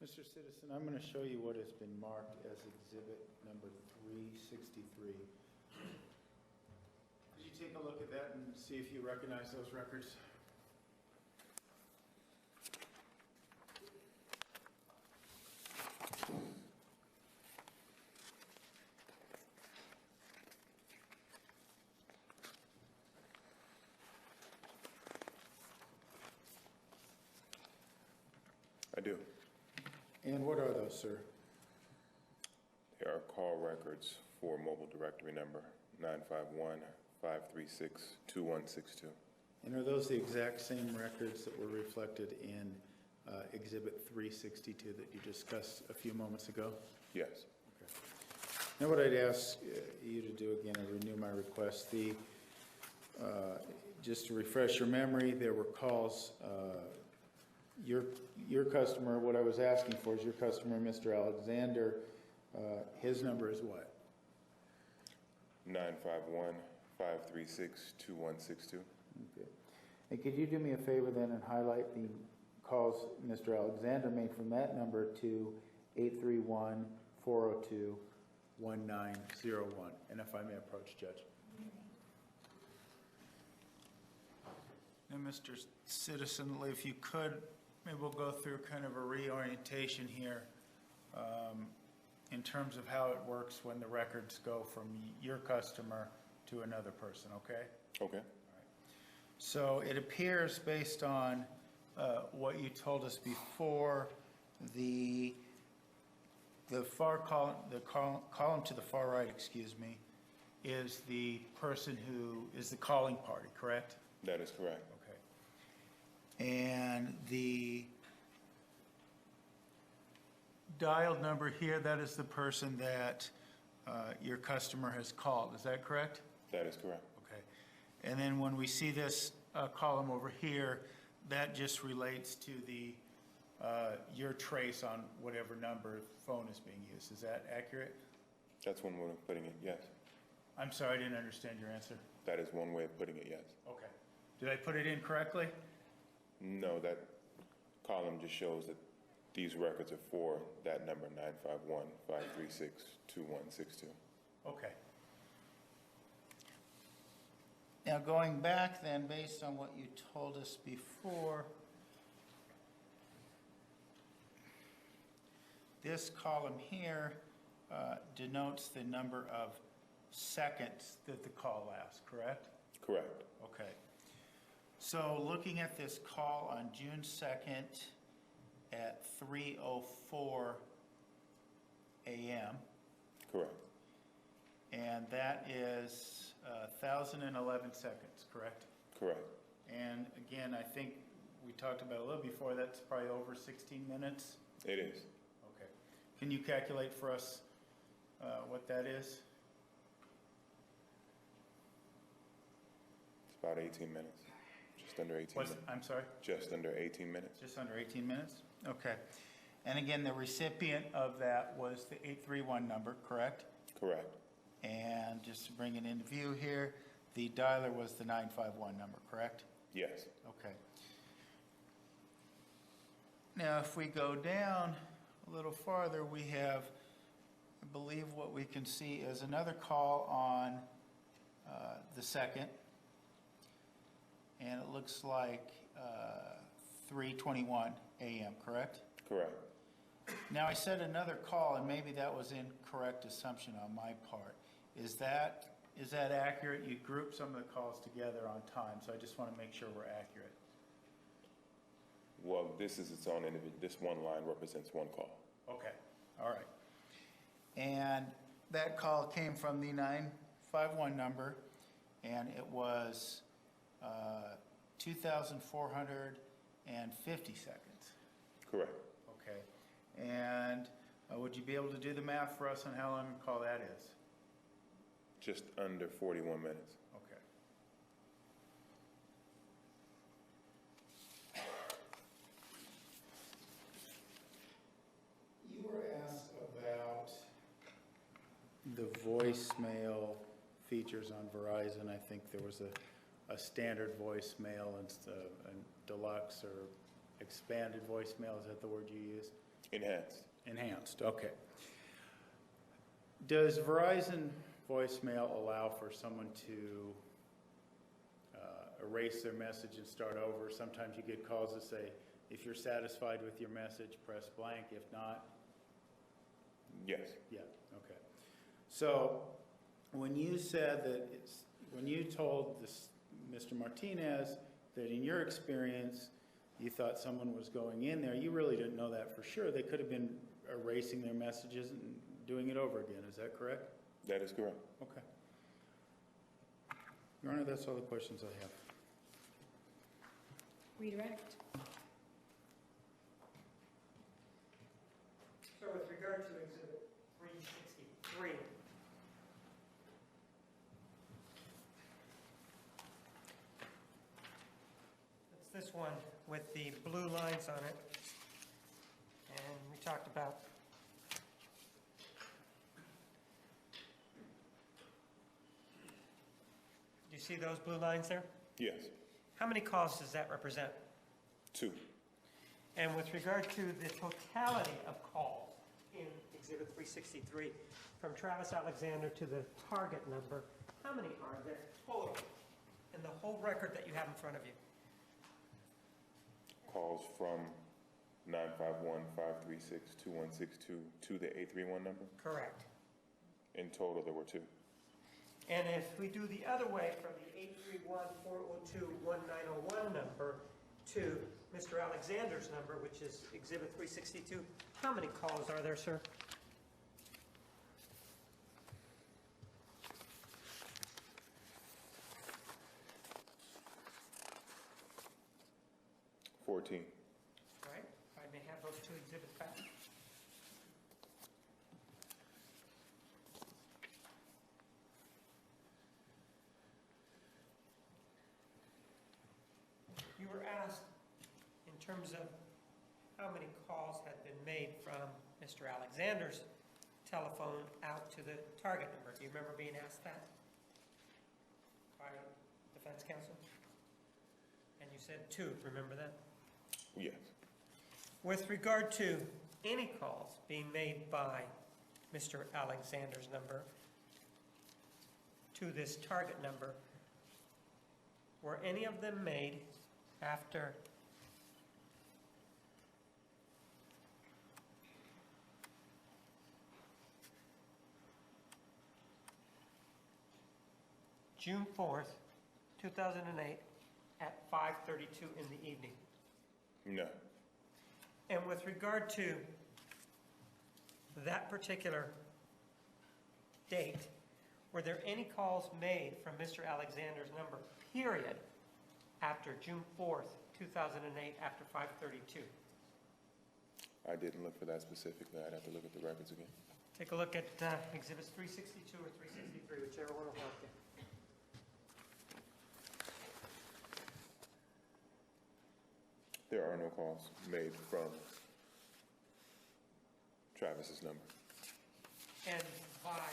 Mr. Citizen, I'm going to show you what has been marked as exhibit number 363. Could you take a look at that and see if you recognize those records? I do. And what are those, sir? There are call records for mobile directory number 951-536-2162. And are those the exact same records that were reflected in exhibit 362 that you discussed a few moments ago? Yes. Okay. Now what I'd ask you to do again, I renew my request. Just to refresh your memory, there were calls, your customer, what I was asking for is your customer, Mr. Alexander, his number is what? 951-536-2162. Okay. And could you do me a favor then and highlight the calls Mr. Alexander made from that number to 831-402-1901, and if I may approach Judge. Now, Mr. Citizen, if you could, maybe we'll go through kind of a reorientation here in terms of how it works when the records go from your customer to another person, okay? Okay. All right. So it appears based on what you told us before, the far column, column to the far right, excuse me, is the person who is the calling party, correct? That is correct. And the dialed number here, that is the person that your customer has called. Is that correct? That is correct. Okay. And then when we see this column over here, that just relates to the your trace on whatever number phone is being used. Is that accurate? That's one way of putting it, yes. I'm sorry, I didn't understand your answer. That is one way of putting it, yes. Okay. Did I put it in correctly? No, that column just shows that these records are for that number, 951-536-2162. Okay. Now going back then, based on what you told us before, this column here denotes the number of seconds that the call lasts, correct? Correct. Okay. So looking at this call on June 2nd at 3:04 a.m. Correct. And that is 1,011 seconds, correct? Correct. And again, I think we talked about it a little before, that's probably over 16 minutes? It is. Okay. Can you calculate for us what that is? It's about 18 minutes. Just under 18 minutes. I'm sorry? Just under 18 minutes. Just under 18 minutes? Okay. And again, the recipient of that was the 831 number, correct? Correct. And just to bring it into view here, the dialer was the 951 number, correct? Yes. Okay. Now, if we go down a little farther, we have, I believe what we can see is another call on the 2nd. And it looks like 3:21 a.m., correct? Correct. Now, I said another call, and maybe that was incorrect assumption on my part. Is that accurate? You grouped some of the calls together on time, so I just want to make sure we're accurate. Well, this is its own individual. This one line represents one call. Okay, all right. And that call came from the 951 number, and it was 2,450 seconds. Correct. Okay. And would you be able to do the math for us on how long a call that is? Just under 41 minutes. Okay. You were asked about the voicemail features on Verizon. I think there was a standard voicemail and a deluxe or expanded voicemail. Is that the word you use? Enhanced. Enhanced, okay. Does Verizon voicemail allow for someone to erase their message and start over? Sometimes you get calls that say, if you're satisfied with your message, press blank. If not, Yes. yeah, okay. So when you said that, when you told this, Mr. Martinez, that in your experience, you thought someone was going in there, you really didn't know that for sure. They could have been erasing their messages and doing it over again. Is that correct? That is correct. Okay. Your Honor, that's all the questions I have. Redirect. So with regard to Exhibit 363, it's this one with the blue lines on it. And we talked about do you see those blue lines there? Yes. How many calls does that represent? 2. And with regard to the totality of calls in Exhibit 363, from Travis Alexander to the target number, how many are there total in the whole record that you have in front of you? Calls from 951-536-2162 to the 831 number. Correct. In total, there were 2. And if we do the other way from the 831-402-1901 number to Mr. Alexander's number, which is Exhibit 362, how many calls are there, sir? $14. All right, if I may have those two exhibits back. You were asked in terms of how many calls had been made from Mr. Alexander's telephone out to the target number. Do you remember being asked that by defense counsel? And you said 2, remember that? Yes. With regard to any calls being made by Mr. Alexander's number to this target number, were any of them made after June 4th, 2008 at 5:32 in the evening? No. And with regard to that particular date, were there any calls made from Mr. Alexander's number, period, after June 4th, 2008, after 5:32? I didn't look for that specifically. I'd have to look at the records again. Take a look at Exhibits 362 or 363, whichever one will help you. There are no calls made from Travis's number. And by,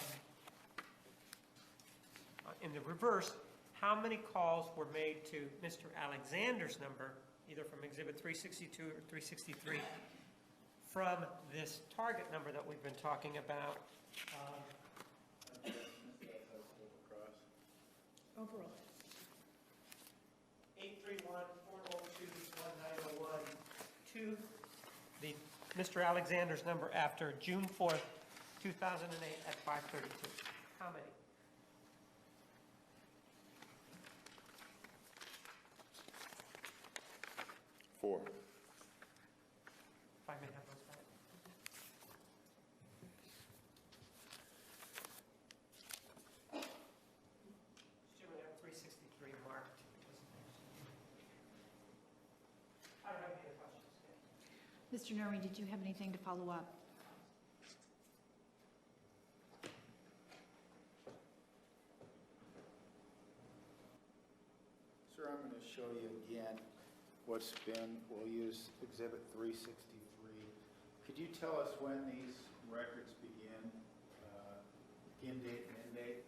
in the reverse, how many calls were made to Mr. Alexander's number, either from Exhibit 362 or 363, from this target number that we've been talking about? Overall. 831-402-1901 to the Mr. Alexander's number after June 4th, 2008 at 5:32. How many? Four. If I may have those back. Should we have 363 marked? I don't have any other questions. Mr. Nermi, did you have anything to follow up? Sir, I'm going to show you again what's been, we'll use Exhibit 363. Could you tell us when these records begin, begin date and end date?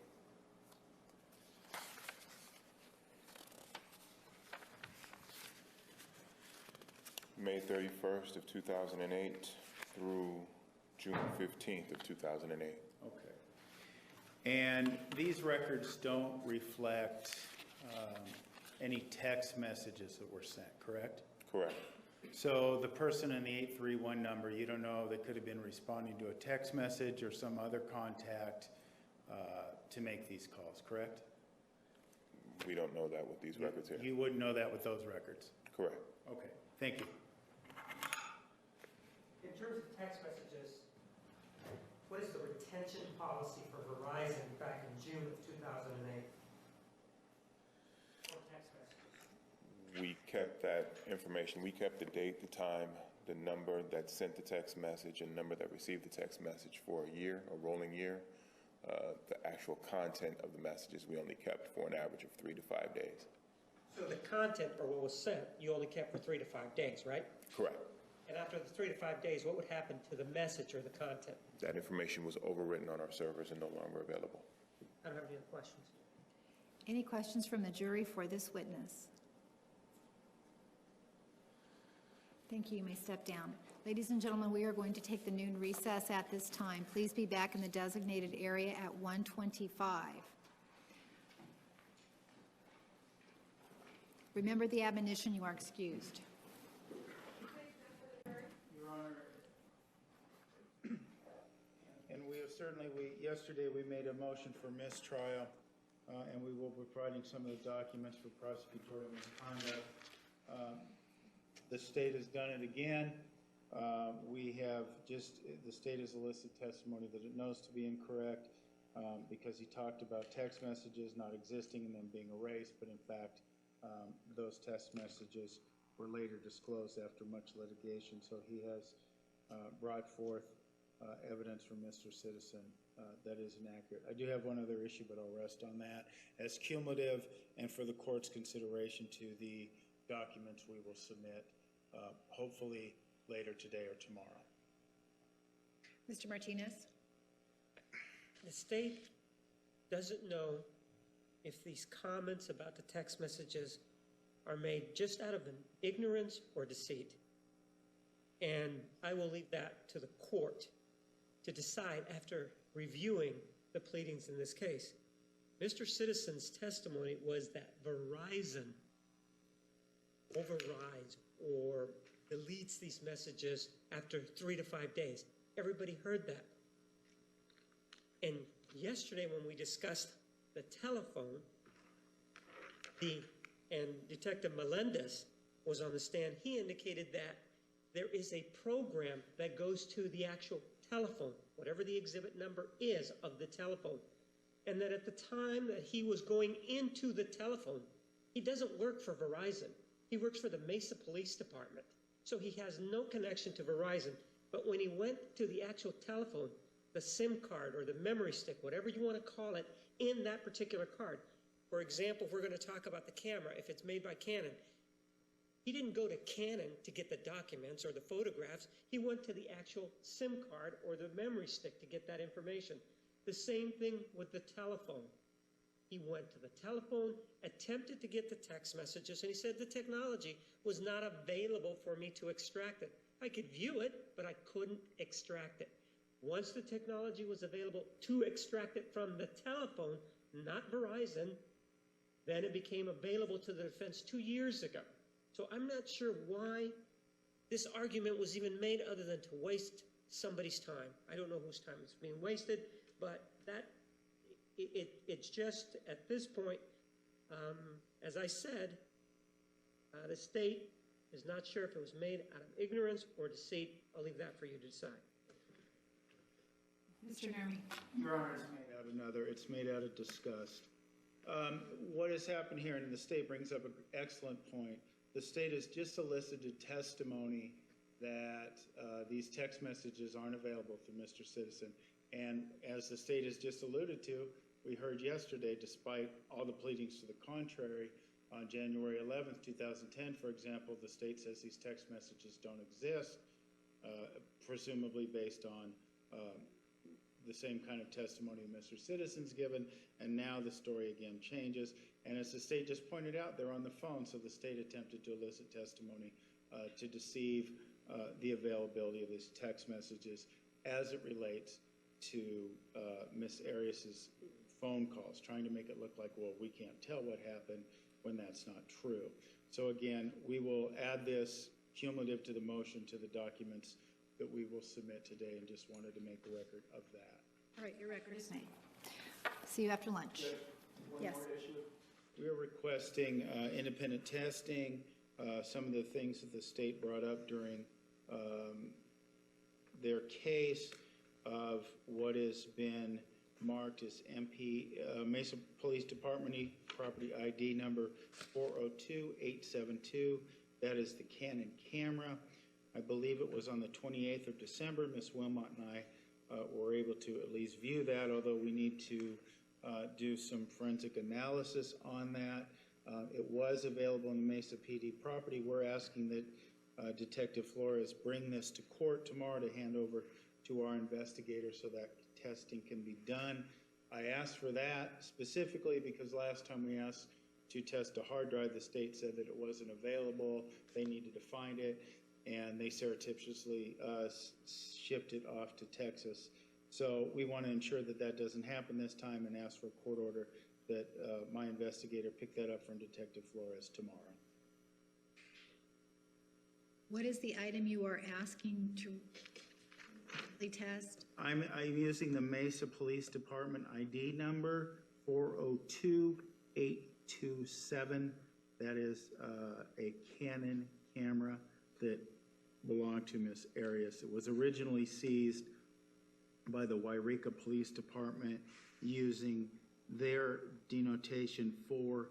May 31st of 2008 through June 15th of 2008. Okay. And these records don't reflect any text messages that were sent, correct? Correct. So the person in the 831 number, you don't know, they could have been responding to a text message or some other contact to make these calls, correct? We don't know that with these records here. You wouldn't know that with those records? Correct. Okay, thank you. In terms of text messages, what is the retention policy for Verizon back in June of 2008? For text messages? We kept that information. We kept the date, the time, the number that sent the text message, and number that received the text message for a year, a rolling year. The actual content of the messages we only kept for an average of 3 to 5 days. So the content for what was sent, you only kept for 3 to 5 days, right? Correct. And after the 3 to 5 days, what would happen to the message or the content? That information was overwritten on our servers and no longer available. I don't have any other questions. Any questions from the jury for this witness? Thank you. You may step down. Ladies and gentlemen, we are going to take the noon recess at this time. Please be back in the designated area at 1:25. Remember the admonition, you are excused. Your Honor, and we have certainly, yesterday we made a motion for mistrial, and we will be providing some of the documents for prosecutorial misconduct. The state has done it again. We have the state has elicited testimony that it knows to be incorrect because he talked about text messages not existing and then being erased, but in fact, those text messages were later disclosed after much litigation. So he has brought forth evidence from Mr. Citizen that is inaccurate. I do have one other issue, but I'll rest on that. As cumulative and for the court's consideration to the documents we will submit, hopefully later today or tomorrow. Mr. Martinez? The state doesn't know if these comments about the text messages are made just out of an ignorance or deceit. And I will leave that to the court to decide after reviewing the pleadings in this case. Mr. Citizen's testimony was that Verizon overrides or deletes these messages after 3 to 5 days. Everybody heard that. And yesterday when we discussed the telephone, and Detective Melendez was on the stand, he indicated that there is a program that goes to the actual telephone, whatever the exhibit number is of the telephone, and that at the time that he was going into the telephone, he doesn't work for Verizon. He works for the Mesa Police Department. So he has no connection to Verizon. But when he went to the actual telephone, the SIM card or the memory stick, whatever you want to call it, in that particular card. For example, if we're going to talk about the camera, if it's made by Canon, he didn't go to Canon to get the documents or the photographs. He went to the actual SIM card or the memory stick to get that information. The same thing with the telephone. He went to the telephone, attempted to get the text messages, and he said the technology was not available for me to extract it. I could view it, but I couldn't extract it. Once the technology was available to extract it from the telephone, not Verizon, then it became available to the defense 2 years ago. So I'm not sure why this argument was even made other than to waste somebody's time. I don't know whose time is being wasted, but it's just at this point, as I said, the state is not sure if it was made out of ignorance or deceit. I'll leave that for you to decide. Mr. Nermi? Your Honor, it's made out of disgust. What has happened here, and the state brings up an excellent point, the state has just elicited testimony that these text messages aren't available for Mr. Citizen. And as the state has just alluded to, we heard yesterday, despite all the pleadings to the contrary, on January 11th, 2010, for example, the state says these text messages don't exist, presumably based on the same kind of testimony Mr. Citizen's given, and now the story again changes. And as the state just pointed out, they're on the phone, so the state attempted to elicit testimony to deceive the availability of these text messages as it relates to Ms. Arias's phone calls, trying to make it look like, well, we can't tell what happened when that's not true. So again, we will add this cumulative to the motion to the documents that we will submit today, and just wanted to make a record of that. All right, your record is made. See you after lunch. Yes. We are requesting independent testing, some of the things that the state brought up during their case of what has been marked as Mesa Police Department property ID number 402872. That is the Canon camera. I believe it was on the 28th of December. Ms. Wilmot and I were able to at least view that, although we need to do some forensic analysis on that. It was available in the Mesa PD property. We're asking that Detective Flores bring this to court tomorrow to hand over to our investigators so that testing can be done. I asked for that specifically because last time we asked to test a hard drive, the state said that it wasn't available. They needed to find it, and they surreptitiously shipped it off to Texas. So we want to ensure that that doesn't happen this time, and ask for a court order that my investigator pick that up from Detective Flores tomorrow. What is the item you are asking to test? I'm using the Mesa Police Department ID number 402827. That is a Canon camera that belonged to Ms. Arias. It was originally seized by the Wairika Police Department using their denotation 4DY.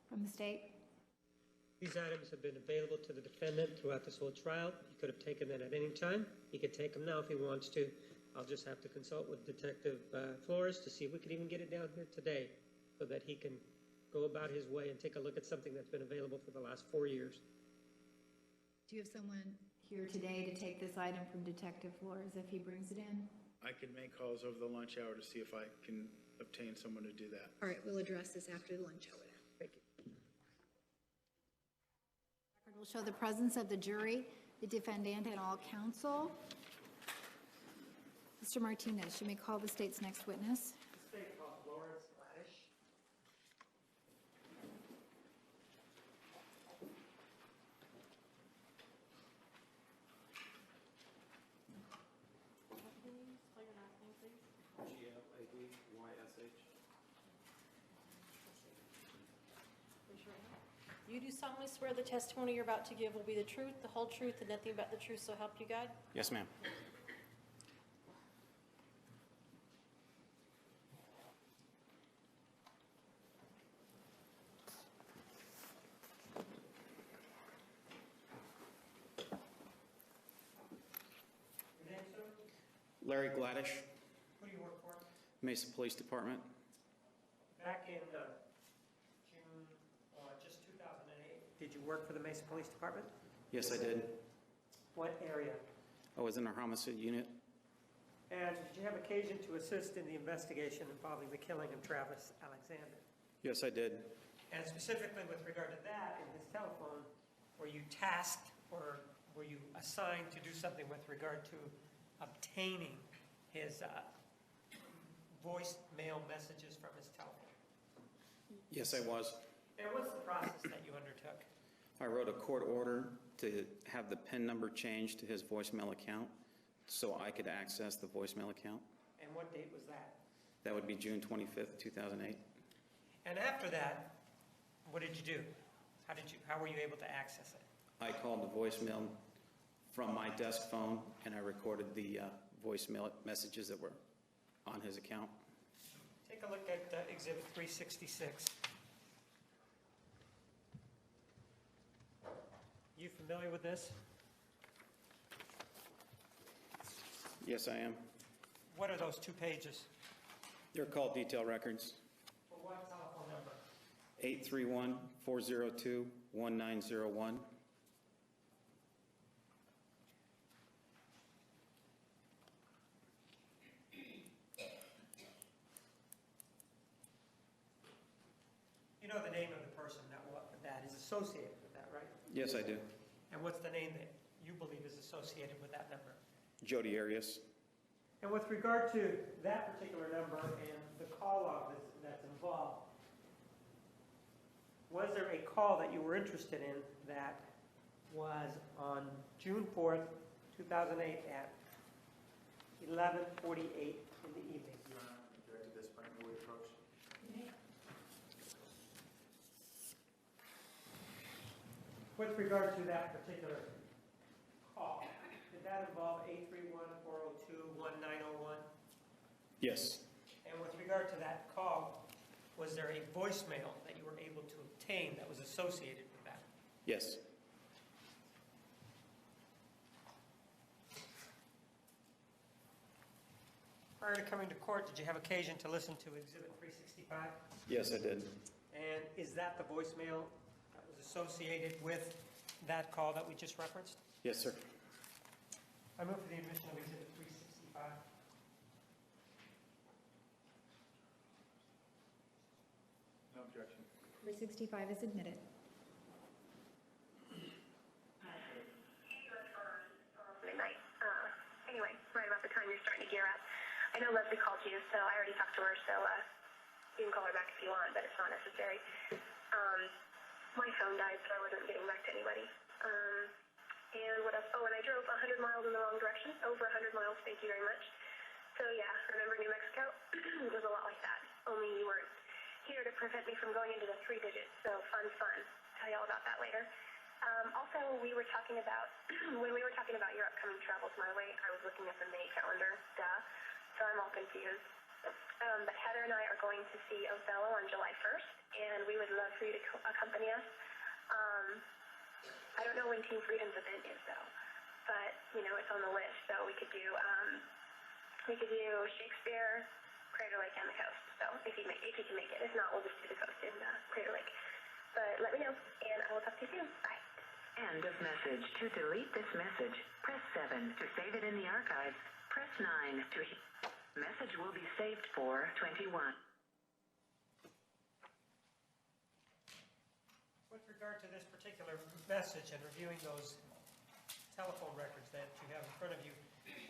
From the state? These items have been available to the defendant throughout this whole trial. He could have taken them at any time. He could take them now if he wants to. I'll just have to consult with Detective Flores to see if we could even get it down here today so that he can go about his way and take a look at something that's been available for the last 4 years. Do you have someone here today to take this item from Detective Flores if he brings it in? I can make calls over the lunch hour to see if I can obtain someone to do that. All right, we'll address this after the lunch hour. Thank you. Record will show the presence of the jury, the defendant, and all counsel. Mr. Martinez, you may call the state's next witness. The state called Lawrence Laddish. Spell your last name, please. G-L-A-D-Y-S-H. Raise your right hand. You do solemnly swear the testimony you're about to give will be the truth, the whole truth, and nothing but the truth, so help you God? Yes, ma'am. Your name, sir? Larry Gladish, Who do you work for? Mesa Police Department. Back in June, just 2008, did you work for the Mesa Police Department? Yes, I did. What area? I was in our homicide unit. And did you have occasion to assist in the investigation involving the killing of Travis Alexander? Yes, I did. And specifically with regard to that, in his telephone, were you tasked or were you assigned to do something with regard to obtaining his voicemail messages from his telephone? Yes, I was. And what's the process that you undertook? I wrote a court order to have the PIN number changed to his voicemail account so I could access the voicemail account. And what date was that? That would be June 25th, 2008. And after that, what did you do? How were you able to access it? I called the voicemail from my desk phone and I recorded the voicemail messages that were on his account. Take a look at Exhibit 366. You familiar with this? Yes, I am. What are those 2 pages? They're called detail records. For what telephone number? 831-402-1901. You know the name of the person that is associated with that, right? Yes, I do. And what's the name that you believe is associated with that number? Jodi Arias. And with regard to that particular number and the call log that's involved, was there a call that you were interested in that was on June 4th, 2008 at 11:48 in the evening? With regard to that particular call, did that involve 831-402-1901? Yes. And with regard to that call, was there a voicemail that you were able to obtain that was associated with that? Yes. Prior to coming to court, did you have occasion to listen to Exhibit 365? Yes, I did. And is that the voicemail that was associated with that call that we just referenced? Yes, sir. I move for the admission of Exhibit 365. No objection. 365 is admitted. Midnight. Anyway, right about the time you're starting to gear up. I know Leslie called you, so I already talked to her, so you can call her back if you want, but it's not necessary. My phone died, so I wasn't getting back to anybody. And what else? Oh, and I drove 100 miles in the wrong direction, over 100 miles, thank you very much. So yeah, remember New Mexico? It was a lot like that, only you weren't here to prevent me from going into the 3 digits, so fun. Tell you all about that later. Also, we were talking about, when we were talking about your upcoming travels my way, I was looking at the May calendar, so I'm all confused. But Heather and I are going to see Othello on July 1st, and we would love for you to accompany us. I don't know when Team Freedom's event is, though, but, you know, it's on the list, so we could do Shakespeare, Crater Lake, and the coast. So if you can make it. If not, we'll just do the coast in Crater Lake. But let me know, and I will talk to you soon. Bye. End of message. To delete this message, press 7. To save it in the archives, press 9. Message will be saved for 21. With regard to this particular message and reviewing those telephone records that you have in front of you,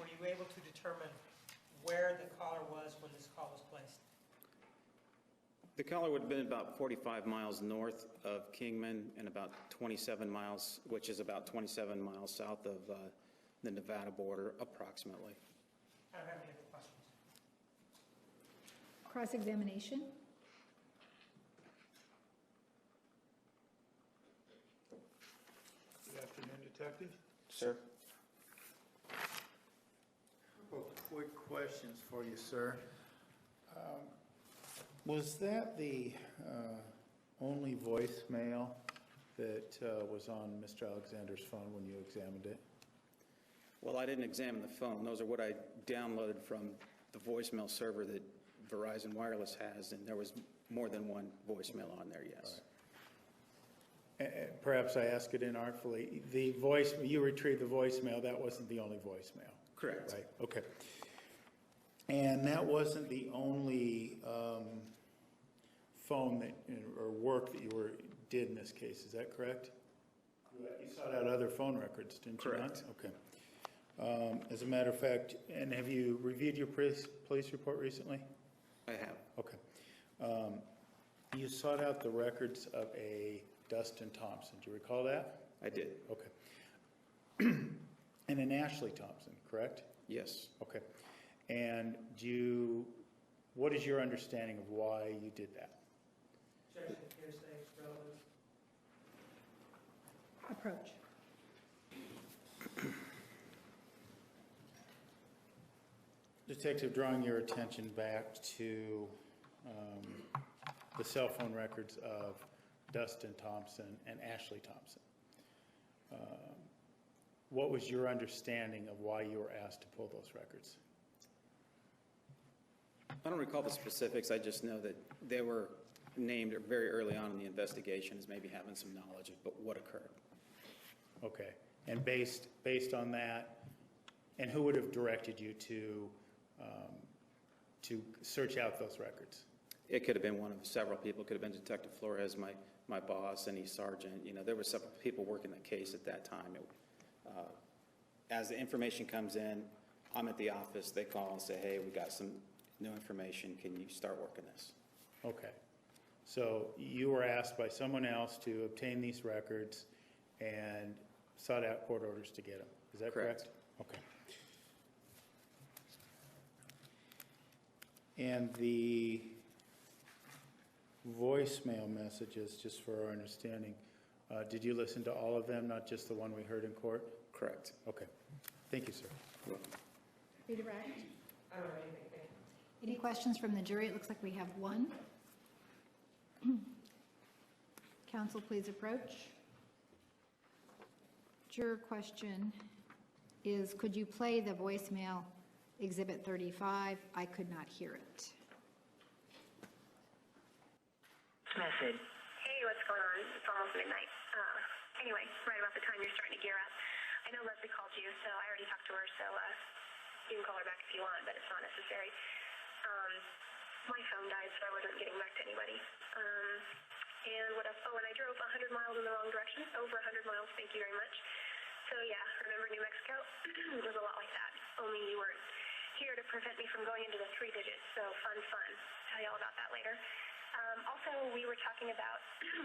were you able to determine where the caller was when this call was placed? The caller would have been about 45 miles north of Kingman and about 27 miles, which is about 27 miles south of the Nevada border, approximately. I don't have any other questions. Cross-examination. Good afternoon, Detective. Sir? Couple of quick questions for you, sir. Was that the only voicemail that was on Mr. Alexander's phone when you examined it? Well, I didn't examine the phone. Those are what I downloaded from the voicemail server that Verizon Wireless has, and there was more than one voicemail on there, yes. Perhaps I ask it inartfully. You retrieved the voicemail, that wasn't the only voicemail? Correct. Right, okay. And that wasn't the only phone that, or work that you did in this case, is that correct? You sought out other phone records, didn't you not? Correct. Okay. As a matter of fact, and have you reviewed your police report recently? I have. Okay. You sought out the records of a Dustin Thompson, do you recall that? I did. Okay. And an Ashley Thompson, correct? Yes. Okay. And what is your understanding of why you did that? Objection, hearsay, relevant. Approach. Detective, drawing your attention back to the cell phone records of Dustin Thompson and Ashley Thompson. What was your understanding of why you were asked to pull those records? I don't recall the specifics. I just know that they were named very early on in the investigation as maybe having some knowledge of what occurred. Okay. And based on that, and who would have directed you to search out those records? It could have been one of several people. It could have been Detective Flores, my boss, any sergeant. You know, there were several people working the case at that time. As the information comes in, I'm at the office. They call and say, hey, we got some new information. Can you start working this? Okay. So you were asked by someone else to obtain these records and sought out court orders to get them. Is that correct? Okay. And the voicemail messages, just for our understanding, did you listen to all of them, not just the one we heard in court? Correct. Okay. Thank you, sir. Redirect. I don't know anything. Any questions from the jury? It looks like we have one. Counsel, please approach. Juror question is, could you play the voicemail Exhibit 35? I could not hear it. Message. Hey, what's going on? It's almost midnight. Anyway, right about the time you're starting to gear up. I know Leslie called you, so I already talked to her, so you can call her back if you want, but it's not necessary. My phone died, so I wasn't getting back to anybody. And what else? Oh, and I drove 100 miles in the wrong direction. Over 100 miles, thank you very much. So yeah, remember New Mexico? It was a lot like that, only you weren't here to prevent me from going into the 3 digits, so fun. Tell you all about that later. Also, we were talking about,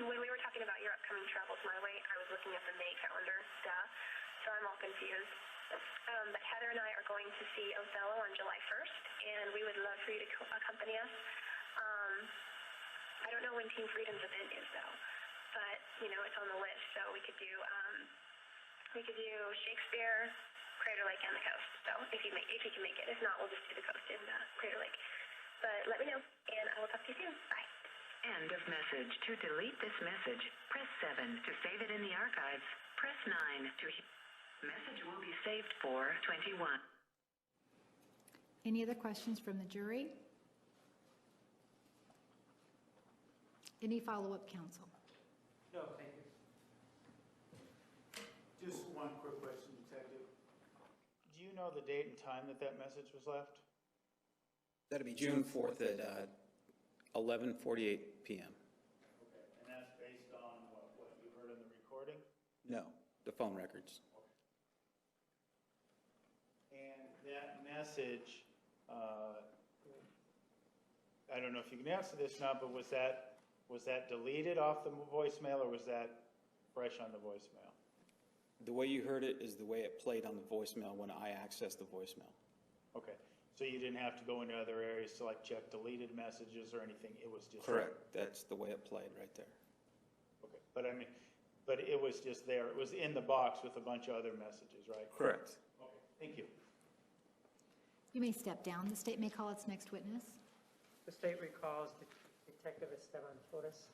when we were talking about your upcoming travels my way, I was looking at the May calendar, so I'm all confused. But Heather and I are going to see Othello on July 1st, and we would love for you to accompany us. I don't know when Team Freedom's event is, though, but, you know, it's on the list, so we could do Shakespeare, Crater Lake, and the coast. So if you can make it. If not, we'll just do the coast in Crater Lake. But let me know, and I will talk to you soon. Bye. End of message. To delete this message, press 7. To save it in the archives, press 9. Message will be saved for 21. Any other questions from the jury? Any follow-up, counsel? No, thank you. Just one quick question, Detective. Do you know the date and time that message was left? That'll be June 4th at 11:48 p.m. Okay, and that's based on what you heard in the recording? No, the phone records. And that message, I don't know if you can answer this now, but was that deleted off the voicemail, or was that fresh on the voicemail? The way you heard it is the way it played on the voicemail when I accessed the voicemail. Okay, so you didn't have to go into other areas to like check deleted messages or anything, it was just... Correct, that's the way it played right there. Okay, but it was just there, it was in the box with a bunch of other messages, right? Correct. Okay, thank you. You may step down. The state may call its next witness. The state recalls Detective Esteban Flores.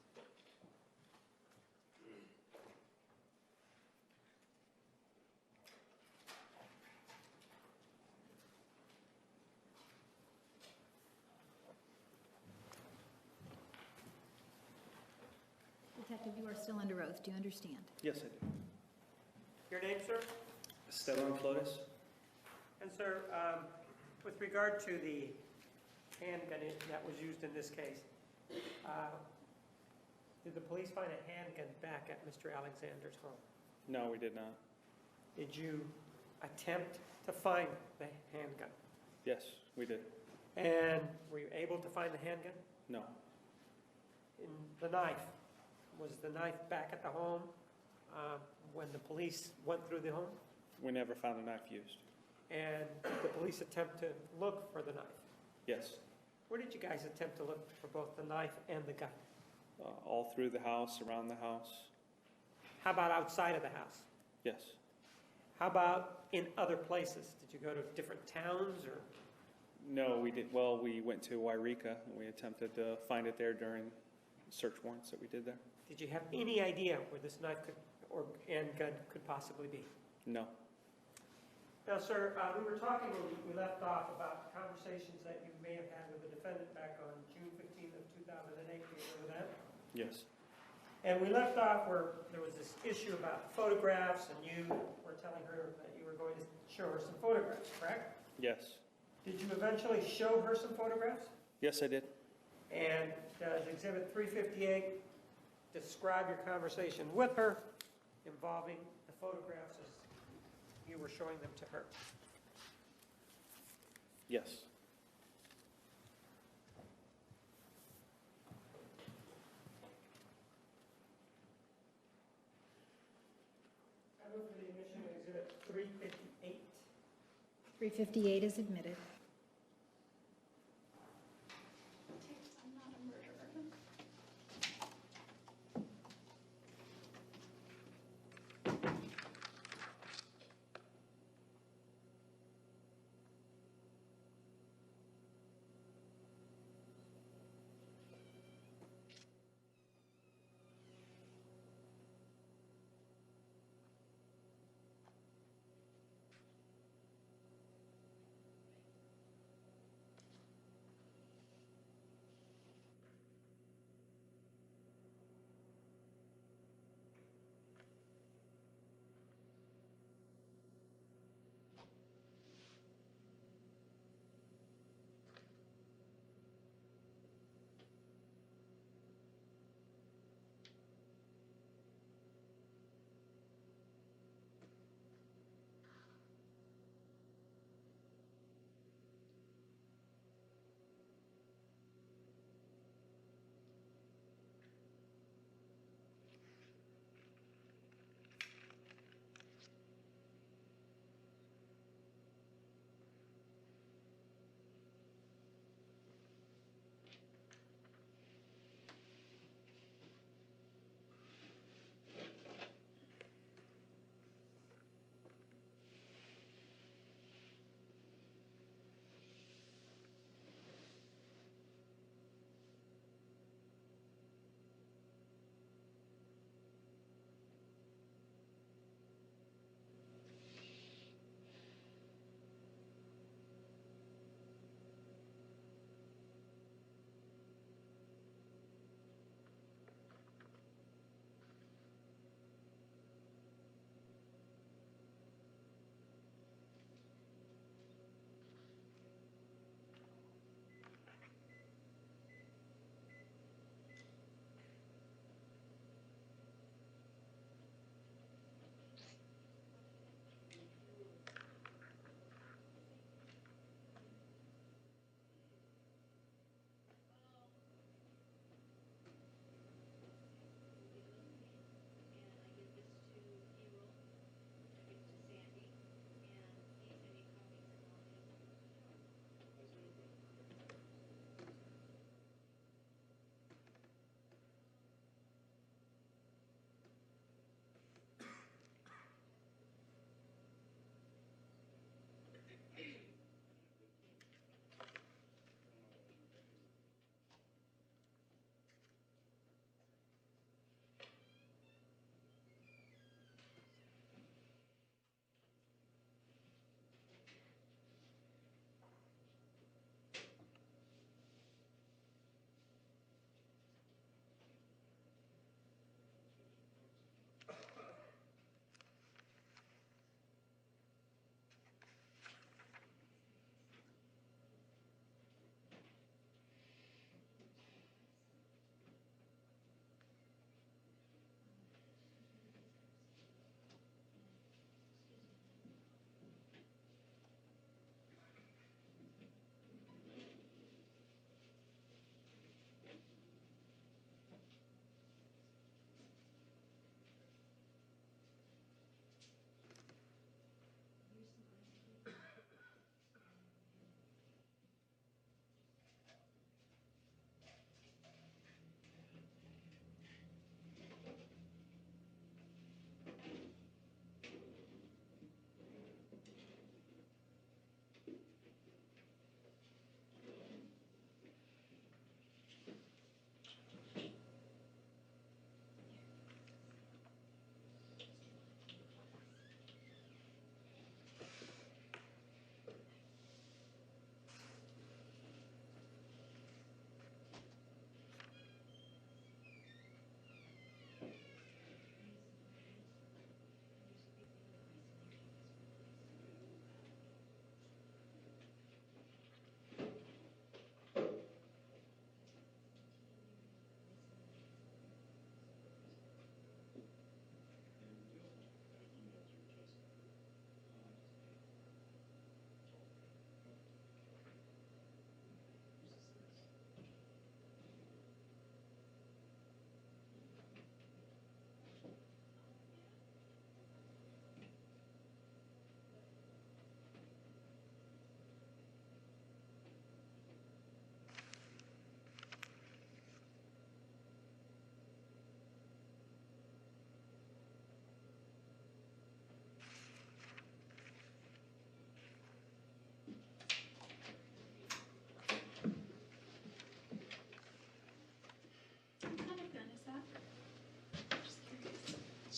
Detective, you are still under oath. Do you understand? Yes, I do. Your name, sir? Esteban Flores? And sir, with regard to the handgun that was used in this case, did the police find a handgun back at Mr. Alexander's home? No, we did not. Did you attempt to find the handgun? Yes, we did. And were you able to find the handgun? No. In the knife, was the knife back at the home when the police went through the home? We never found a knife used. And did the police attempt to look for the knife? Yes. Where did you guys attempt to look for both the knife and the gun? All through the house, around the house. How about outside of the house? Yes. How about in other places? Did you go to different towns or? No, we did. Well, we went to Wairika and we attempted to find it there during search warrants that we did there. Did you have any idea where this knife and gun could possibly be? No. Now, sir, we were talking when we left off about conversations that you may have had with the defendant back on June 15th of 2008. Do you remember that? Yes. And we left off where there was this issue about photographs, and you were telling her that you were going to show her some photographs, correct? Yes. Did you eventually show her some photographs? Yes, I did. And does Exhibit 358 describe your conversation with her involving the photographs as you were showing them to her? Yes. I move for the admission of Exhibit 358. 358 is admitted.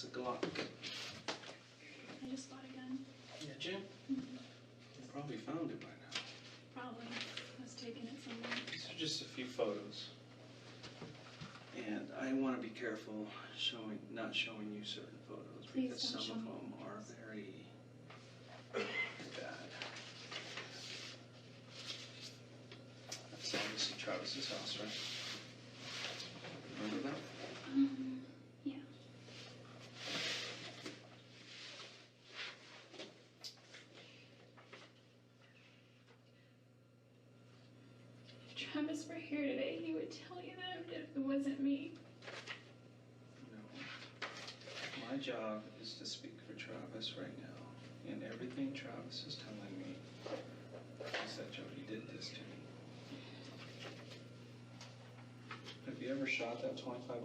It's a Glock. I just bought a gun. Yeah, Jim? You probably found it by now. Probably. I was taking it somewhere. These are just a few photos. And I want to be careful not showing you certain photos Please because don't some show of me. them are very bad. That's obviously Travis's house, right? Remember that? Yeah. If Travis were here today, he would tell you that if it wasn't me. No. My job is to speak for Travis right now. And everything Travis is telling me is that Jodi did this to me. Have you ever shot that 25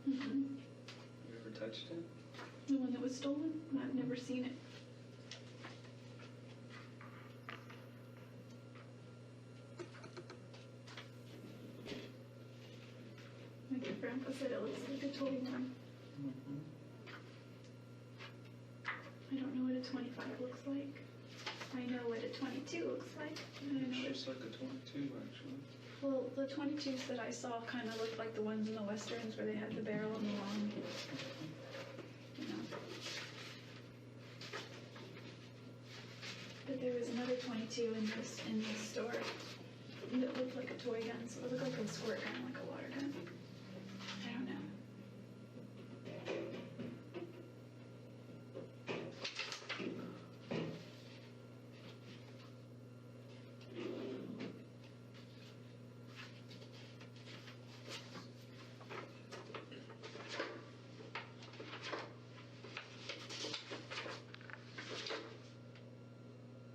Mm-hmm. You ever touched it? The one that was stolen? I've never seen it. Like your grandpa said, it looks like a toy one. I don't know what a 25 looks like. I know what a 22 looks like. And I know It looks like a 22, actually. well, the 22s that I saw kind of looked like the ones in the westerns where they had the barrel and the long, you know. But there was another 22 in this store that looked like a toy gun, so it looked like a squirt gun, like a water gun. I don't know.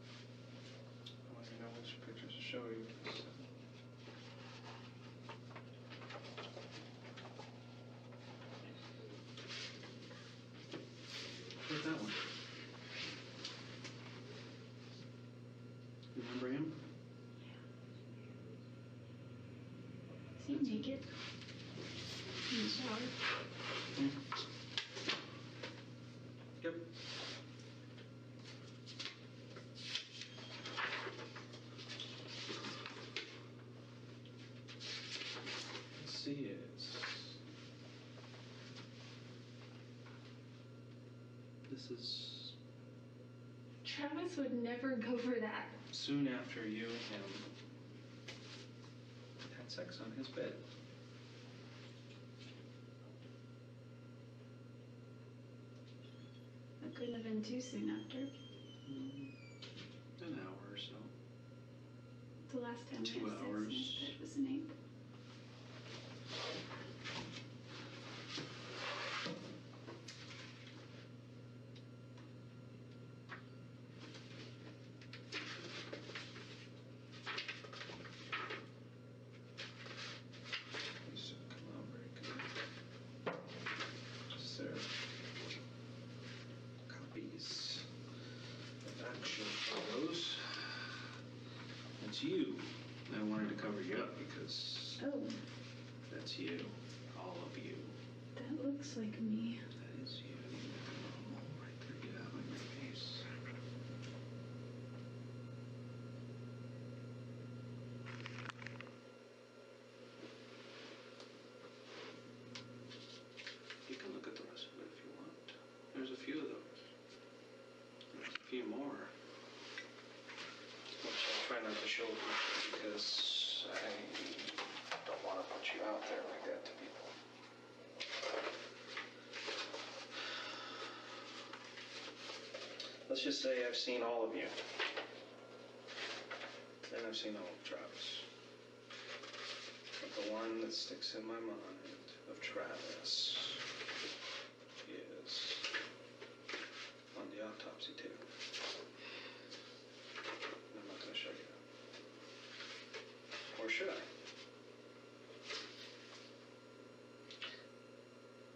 I want to know which pictures to show you. Where's that one? Remember him? Is he naked? In the shower? Yep. Let's see it. This is Travis would never go for that. soon after you and him had sex on his bed. That couldn't have been too soon after. An hour or so. The last time 2 we had sex hours. in his bed was an 8. These should come out very good. Just their copies of actual photos. That's you. I wanted to cover you up because Oh, that's you. All of you. that looks like me. That is you. Right there you have on your face. You can look at the rest of it if you want. There's a few of those. There's a few more. Which I'll try not to show you because I don't want to put you out there like that to people. Let's just say I've seen all of you. And I've seen all of Travis. But the one that sticks in my mind of Travis is on the autopsy table. And I'm not going to show you that. Or should I?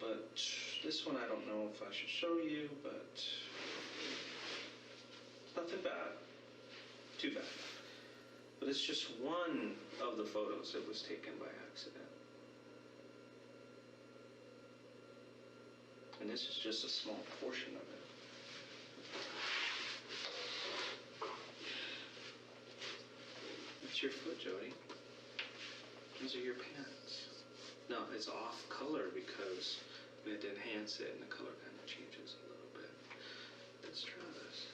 But this one I don't know if I should show you, but nothing bad. Too bad. But it's just one of the photos that was taken by accident. And this is just a small portion of it. That's your foot, Jodi. Those are your pants. No, it's off color because we had to enhance it and the color kind of changes a little bit. That's Travis.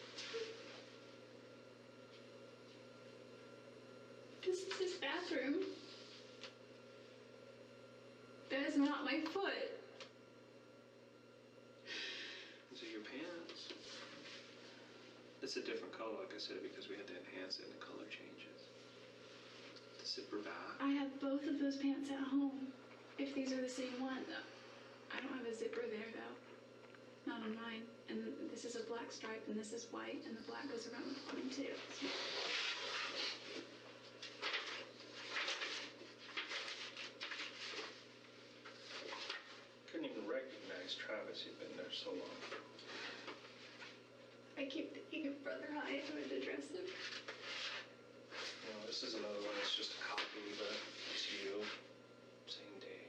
This is his bathroom. That is not my foot. These are your pants. It's a different color, like I said, because we had to enhance it and the color changes. The zipper back. I have both of those pants at home. If these are the same one, I don't have a zipper there though. Not on mine. And this is a black stripe and this is white and the black goes around the bottom too. Couldn't even recognize Travis. He'd been there so long. I keep thinking of Brother Hyatt who had to dress him. You know, this is another one that's just a copy, but it's you. Same day.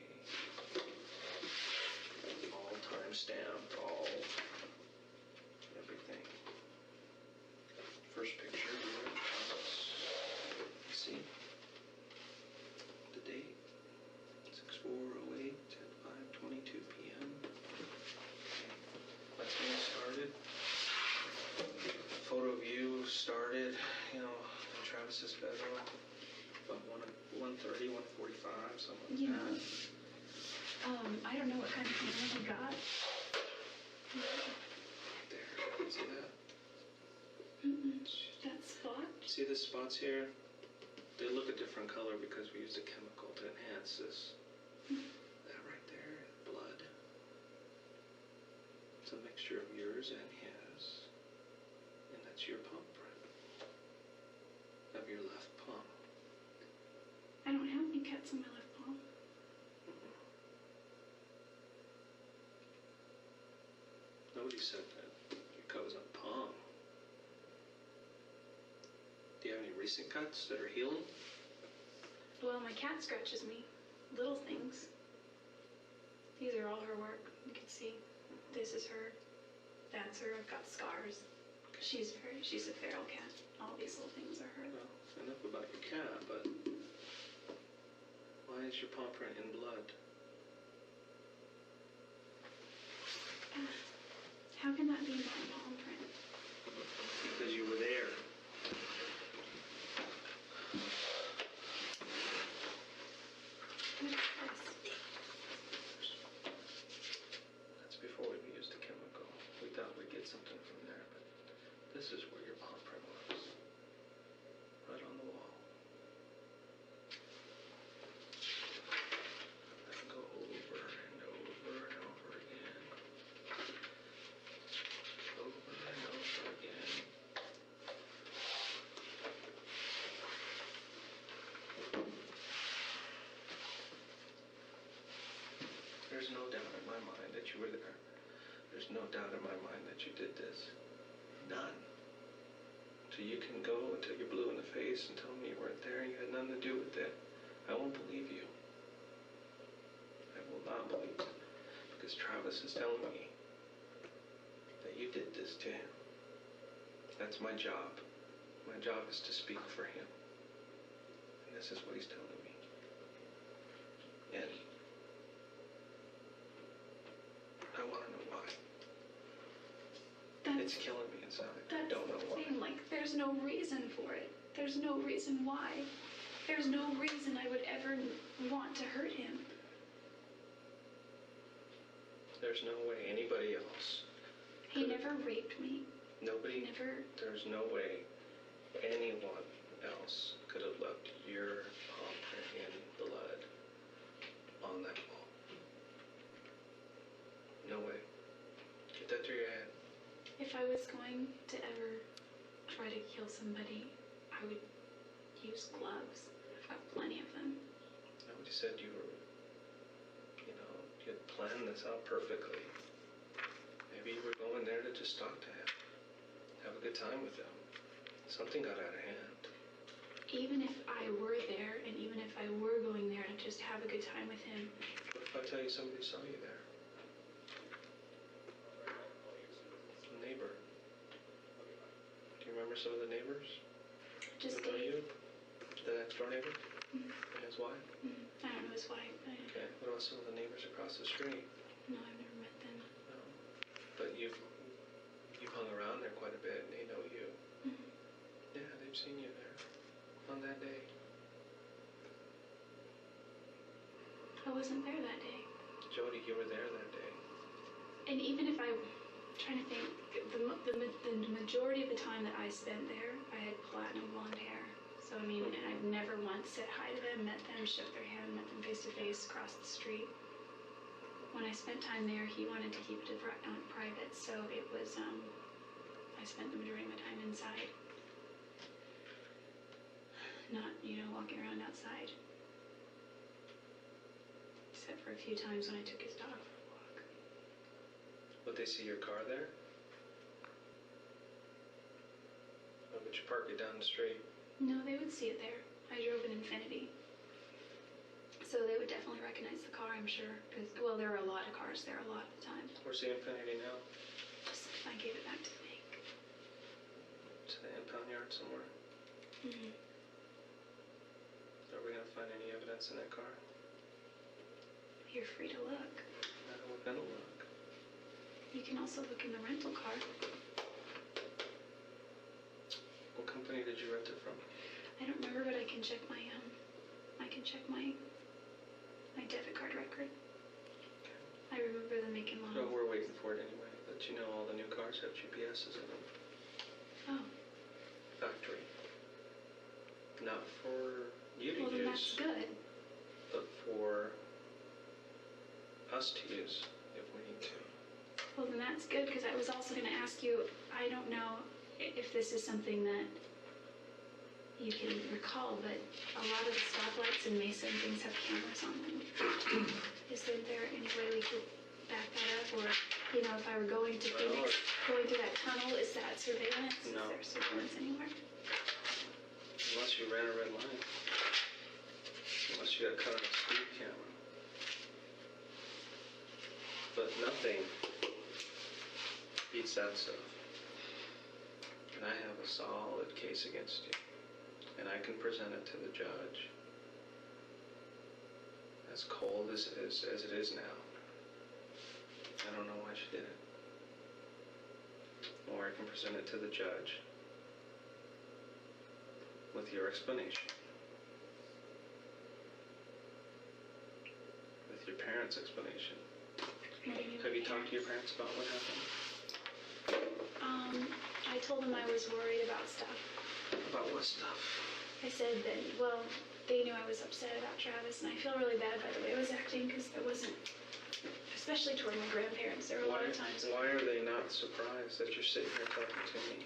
All time stamped, all everything. First picture here. See? The date. 6/4/08 at 5:22 p.m. That's when it started. Photo view started, you know, in Travis's bedroom. About 1:30, 1:45, something like You that. know, I don't know what kind of camera he got. There, see that? That spot? See the spots here? They look a different color because we used a chemical to enhance this. That right there, blood. It's a mixture of yours and his. And that's your palm print. Of your left palm. I don't have any cuts on my left palm. Nobody said that. Your cut was on palm. Do you have any recent cuts that are healing? Well, my cat scratches me. Little things. These are all her work. You can see. This is her. That's her. I've got scars. She's a feral cat. All these little things are her. Well, enough about your cat, but why is your palm print in blood? How can that be my palm print? Because you were there. What is this? That's before we used the chemical. We thought we'd get something from there, but this is where your palm print was. Right on the wall. I can go over and over and over again. Over and over again. There's no doubt in my mind that you were there. There's no doubt in my mind that you did this. None. So you can go until you're blue in the face and tell me you weren't there and you had nothing to do with it. I won't believe you. I will not believe you. Because Travis is telling me that you did this to him. That's my job. My job is to speak for him. And this is what he's telling me. And I want to know why. It's killing me inside. I don't know why. Thing, like, there's no reason for it. There's no reason why. There's no reason I would ever want to hurt him. There's no way anybody else. He never raped me. Nobody. Never. There's no way anyone else could have left your palm print in blood on that wall. No way. Get that through your head. If I was going to ever try to kill somebody, I would use gloves. I've got plenty of them. Nobody said you were, you had planned this out perfectly. Maybe you were going there to just talk to him. Have a good time with him. Something got out of hand. Even if I were there, and even if I were going there to just have a good time with him. What if I tell you somebody saw you there? neighbor? Do you remember some of the neighbors? Just Who know Dave. you? The next door neighbor? Mhm. And his wife? I don't know his wife. Okay. What about some of the neighbors across the street? No, I've never met them. No. But you've hung around there quite a bit, and they know you. Mhm. Yeah, they've seen you there on that day. I wasn't there that day. Jodi, you were there that day. And even if I'm trying to think, the majority of the time that I spent there, I had platinum blonde hair. So, I mean, and I've never once said hi to them, met them, shook their hand, met them face to face, crossed the street. When I spent time there, he wanted to keep it private, so it was, I spent the majority of my time inside. Not, walking around outside. Except for a few times when I took his dog for a walk. Would they see your car there? Or would you park it down the street? No, they would see it there. I drove an Infinity. So they would definitely recognize the car, I'm sure. Because, well, there are a lot of cars there a lot of the time. Where's the Infinity now? I gave it back to the bank. To the impound yard somewhere? Mm-hmm. Are we gonna find any evidence in that car? You're free to look. We're gonna look. You can also look in the rental car. What company did you rent it from? I don't remember, but I can check my debit card record. I remember the make and No, model. we're waiting for it anyway. But you know all the new cars have GPSs in them. Oh, Factory. Not for you to well then that's use, good. but for us to use if we need to. Well then that's good, because I was also going to ask you, I don't know if this is something that you can recall, but a lot of the stoplights in Mesa and things have cameras on them. Isn't there any way we could back that up? Or, if I were going to Phoenix, going through that tunnel, is that surveillance? No. Is there surveillance anywhere? Unless you ran a red line. Unless you got caught on a speed camera. But nothing beats that stuff. And I have a solid case against you. And I can present it to the judge. As cold as it is now. I don't know why she did it. Or I can present it to the judge with your explanation. With your parents' explanation. Have you talked to your parents about what happened? I told them I was worried about stuff. About what stuff? I said that, well, they knew I was upset about Travis, and I feel really bad by the way I was acting, because there wasn't, especially toward my grandparents, there were a lot of times. Why are they not surprised that you're sitting here talking to me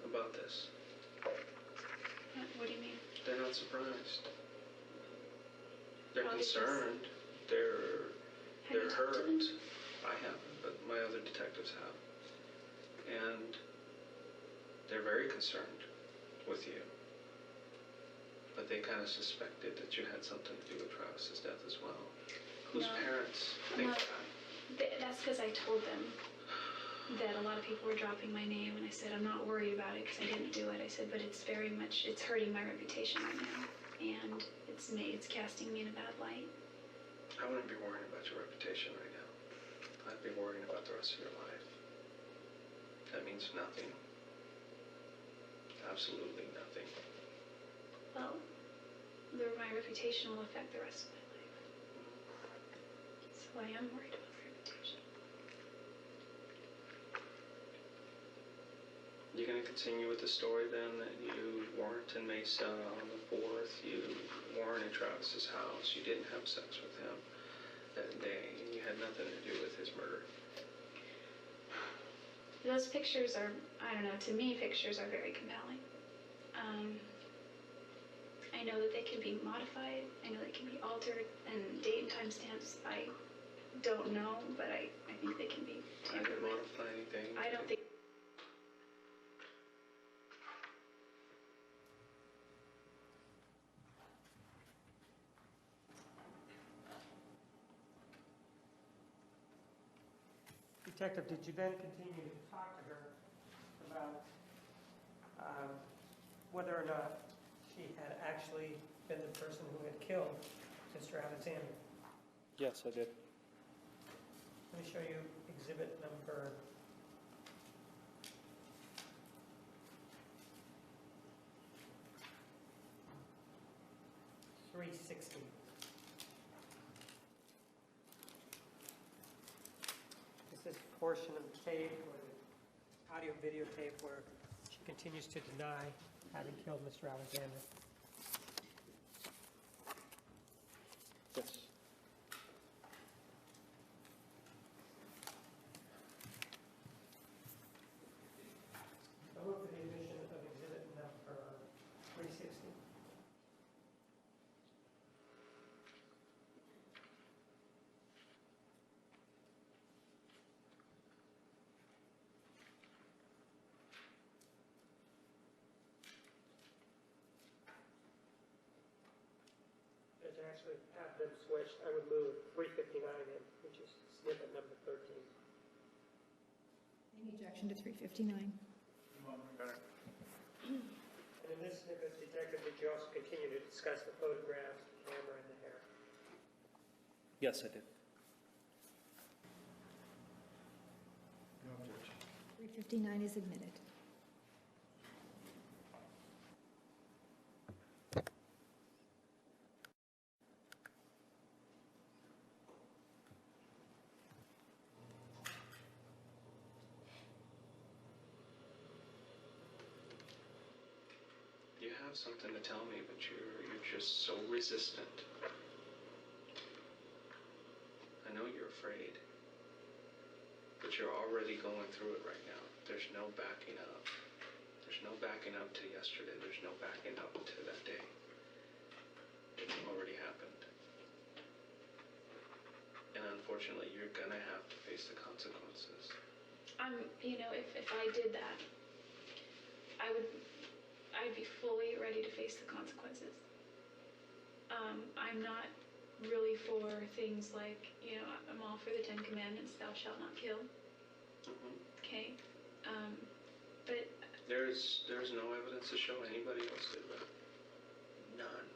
about this? What do you mean? They're not surprised. They're Well, because- concerned. They're Have you talked to hurt. them? I haven't, but my other detectives have. And they're very concerned with you. But they kind of suspected that you had something to do with Travis's death as well. Whose No. parents think No. that? That's because I told them that a lot of people were dropping my name, and I said, I'm not worried about it because I didn't do it. I said, but it's hurting my reputation right now, and it's casting me in a bad light. I wouldn't be worrying about your reputation right now. I'd be worrying about the rest of your life. That means nothing. Absolutely nothing. Well, my reputation will affect the rest of my life. So I am worried about my reputation. You're going to continue with the story then that you weren't in Mesa on the 4th, you weren't in Travis's house, you didn't have sex with him that day, and you had nothing to do with his murder. Those pictures are, I don't know, to me, pictures are very compelling. I know that they can be modified, I know they can be altered, and date and time stamps, I don't know, but I think they can be I didn't tampered with. modify anything. I don't think. Detective, did you then continue to talk to her about whether or not she had actually been the person who had killed Mr. Alexander? Yes, I did. Let me show you exhibit number 360. This is a portion of the tape or the audio videotape where she continues to deny having killed Mr. Alexander. Yes. I move for the admission of exhibit number 360. To actually have them switched, I would move 359 in, which is snippet number 13. Any objection to 359? And in this snippet, Detective, did you also continue to discuss the photographs, the camera, and the hair? Yes, I did. No objection. 359 is admitted. You have something to tell me, but you're just so resistant. I know you're afraid, but you're already going through it right now. There's no backing up. There's no backing up to yesterday. There's no backing up to that day. It already happened. And unfortunately, you're gonna have to face the consequences. If I did that, I'd be fully ready to face the consequences. I'm not really for things like, I'm all for the 10 Commandments, thou shalt not kill. Mm-hmm. Okay? But There's no evidence to show anybody else did that. None.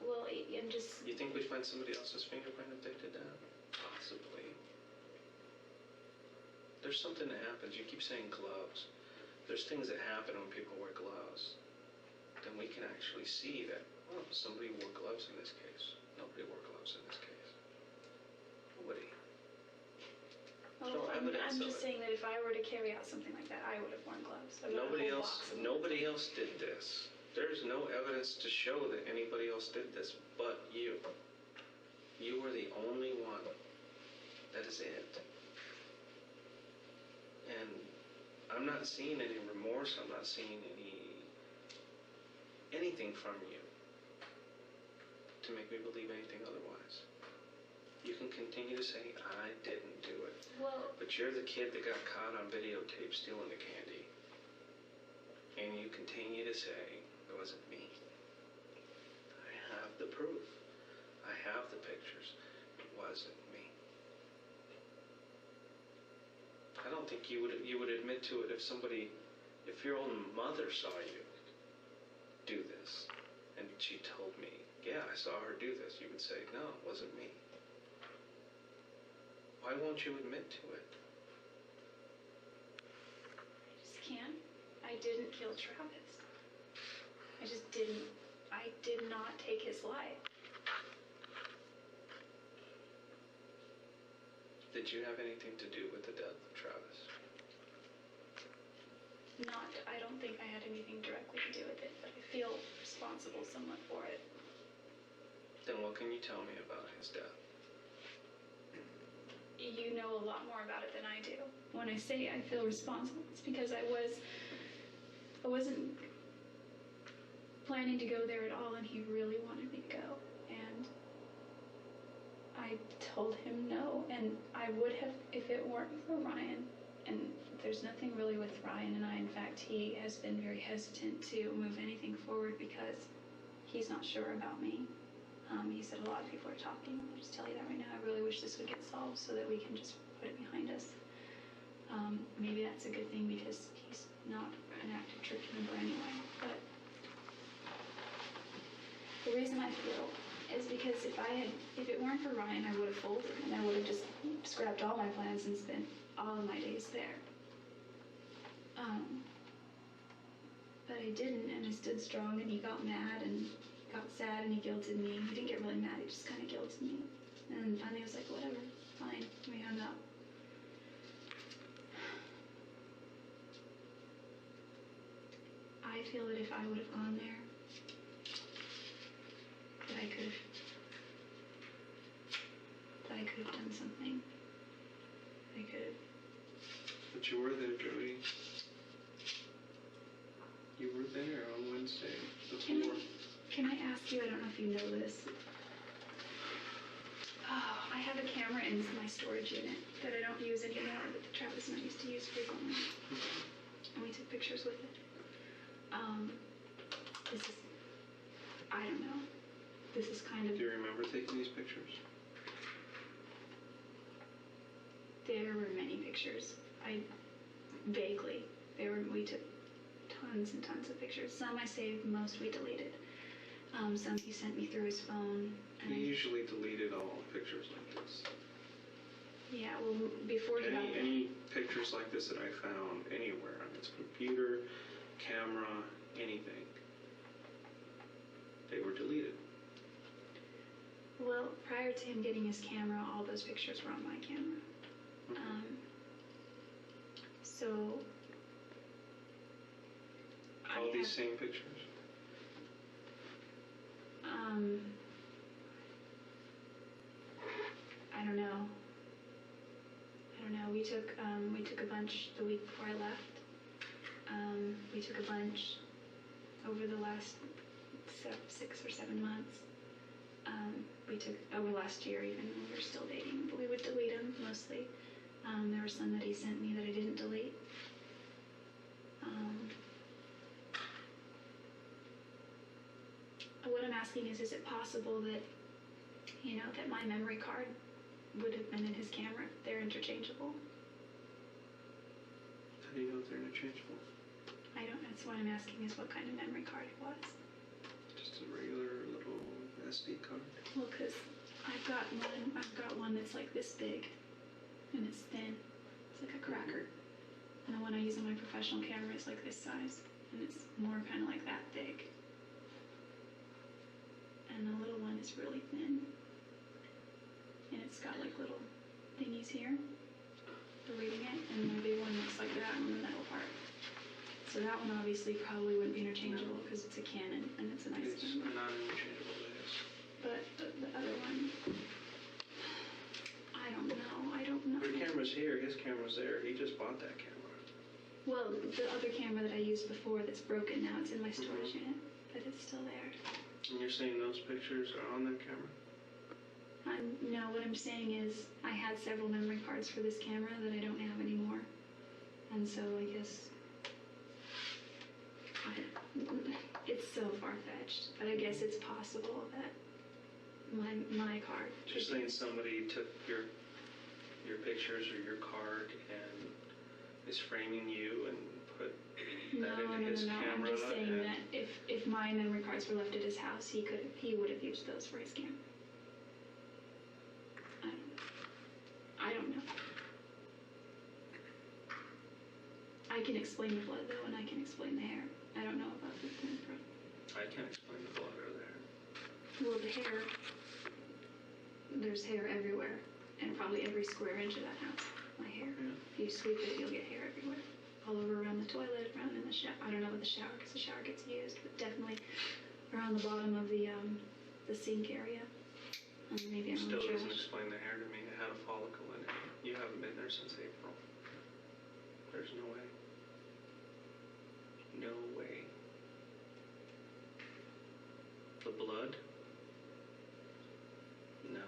well, I'm just. You think we'd find somebody else's fingerprint if they did that? Possibly. There's something that happens. You keep saying gloves. There's things that happen when people wear gloves. Then we can actually see that, oh, somebody wore gloves in this case. Nobody wore gloves in this case. Nobody. There's no evidence I'm of just it. saying that if I were to carry out something like that, I would have worn gloves. Nobody else did this. There's no evidence to show that anybody else did this but you. You were the only one. That is it. And I'm not seeing any remorse. I'm not seeing anything from you to make me believe anything otherwise. You can continue to say, I didn't do it. Well, But you're the kid that got caught on videotape stealing the candy. And you continue to say, it wasn't me. I have the proof. I have the pictures. It wasn't me. I don't think you would admit to it if your own mother saw you do this, and she told me, yeah, I saw her do this, you would say, no, it wasn't me. Why won't you admit to it? I just can't. I didn't kill Travis. I just didn't. I did not take his life. Did you have anything to do with the death of Travis? I don't think I had anything directly to do with it, but I feel responsible somewhat for it. Then what can you tell me about his death? You know a lot more about it than I do. When I say I feel responsible, it's because I wasn't planning to go there at all, and he really wanted me to go. And I told him no, and I would have if it weren't for Ryan. And there's nothing really with Ryan and I. In fact, he has been very hesitant to move anything forward because he's not sure about me. He said a lot of people are talking. I'll just tell you that right now. I really wish this would get solved so that we can just put it behind us. Maybe that's a good thing because he's not an active church member anyway. But the reason I feel is because if it weren't for Ryan, I would have folded and I would have just scrapped all my plans and spent all of my days there. But I didn't, and I stood strong, and he got mad and got sad, and he guilted me. He didn't get really mad, he just kind of guilted me. And finally I was like, whatever, fine, we hung up. I feel that if I would have gone there, that I could have done something. I could have. But you were there, Jodi. You were there on Wednesday before. Can I ask you, I don't know if you know this. Oh, I have a camera in my storage unit that I don't use anymore, but Travis and I used to use frequently. And we took pictures with it. This is, I don't know. This is kind of. Do you remember taking these pictures? There were many pictures. Vaguely. We took tons and tons of pictures. Some I saved, most we deleted. Some he sent me through his phone. He usually deleted all pictures like this. Yeah, well, before he got Any pictures like this that I found anywhere on his computer, camera, anything, they were deleted. Well, prior to him getting his camera, all those pictures were on my camera. So All these same pictures? I don't know. We took a bunch the week before I left. We took a bunch over the last 6 or 7 months. We took over last year even when we were still dating, but we would delete them mostly. There were some that he sent me that I didn't delete. What I'm asking is it possible that, that my memory card would have been in his camera? They're interchangeable. How do you know if they're interchangeable? I don't know. That's what I'm asking is what kind of memory card it was. Just a regular little SD card? Well, because I've got one that's like this big, and it's thin. It's like a cracker. And the one I use on my professional camera is like this size, and it's more kind of like that big. And the little one is really thin. And it's got like little thingies here for reading it, and the big one looks like that on the middle part. So that one obviously probably wouldn't be interchangeable because it's a Canon and it's a nice camera. It's not interchangeable, it is. But the other one, I don't know. Your camera's here, his camera's there. He just bought that camera. Well, the other camera that I used before that's broken now, it's in my storage unit, but it's still there. And you're saying those pictures are on that camera? No, what I'm saying is I had several memory cards for this camera that I don't have anymore. And so I guess it's so far-fetched, but I guess it's possible that my card. You're saying somebody took your pictures or your card and is framing you and put that into his camera? I'm just saying that if my memory cards were left at his house, he would have used those for his camera. I don't know. I can explain the blood though, and I can explain the hair. I don't know about the fingerprint. I can't explain the blood or the hair. Well, the hair, there's hair everywhere, and probably every square inch of that house. My hair. Yeah. If you sweep it, you'll get hair everywhere. All over around the toilet, around in the shower. I don't know what the shower, because the shower gets used, but definitely around the bottom of the sink area. Maybe I'm Still on the doesn't trash. explain the hair to me. It had a follicle in it. You haven't been there since April. There's no way. No way. The blood? No.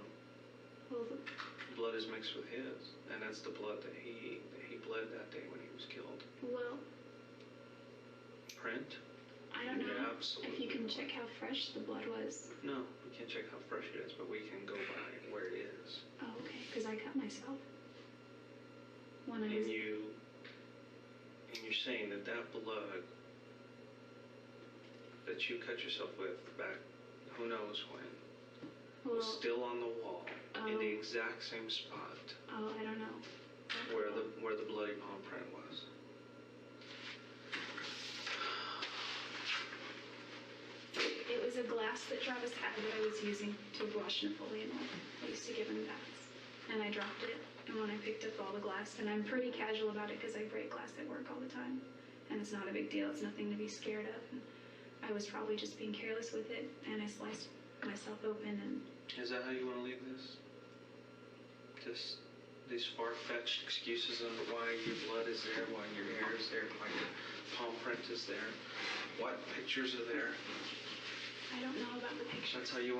Well, Blood is mixed with his, and that's the blood that he bled that day when he was killed. well, Print? I don't know Absolutely. if you can check how fresh the blood was. No, we can't check how fresh it is, but we can go by where it is. Oh, okay, because I cut myself. When I And was, you saying that that blood that you cut yourself with back who knows when was still on the wall in the exact same spot I don't know. where the bloody palm print was. It was a glass that Travis had that I was using to wash Napoleon with. I used to give him baths. And I dropped it. And when I picked up all the glass, and I'm pretty casual about it because I break glass at work all the time. And it's not a big deal. It's nothing to be scared of. And I was probably just being careless with it. And I sliced myself open and... Is that how you want to leave this? Just these far-fetched excuses on why your blood is there, why your hair is there, why your palm print is there, what pictures are there. I don't know about the pictures. That's how you...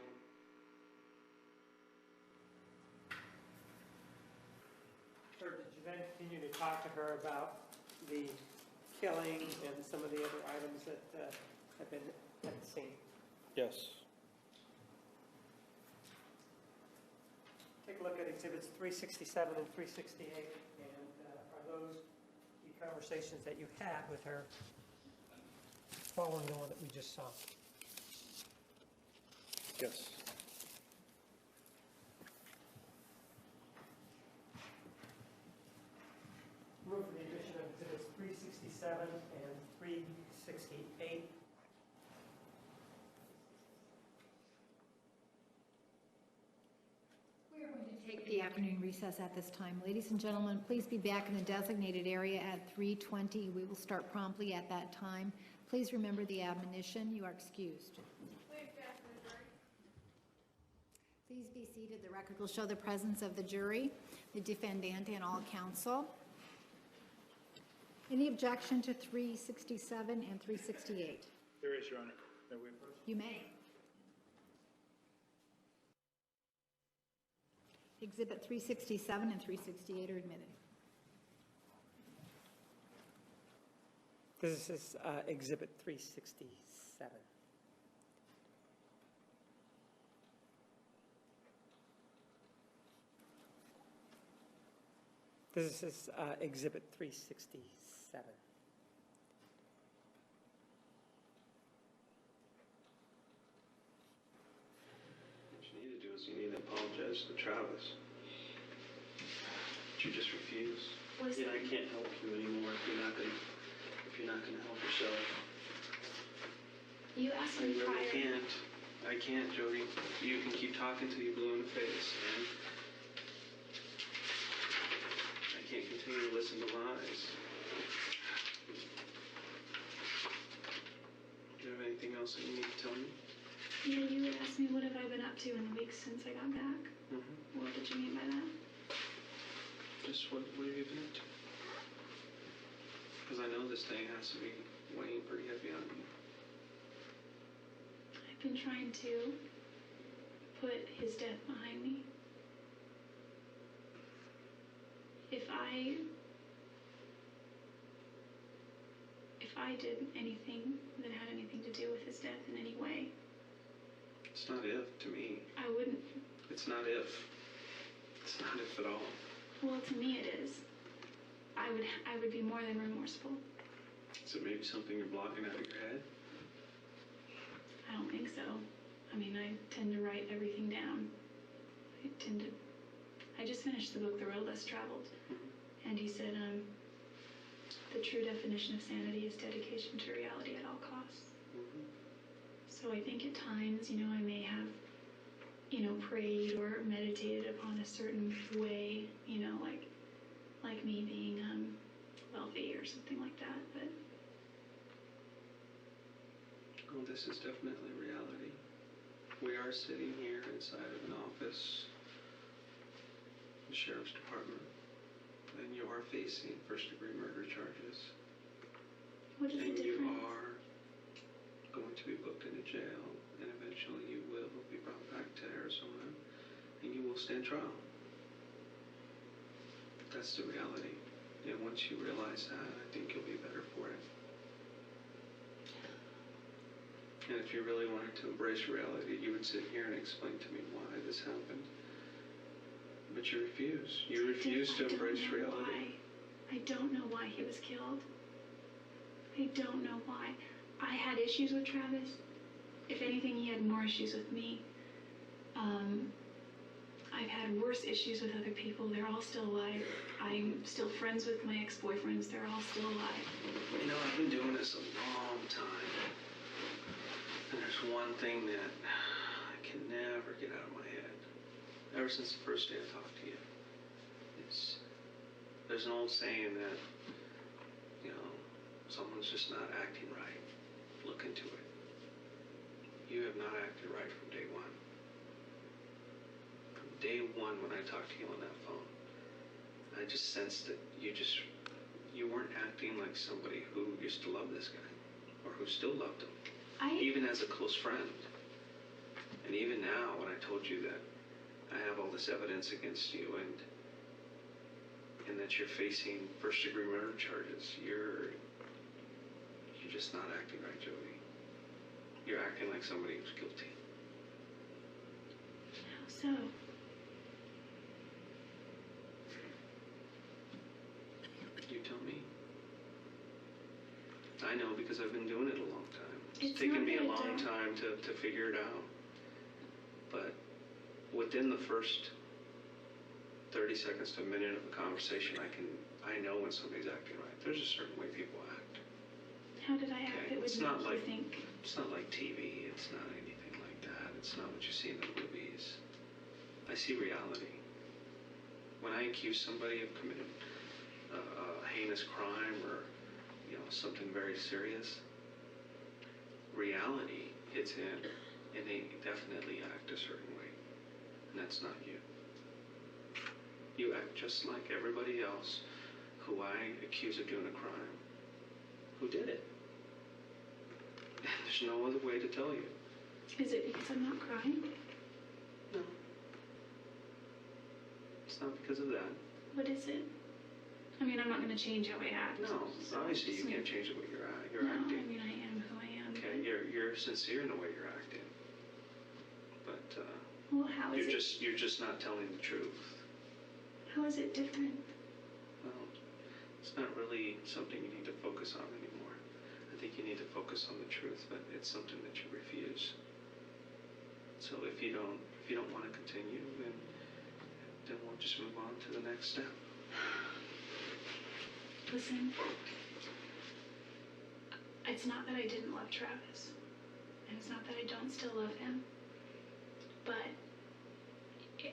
Sir, did you then continue to talk to her about the killing and some of the other items that have been at the scene? Yes. Take a look at exhibits 367 and 368, and are those the conversations that you had with her following the one that we just saw? Yes. Move for the addition of exhibits 367 and 368. We are going to take the afternoon recess at this time. Ladies and gentlemen, please be back in the designated area at 3:20. We will start promptly at that time. Please remember the admonition. You are excused. Please be seated. The record will show the presence of the jury, the defendant, and all counsel. Any objection to 367 and 368? There is, Your Honor. May we approach? You may. Exhibit 367 and 368 are admitted. This is exhibit 367. This is exhibit 367. What you need to do is you need to apologize to Travis. But you just refuse. Listen. I can't help you anymore if you're not gonna help yourself. You asked I me really prior. can't. I can't, Jodi. You can keep talking till you're blue in the face, and I can't continue to listen to lies. Do you have anything else that you need to tell me? Yeah, you asked me what have I been up to in the weeks since I got back. Mm-hmm. What did you mean by that? Just what have you been up to? Because I know this thing has to be weighing pretty heavy on you. I've been trying to put his death behind me. If I did anything that had anything to do with his death in any way, It's not if to me. I wouldn't. It's not if. It's not if at all. Well, to me it is. I would be more than remorseful. Is it maybe something you're blocking out of your head? I don't think so. I mean, I tend to write everything down. I just finished the book, The Road Less Traveled. Mm-hmm. And he said, the true definition of sanity is dedication to reality at all costs. Mm-hmm. So I think at times, I may have, prayed or meditated upon a certain way, like me being wealthy or something like that. But Well, this is definitely reality. We are sitting here inside of an office, the sheriff's department, and you are facing first-degree murder charges. what is the And you difference? are going to be booked into jail, and eventually you will be brought back to Arizona, and you will stand trial. That's the reality. And once you realize that, I think you'll be better for it. And if you really wanted to embrace reality, you would sit here and explain to me why this happened. But you refuse. You refuse to embrace reality. I don't know why he was killed. I don't know why. I had issues with Travis. If anything, he had more issues with me. I've had worse issues with other people. They're all still alive. I'm still friends with my ex-boyfriends. They're all still alive. You know, I've been doing this a long time. And there's one thing that I can never get out of my head. Ever since the first day I talked to you. There's an old saying that, you know, someone's just not acting right. Look into it. You have not acted right from day one. From day one when I talked to you on that phone, I just sensed that you weren't acting like somebody who used to love this guy, or who still loved him, even as a close friend. And even now, when I told you that I have all this evidence against you and that you're facing first-degree murder charges, you're just not acting right, Jodi. You're acting like somebody who's guilty. How so? You tell me. I know because I've been doing it a long time. It's taken not me a that I long don't. time to figure it out. But within the first 30 seconds to a minute of a conversation, I know when somebody's acting right. There's a certain way people act. How did I act Okay, that would it's make not you like think? it's not like TV. It's not anything like that. It's not what you see in the movies. I see reality. When I accuse somebody of committing a heinous crime or something very serious, reality hits in, and they definitely act a certain way, and that's not you. You act just like everybody else who I accuse of doing a crime, who did it. There's no other way to tell you. Is it because I'm not crying? No. It's not because of that. What is it? I mean, I'm not going to change how I act. No, so obviously you it's- can't change the way you're No, acting. I mean, I am who I am. Okay, you're sincere in the way you're acting, but Well, how is you're just not telling the truth. How is it different? Well, it's not really something you need to focus on anymore. I think you need to focus on the truth, but it's something that you refuse. So if you don't want to continue, then we'll just move on to the next step. Listen, it's not that I didn't love Travis, and it's not that I don't still love him, but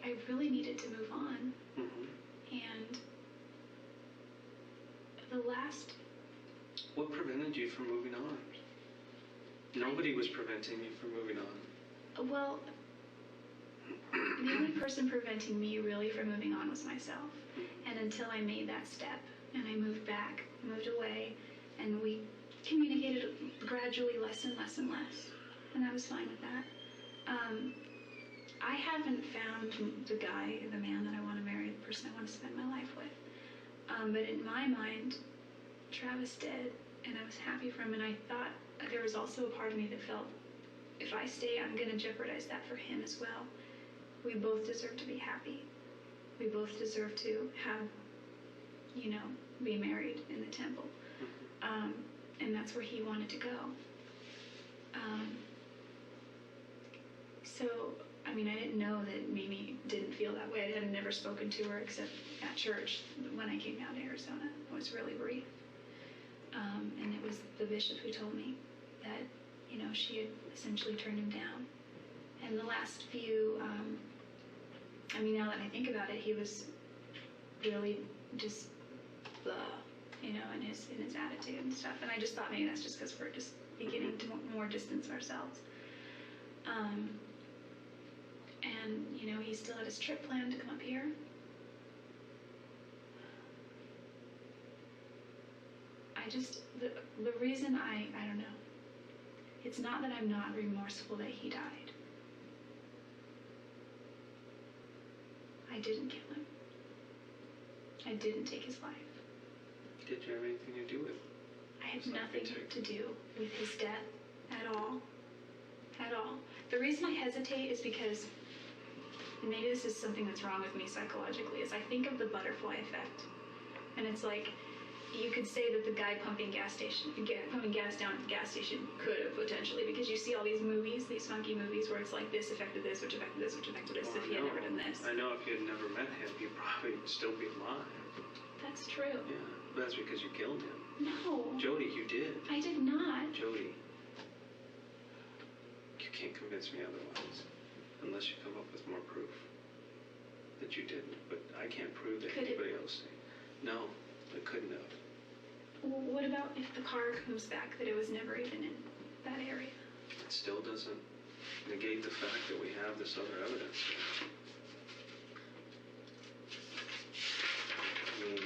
I really needed to move on, and the last... What prevented you from moving on? Nobody was preventing you from moving on. Well, the only person preventing me really from moving on was myself, and until I made that step, and I moved back, moved away, and we communicated gradually less and less and less, and I was fine with that. I haven't found the guy, the man that I want to marry, the person I want to spend my life with. But in my mind, Travis did, and I was happy for him, and I thought there was also a part of me that felt, if I stay, I'm going to jeopardize that for him as well. We both deserve to be happy. We both deserve to have, be married in the temple. And that's where he wanted to go. So, I mean, I didn't know that Mimi didn't feel that way. I had never spoken to her except at church when I came down to Arizona. It was really brief. And it was the bishop who told me that, she had essentially turned him down. And the last few, now that I think about it, he was really just blah, in his attitude and stuff. And I just thought maybe that's just because we're just beginning to more distance ourselves. And, he still had his trip planned to come up here. The reason I don't know. It's not that I'm not remorseful that he died. I didn't kill him. I didn't take his life. Did you have anything to do with it? I had nothing to do with his death at all. At all. The reason I hesitate is because, and maybe this is something that's wrong with me psychologically, is I think of the butterfly effect. And it's like, you could say that the guy pumping gas down at the gas station could have potentially, because you see all these movies, these funky movies where it's like this affected this, which affected this, which affected this, if he had never done this. I know if you had never met him, he'd probably still be alive. That's true. Yeah, but that's because you killed him. No. Jodi, you did. I did not. Jodi, you can't convince me otherwise, unless you come up with more proof that you didn't. But I can't prove that anybody else did. No, it couldn't have. Well, what about if the car comes back that it was never even in that area? It still doesn't negate the fact that we have this other evidence. I mean,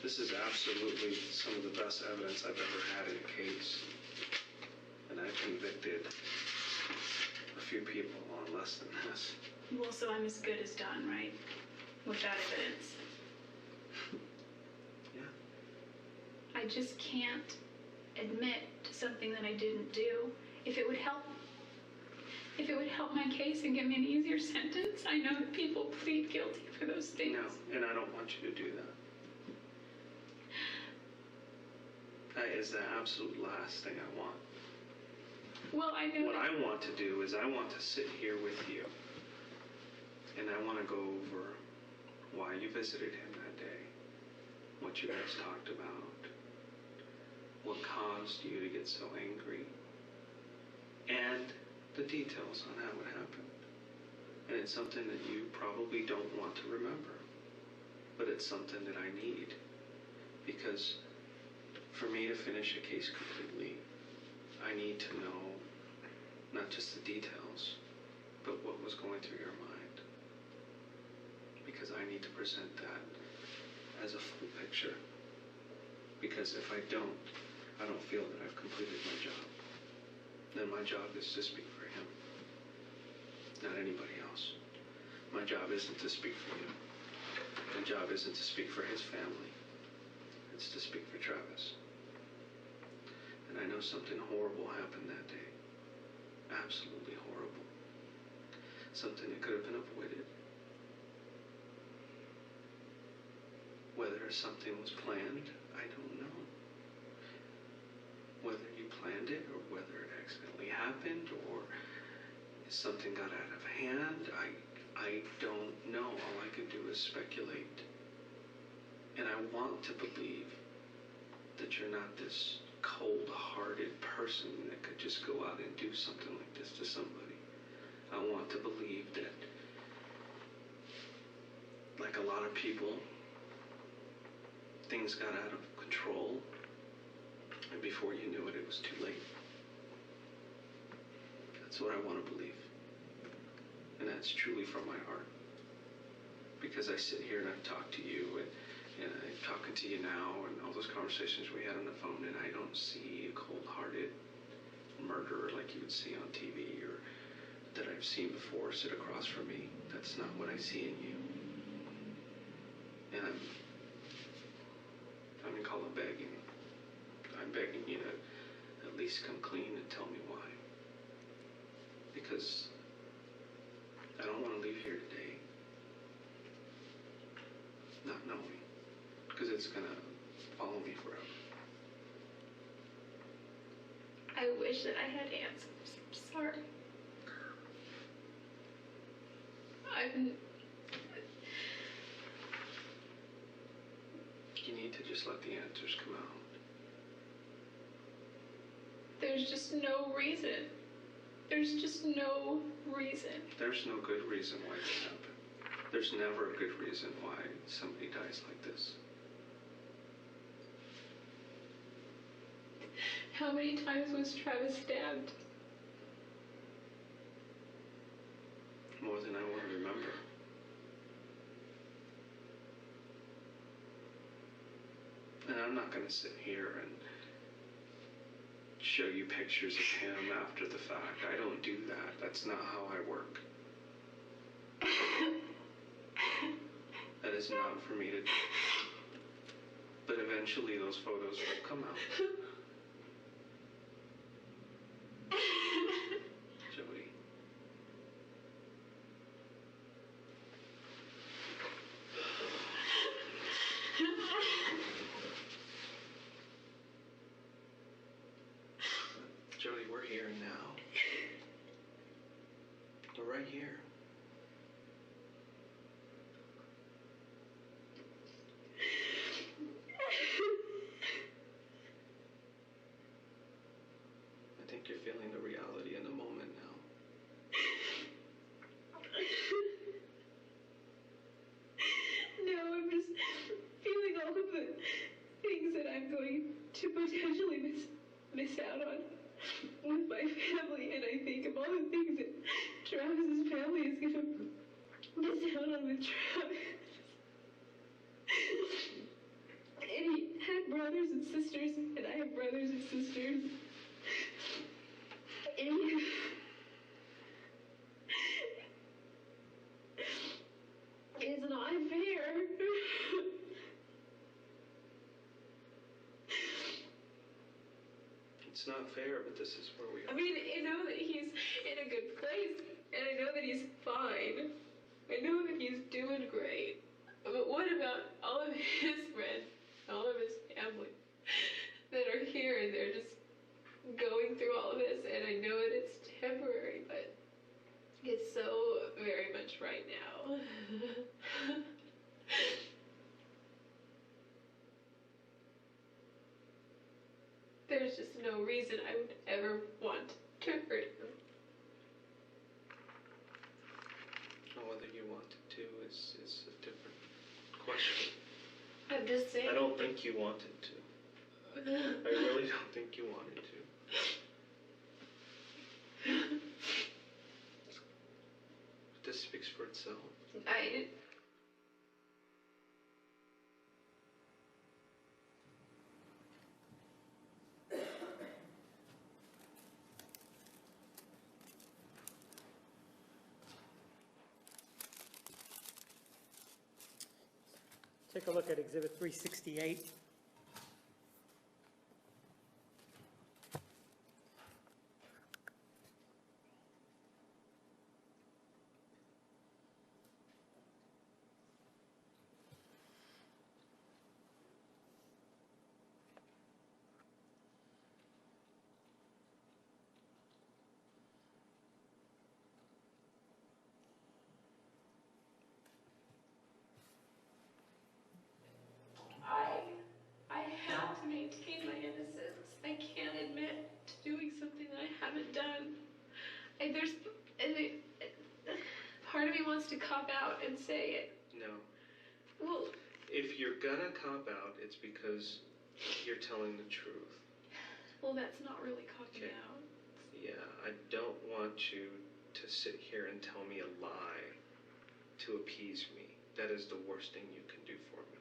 this is absolutely some of the best evidence I've ever had in a case. And I've convicted a few people on less than this. Well, so I'm as good as done, right? With that evidence. Yeah. I just can't admit to something that I didn't do. If it would help my case and give me an easier sentence, I know that people plead guilty for those things. No, and I don't want you to do that. That is the absolute last thing I want. Well, I know. What I want to do is I want to sit here with you, and I want to go over why you visited him that day, what you guys talked about, what caused you to get so angry, and the details on how it happened. And it's something that you probably don't want to remember, but it's something that I need, because for me to finish a case completely, I need to know not just the details, but what was going through your mind. Because I need to present that as a full picture. Because if I don't feel that I've completed my job. Then my job is to speak for him, not anybody else. My job isn't to speak for you. My job isn't to speak for his family. It's to speak for Travis. And I know something horrible happened that day. Absolutely horrible. Something that could have been avoided. Whether something was planned, I don't know. Whether you planned it or whether it accidentally happened or something got out of hand, I don't know. All I can do is speculate. And I want to believe that you're not this cold-hearted person that could just go out and do something like this to somebody. I want to believe that, like a lot of people, things got out of control, and before you knew it, it was too late. That's what I want to believe. And that's truly from my heart. Because I sit here and I talk to you, and I'm talking to you now, and all those conversations we had on the phone, and I don't see a cold-hearted murderer like you would see on TV or that I've seen before sit across from me. That's not what I see in you. And I'm gonna call it begging. I'm begging you to at least come clean and tell me why. Because I don't want to leave here today not knowing. Because it's going to follow me forever. I wish that I had answers. I'm sorry. You need to just let the answers come out. There's just no reason. There's just no reason. There's no good reason why this happened. There's never a good reason why somebody dies like this. How many times was Travis stabbed? More than I want to remember. And I'm not going to sit here and show you pictures of him after the fact. I don't do that. That's not how I work. That is not for me to do. But eventually those photos will come out. Jodi. have brothers and sisters. And it's not fair. It's not fair, but this is where we are. I mean, I know that he's in a good place, and I know that he's fine. I know that he's doing great. But what about all of his friends, all of his family that are here and they're just going through all of this? And I know that it's temporary, but it's so very much right now. There's just no reason I would ever want to hurt him. Well, whether you wanted to is a different question. I'm just saying. I don't think you wanted to. I really don't think you wanted to. But this speaks for itself. Take a look at Exhibit 368. I have to maintain my innocence. I can't admit to doing something that I haven't done. Part of me wants to cop out and say it. No. Well, If you're gonna cop out, it's because you're telling the truth. well, that's not really copping Okay. out. Yeah, I don't want you to sit here and tell me a lie to appease me. That is the worst thing you can do for me.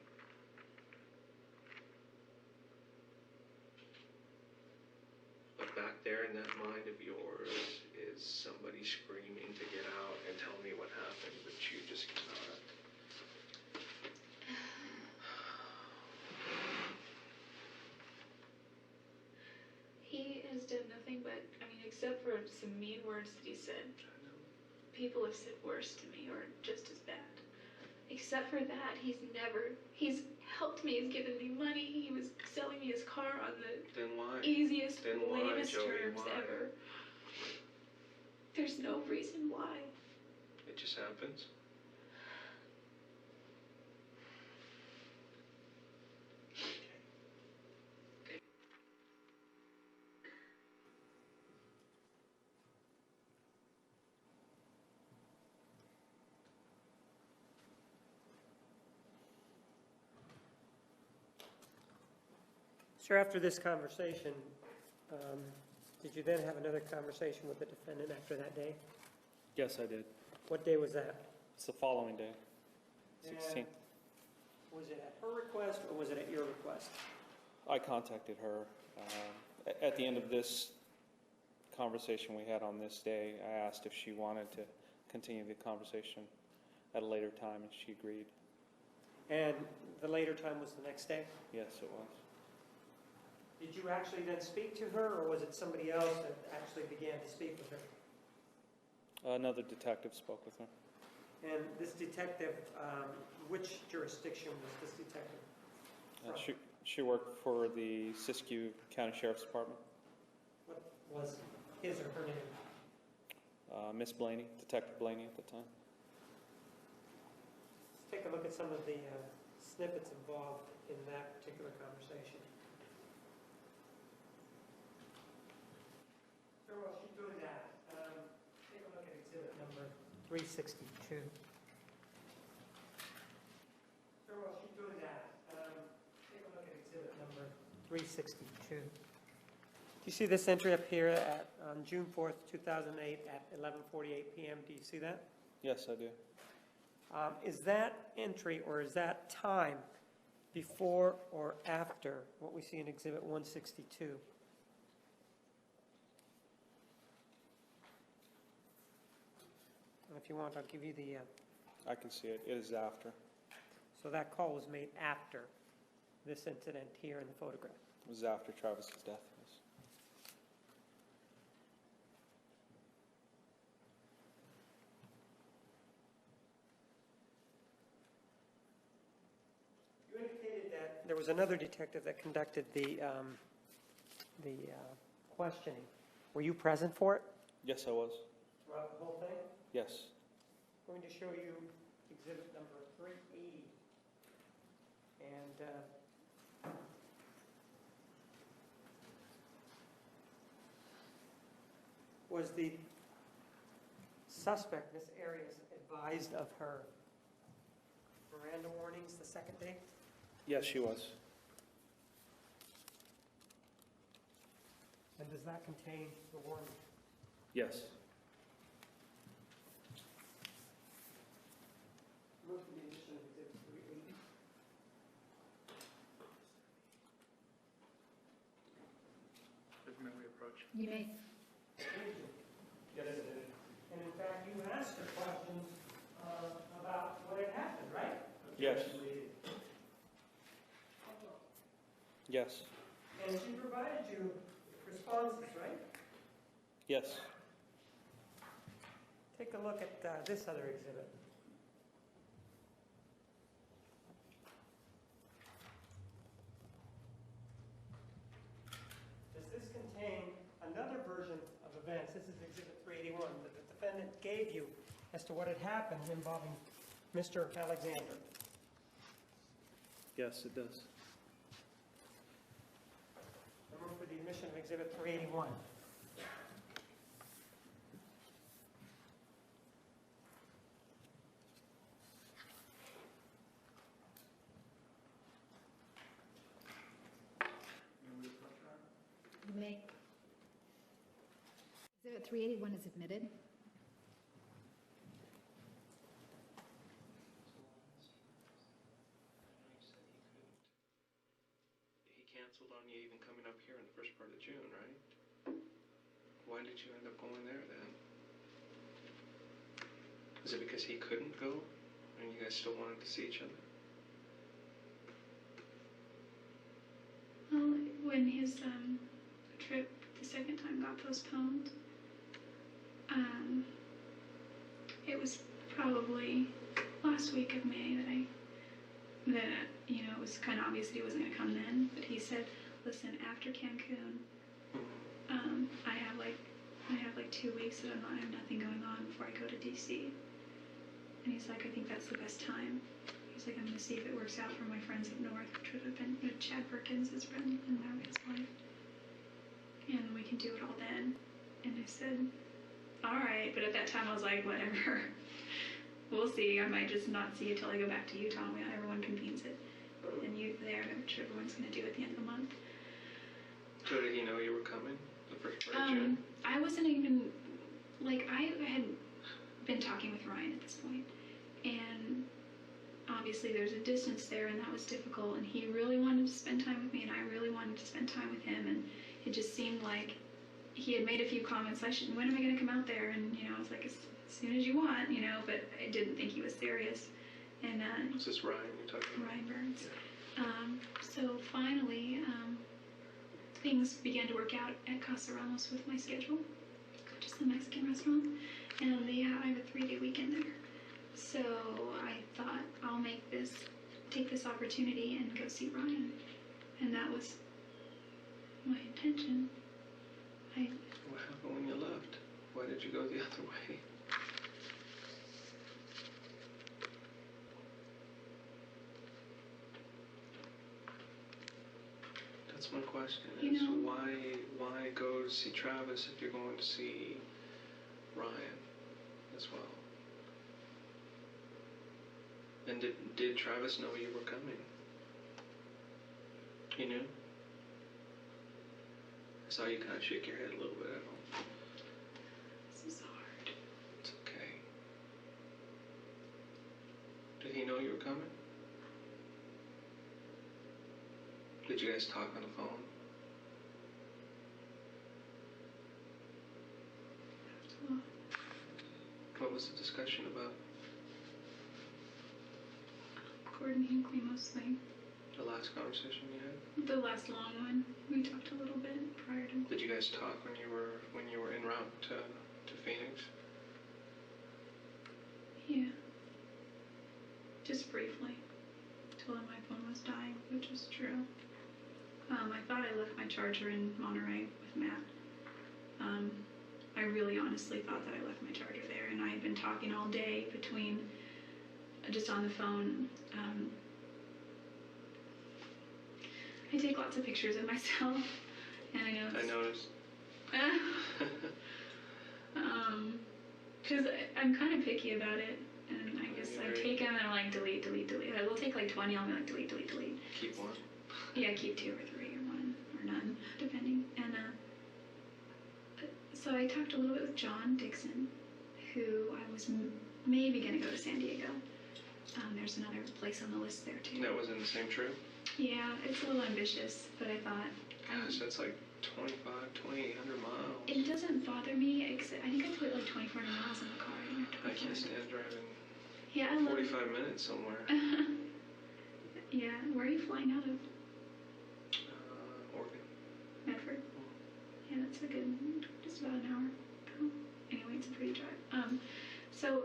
But back there in that mind of yours is somebody screaming to get out and tell me what happened, but you just cannot. He has done nothing but, except for some mean words that he said. People have said worse to me, or just as bad. Except for that, he's helped me, he's given me money, he was selling me his car on the Then why? easiest, Then why, lamest Jodi, terms why? ever. There's no reason why. It just happens. Sir, after this conversation, did you then have another conversation with the defendant after that day? Yes, I did. What day was that? It's the following day, 16th. And was it at her request or was it at your request? I contacted her. At the end of this conversation we had on this day, I asked if she wanted to continue the conversation at a later time, and she agreed. And the later time was the next day? Yes, it was. Did you actually then speak to her, or was it somebody else that actually began to speak with her? Another detective spoke with her. And this detective, which jurisdiction was this detective from? She worked for the Siskiyou County Sheriff's Department. What was his or her name? Miss Blaney, Detective Blaney at the time. Let's take a look at some of the snippets involved in that particular conversation. So while she's doing that, take a look at exhibit number 362. So while she's doing that, take a look at exhibit number 362. Do you see this entry up here on June 4th, 2008 at 11:48 p.m.? Do you see that? Yes, I do. Is that entry or is that time before or after what we see in Exhibit 162? And if you want, I'll give you the, I can see it. It is after. so that call was made after this incident here in the photograph. It was after Travis's death. Yes. You indicated that there was another detective that conducted the questioning. Were you present for it? Yes, I was. Throughout the whole thing? Yes. I'm going to show you exhibit number 380. And was the suspect, Miss Arias, advised of her Miranda warnings the second day? Yes, she was. And does that contain the warning? Yes. Move to the addition of exhibit 380. May we approach? You may. And in fact, you asked her questions about what had happened, right? Yes. Yes. And she provided you responses, right? Yes. Take a look at this other exhibit. Does this contain another version of events? This is exhibit 381 that the defendant gave you as to what had happened involving Mr. Alexander. Yes, it does. I move for the admission of exhibit 381. You may. Exhibit 381 is admitted. He canceled on you even coming up here in the first part of June, right? Why did you end up going there then? Was it because he couldn't go and you guys still wanted to see each other? Well, when his trip the second time got postponed, it was probably last week of May that it was kind of obvious that he wasn't going to come then. But he said, "Listen, after Cancun, I have like 2 weeks that I have nothing going on before I go to DC." And he's like, "I think that's the best time." He's like, "I'm going to see if it works out for my friends up north," which would have been Chad Perkins, his friend, and now his wife. "And we can do it all then." And I said, "All right," but at that time I was like, "Whatever. We'll see. I might just not see you till I go back to Utah when everyone convenes it. And which everyone's going to do at the end of the month." So did he know you were coming the first part of June? I wasn't even, I had been talking with Ryan at this point, and obviously there's a distance there, and that was difficult, and he really wanted to spend time with me, and I really wanted to spend time with him, and it just seemed like he had made a few comments, "When am I going to come out there?" And, I was like, as soon as you want, but I didn't think he was serious. And Was this Ryan you're talking about? Ryan Burns. So finally, things began to work out at Casa Ramos with my schedule, which is the Mexican restaurant, and I have a 3-day weekend there. So I thought I'll take this opportunity and go see Ryan, and that was my intention. What happened when you left? Why did you go the other way? That's my question, is why go to see Travis if you're going to see Ryan as well? And did Travis know you were coming? He knew? I saw you kind of shake your head a little bit at home. This is hard. It's okay. Did he know you were coming? Did you guys talk on the phone? Well, What was the discussion about? Gordon Hinckley mostly. The last conversation you had? The last long one, we talked a little bit prior to. Did you guys talk when you were en route to Phoenix? Yeah. Just briefly. Told him my phone was dying, which was true. I thought I left my charger in Monterey with Matt. I really honestly thought that I left my charger there, and I had been talking all day between, just on the phone. I take lots of pictures of myself, and I know. I noticed. Because I'm kind of picky about it, and I guess I take them and I'm like, delete, delete, delete. I will take like 20, I'll be like, delete, delete, delete. Keep one. Yeah, keep 2 or 3 or 1 or none, depending. And so I talked a little bit with John Dixon, who I was maybe going to go to San Diego. There's another place on the list there too. That was in the same trip? Yeah, it's a little ambitious, but I thought. Gosh, that's like 2,800 miles. It doesn't bother me, except I think I put like 2,400 miles in the car. I can't stand driving yeah, I love 45 minutes somewhere. Yeah, where are you flying out of? Oregon. Medford? Yeah, that's a good, just about an hour. Anyway, it's a pretty drive. So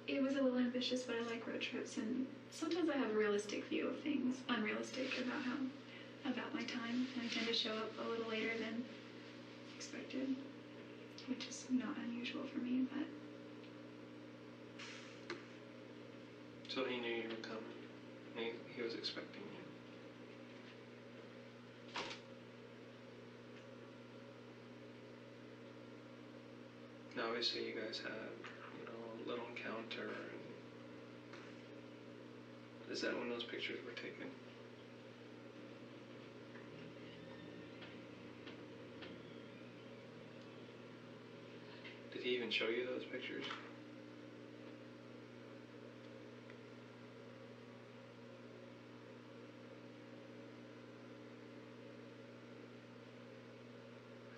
it was a little ambitious, but I like road trips, and sometimes I have a realistic view of things, unrealistic about my time, and I tend to show up a little later than expected, which is not unusual for me, but. So he knew you were coming. He was expecting you. Now, obviously, you guys had, a little encounter. And is that when those pictures were taken? Did he even show you those pictures?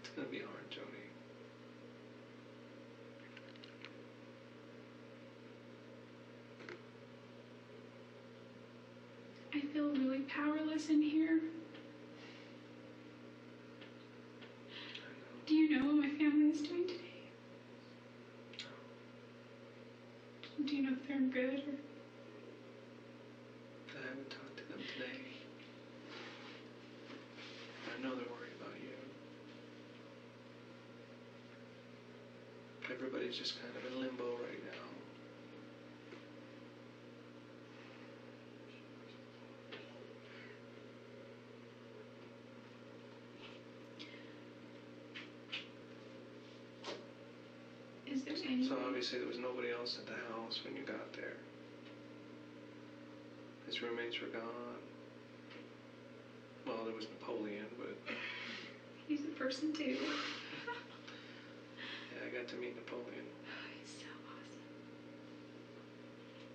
It's gonna be hard, Jodi. I feel really powerless in here. Do you know what my family is doing today? Do you know if they're good or? I haven't talked to them today. I know they're worried about you. Everybody's just kind of in limbo right now. Is there any? So obviously there was nobody else at the house when you got there. His roommates were gone. Well, there was Napoleon, but He's a person too. yeah, I got to meet Napoleon. He's so awesome.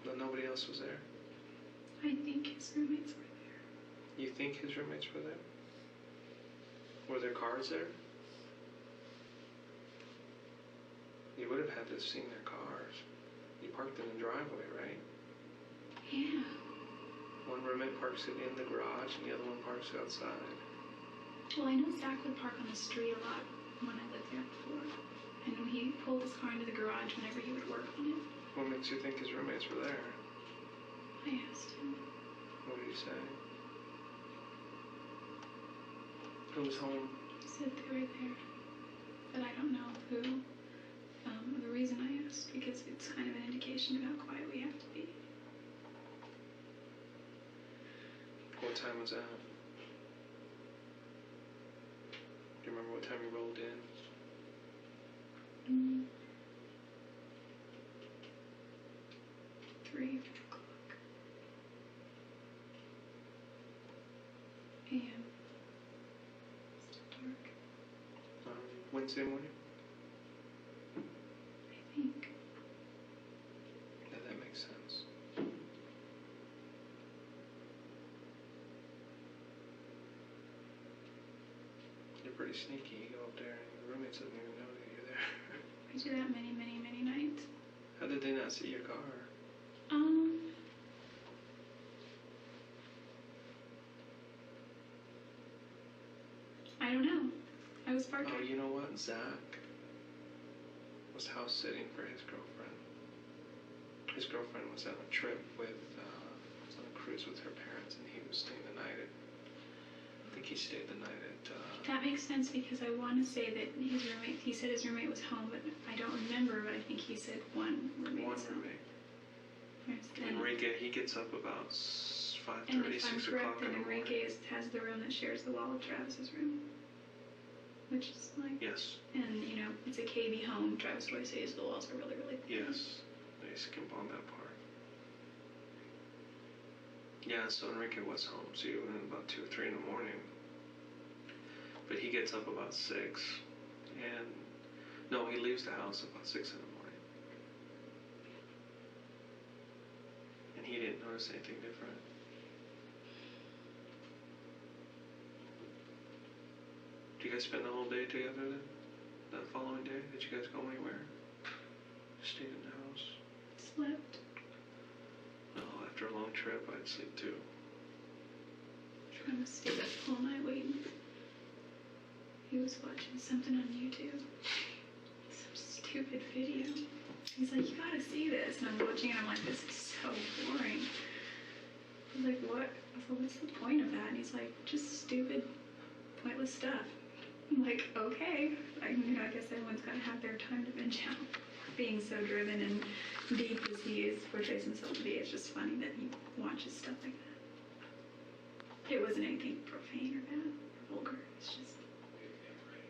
But nobody else was there. I think his roommates were there. You think his roommates were there? Were there cars there? You would have had to have seen their cars. You parked in the driveway, right? Yeah. One roommate parks it in the garage and the other one parks it outside. Well, I know Zach would park on the street a lot when I lived there before. And he pulled his car into the garage whenever he would work on it. What makes you think his roommates were there? I asked him. What did he say? Who was home? He said they were there. But I don't know who. The reason I asked, because it's kind of an indication of how quiet we have to be. What time was that? Do you remember what time you rolled in? 3 o'clock a.m. Still dark. Wednesday morning? I think. Yeah, that makes sense. pretty sneaky. You go up there and your roommates doesn't even know that you're there. I do that many, many, many nights. How did they not see your car? I don't know. I was parked. Oh, you know what? Zach was house sitting for his girlfriend. His girlfriend was on a trip with, was on a cruise with her parents, and he was staying the night at, I think he stayed the night at, That makes sense because I want to say that his roommate, he said his roommate was home, but I don't remember, but I think he said one roommate one was home. roommate. And Enrique, he gets up about 5:30, and if I'm 6 correct, o'clock then in the morning. Enrique has the room that shares the wall with Travis's room. Which is like, Yes, and you know, it's a KB home. Travis always says the walls are really, really thin. yes. They skimp on that part. Yeah, so Enrique was home, so he went in about 2 or 3 in the morning. But he gets up about 6, and no, he leaves the house about 6 in the morning. And he didn't notice anything different. Did you guys spend the whole day together then? That following day? Did you guys go anywhere? Stayed in the house? Slept. No, after a long trip, I'd sleep too. Travis stayed up all night waiting. He was watching something on YouTube. Some stupid video. He's like, you gotta see this. And I'm watching and I'm like, this is so boring. I was like, what? I was like, what's the point of that? And he's like, just stupid, pointless stuff. I'm like, okay. I guess everyone's gotta have their time to binge out. Being so driven and deep as he is, portrays himself to be, it's just funny that he watches stuff like that. It wasn't anything profane or bad or vulgar. It's just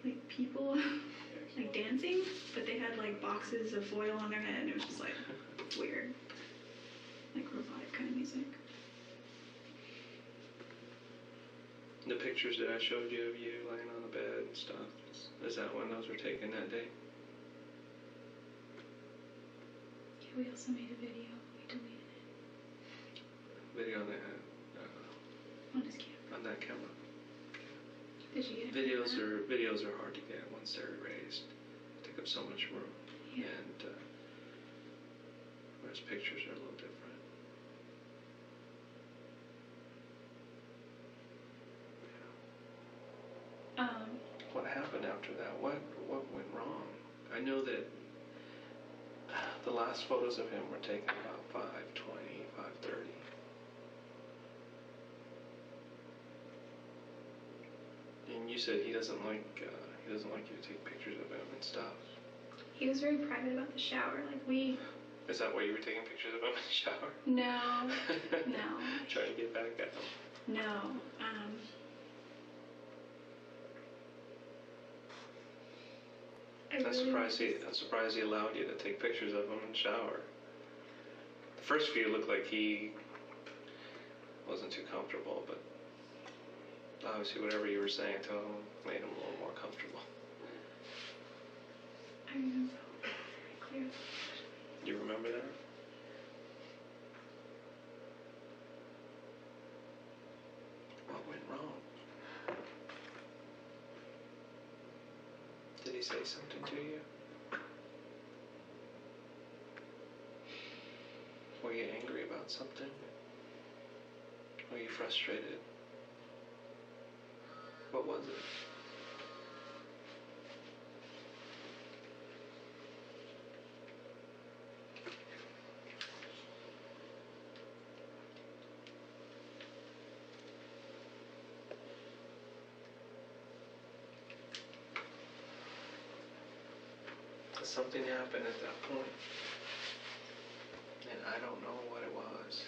like people like dancing, but they had like boxes of foil on their head, and it was just like weird, like robotic kind of music. The pictures that I showed you of you laying on the bed and stuff, is that when those were taken that day? Yeah, we also made a video. We deleted it. Video that On his camera. on that camera. Did you get it? Videos are hard to get once they're erased. They take up so much room. Yeah. And whereas pictures are a little different. What happened after that? What went wrong? I know that the last photos of him were taken about 5:20, 5:30. And you said he doesn't like you to take pictures of him and stuff. He was very private about the shower. Like we. Is that why you were taking pictures of him in the shower? No. No. Trying to get back at him. No. I'm surprised he allowed you to take pictures of him in the shower. The first few looked like he wasn't too comfortable, but obviously whatever you were saying to him made him a little more comfortable. I remember very clearly. You remember that? What went wrong? Did he say something to you? Were you angry about something? Were you frustrated? What was it? Something happened at that point, and I don't know what it was.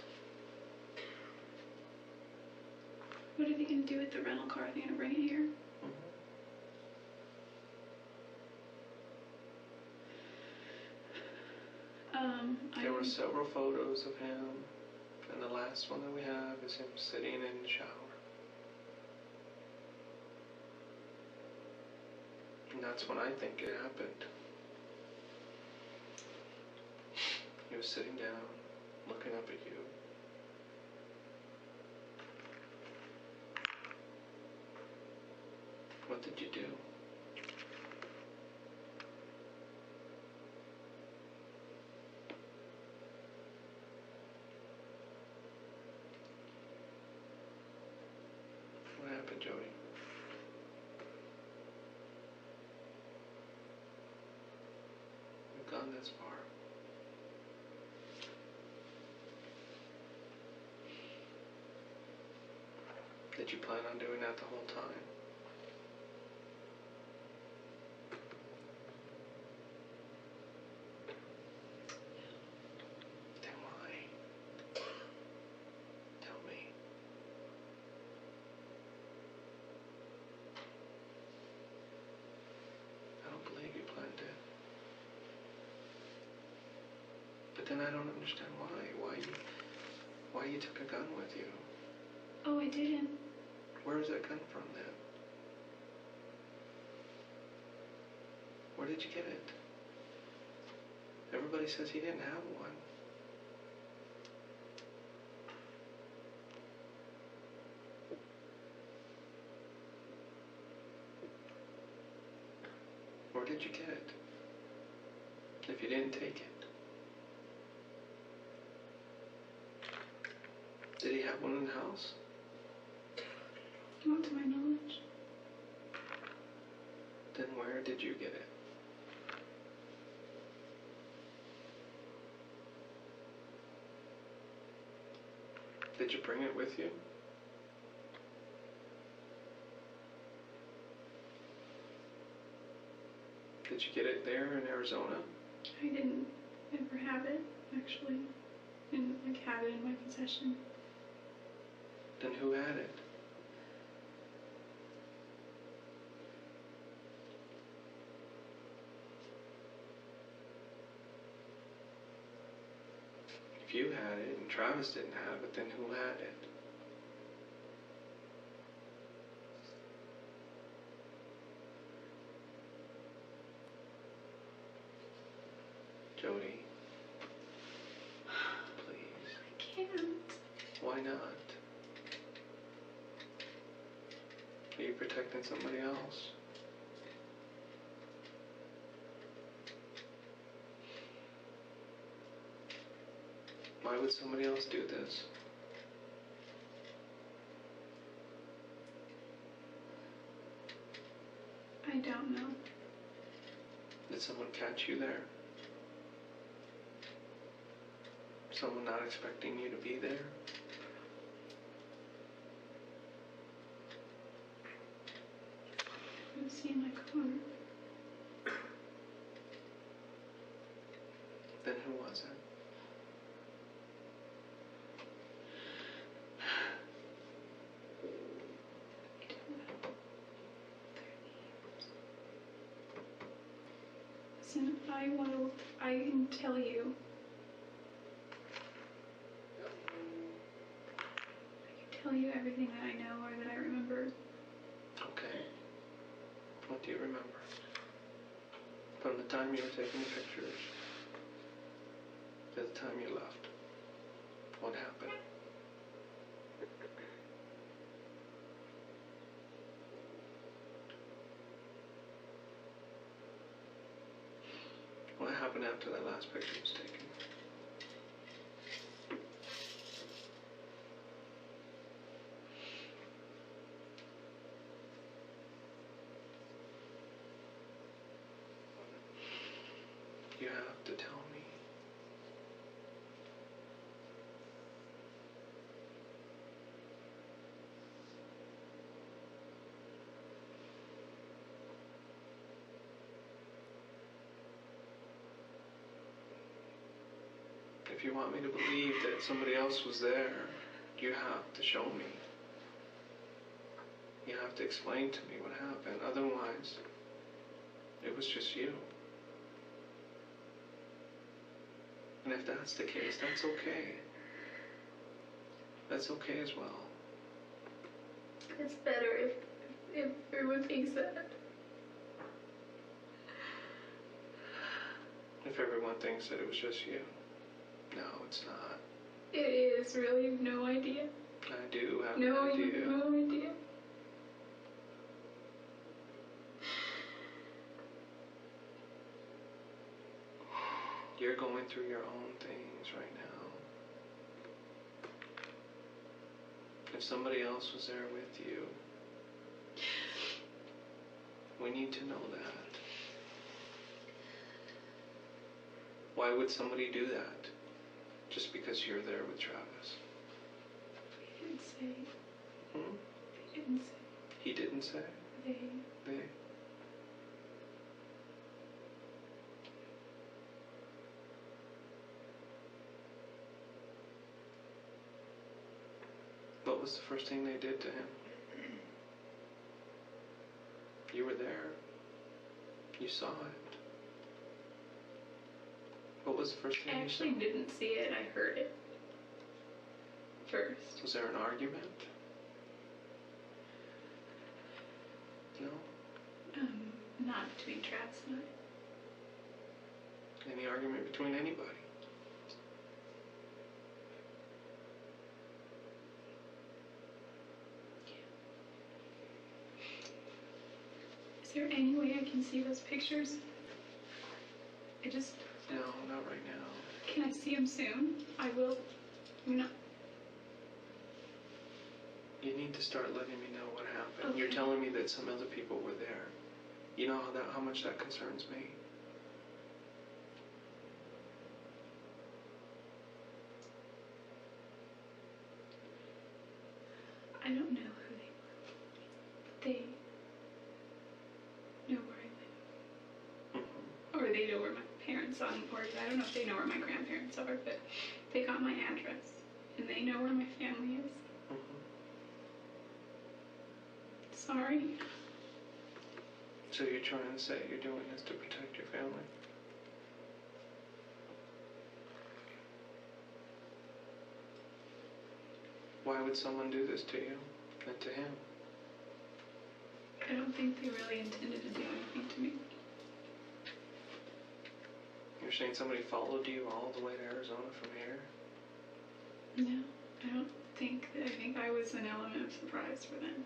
What are they going to do with the rental car? Are they going to bring it here? There were several photos of him, and the last one that we have is him sitting in the shower. And that's when I think it happened. He was sitting down, looking up at you. With What did you do? What happened, Jodi? We've gone this far. Did you plan on doing that the whole time? Then why? Tell me. I don't believe you planned it. But then I don't understand why. Why you took a gun with you? Oh, I didn't. Where does that come from then? Where did you get it? Everybody says he didn't have one. Where did you get it? If you didn't take it. Did he have one in the house? Not to my knowledge. Then where did you get it? Did you bring it with you? Did you get it there in Arizona? I didn't ever have it, actually. Didn't have it in my possession. Then who had it? If you had it and Travis didn't have it, then who had it? Jodi, please. I can't. Why not? Are you protecting somebody else? Why would somebody else do this? I don't know. Did someone catch you there? Someone not expecting you to be there? I was in my car. Then who was it? Listen, I can tell you. I can tell you everything that I know or that I remember. Okay. What do you remember? From the time you were taking the pictures to the time you left. What happened? What happened after that last picture was taken? You have to tell me. If you want me to believe that somebody else was there, you have to show me. You have to explain to me what happened. Otherwise, it was just you. And if that's the case, that's okay. That's okay as well. It's better if everyone thinks that. If everyone thinks that it was just you. No, it's not. It is really no idea. I do have No, an you idea. have no idea. you're going through your own things right now. If somebody else was there with you, we need to know that. Why would somebody do that? Just because you're there with Travis? He didn't say. Hmm? He didn't say. He didn't say? They. They. What was the first thing they did to him? You were there. You saw it. What was the first thing I you actually saw? didn't see it. I heard it first. Was there an argument? No? Not between Travis and I. Any argument between anybody? Is there any way I can see those pictures? I just. No, not right now. Can I see them soon? I will. No. You need to start letting me know what happened. Okay. You're telling me that some other people were there. You know how much that concerns me? I don't know who they were, but they know where I live. Mm-hmm. Or they know where my parents are, or I don't know if they know where my grandparents are, but they got my address, and they know where my family is. Mm-hmm. Sorry. So you're trying to say you're doing this to protect your family? Why would someone do this to you and to him? I don't think they really intended to do anything to me. You're saying somebody followed you all the way to Arizona from here? No, I don't think. I think I was an element of surprise for them.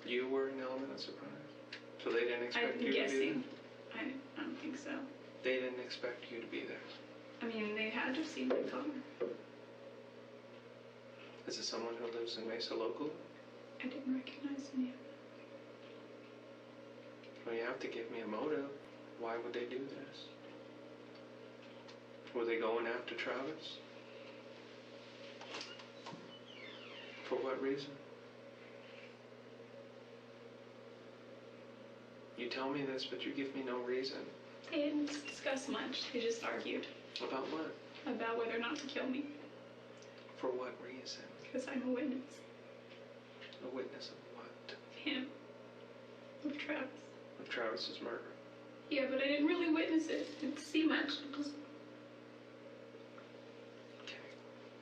You were an element of surprise? So they didn't expect I'm you to be there? guessing. I don't think so. They didn't expect you to be there? I mean, they had to see my car. Is it someone who lives in Mesa locally? I didn't recognize any of them. Well, you have to give me a motive. Why would they do this? Were they going after Travis? For what reason? You tell me this, but you give me no reason. They didn't discuss much. They just argued About what? about whether or not to kill me. For what reason? Because I'm a witness A witness of what? of him. Of Travis. Of Travis's murder. Yeah, but I didn't really witness it. Didn't see much. Just, Okay.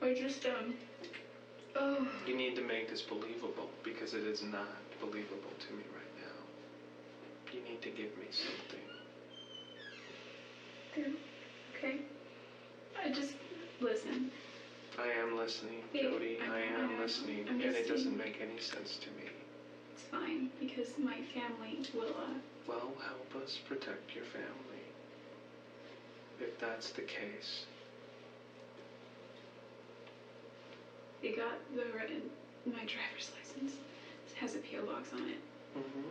I just, oh. You need to make this believable, because it is not believable to me right now. You need to give me something. Okay. I just, listen. I am listening, Hey, Jodi. I am I'm listening, I'm and just it doesn't saying- make any sense to me. It's fine, because my family will, Well, help us protect your family. If that's the case. they got my driver's license. It has a P.O. box on it. Mm-hmm.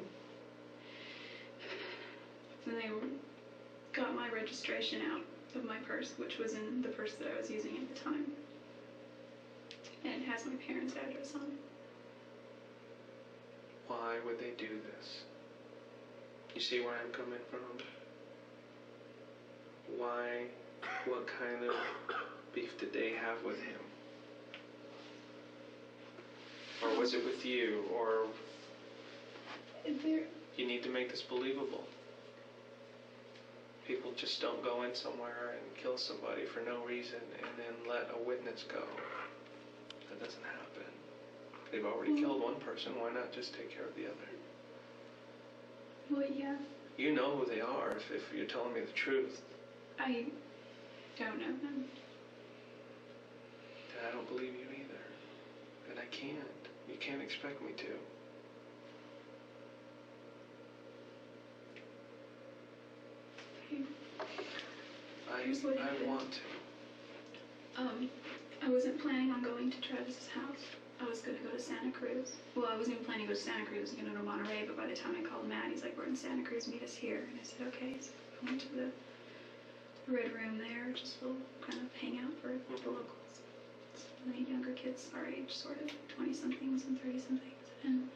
And they got my registration out of my purse, which was in the purse that I was using at the time. And it has my parents' address on it. Why would they do this? You see where I'm coming from? Why? What kind of beef did they have with him? Or was it with you? Or They're, you need to make this believable. People just don't go in somewhere and kill somebody for no reason and then let a witness go. That doesn't happen. They've already killed one person, why not just take care of the other? well, yeah, You know who they are if you're telling me the truth. I don't know them. And I don't believe you either. And I can't. You can't expect me to. Here's is what I happened. want to. I wasn't planning on going to Travis's house. I was gonna go to Santa Cruz. Well, I wasn't even planning to go to Santa Cruz, I was gonna go to Monterey, but by the time I called Matt, he's like, we're in Santa Cruz, meet us here. And I said, okay. So I went to the Red Room there, just we'll kind of hang out for the locals. So many younger kids our age, sort of 20-somethings and 30-somethings. And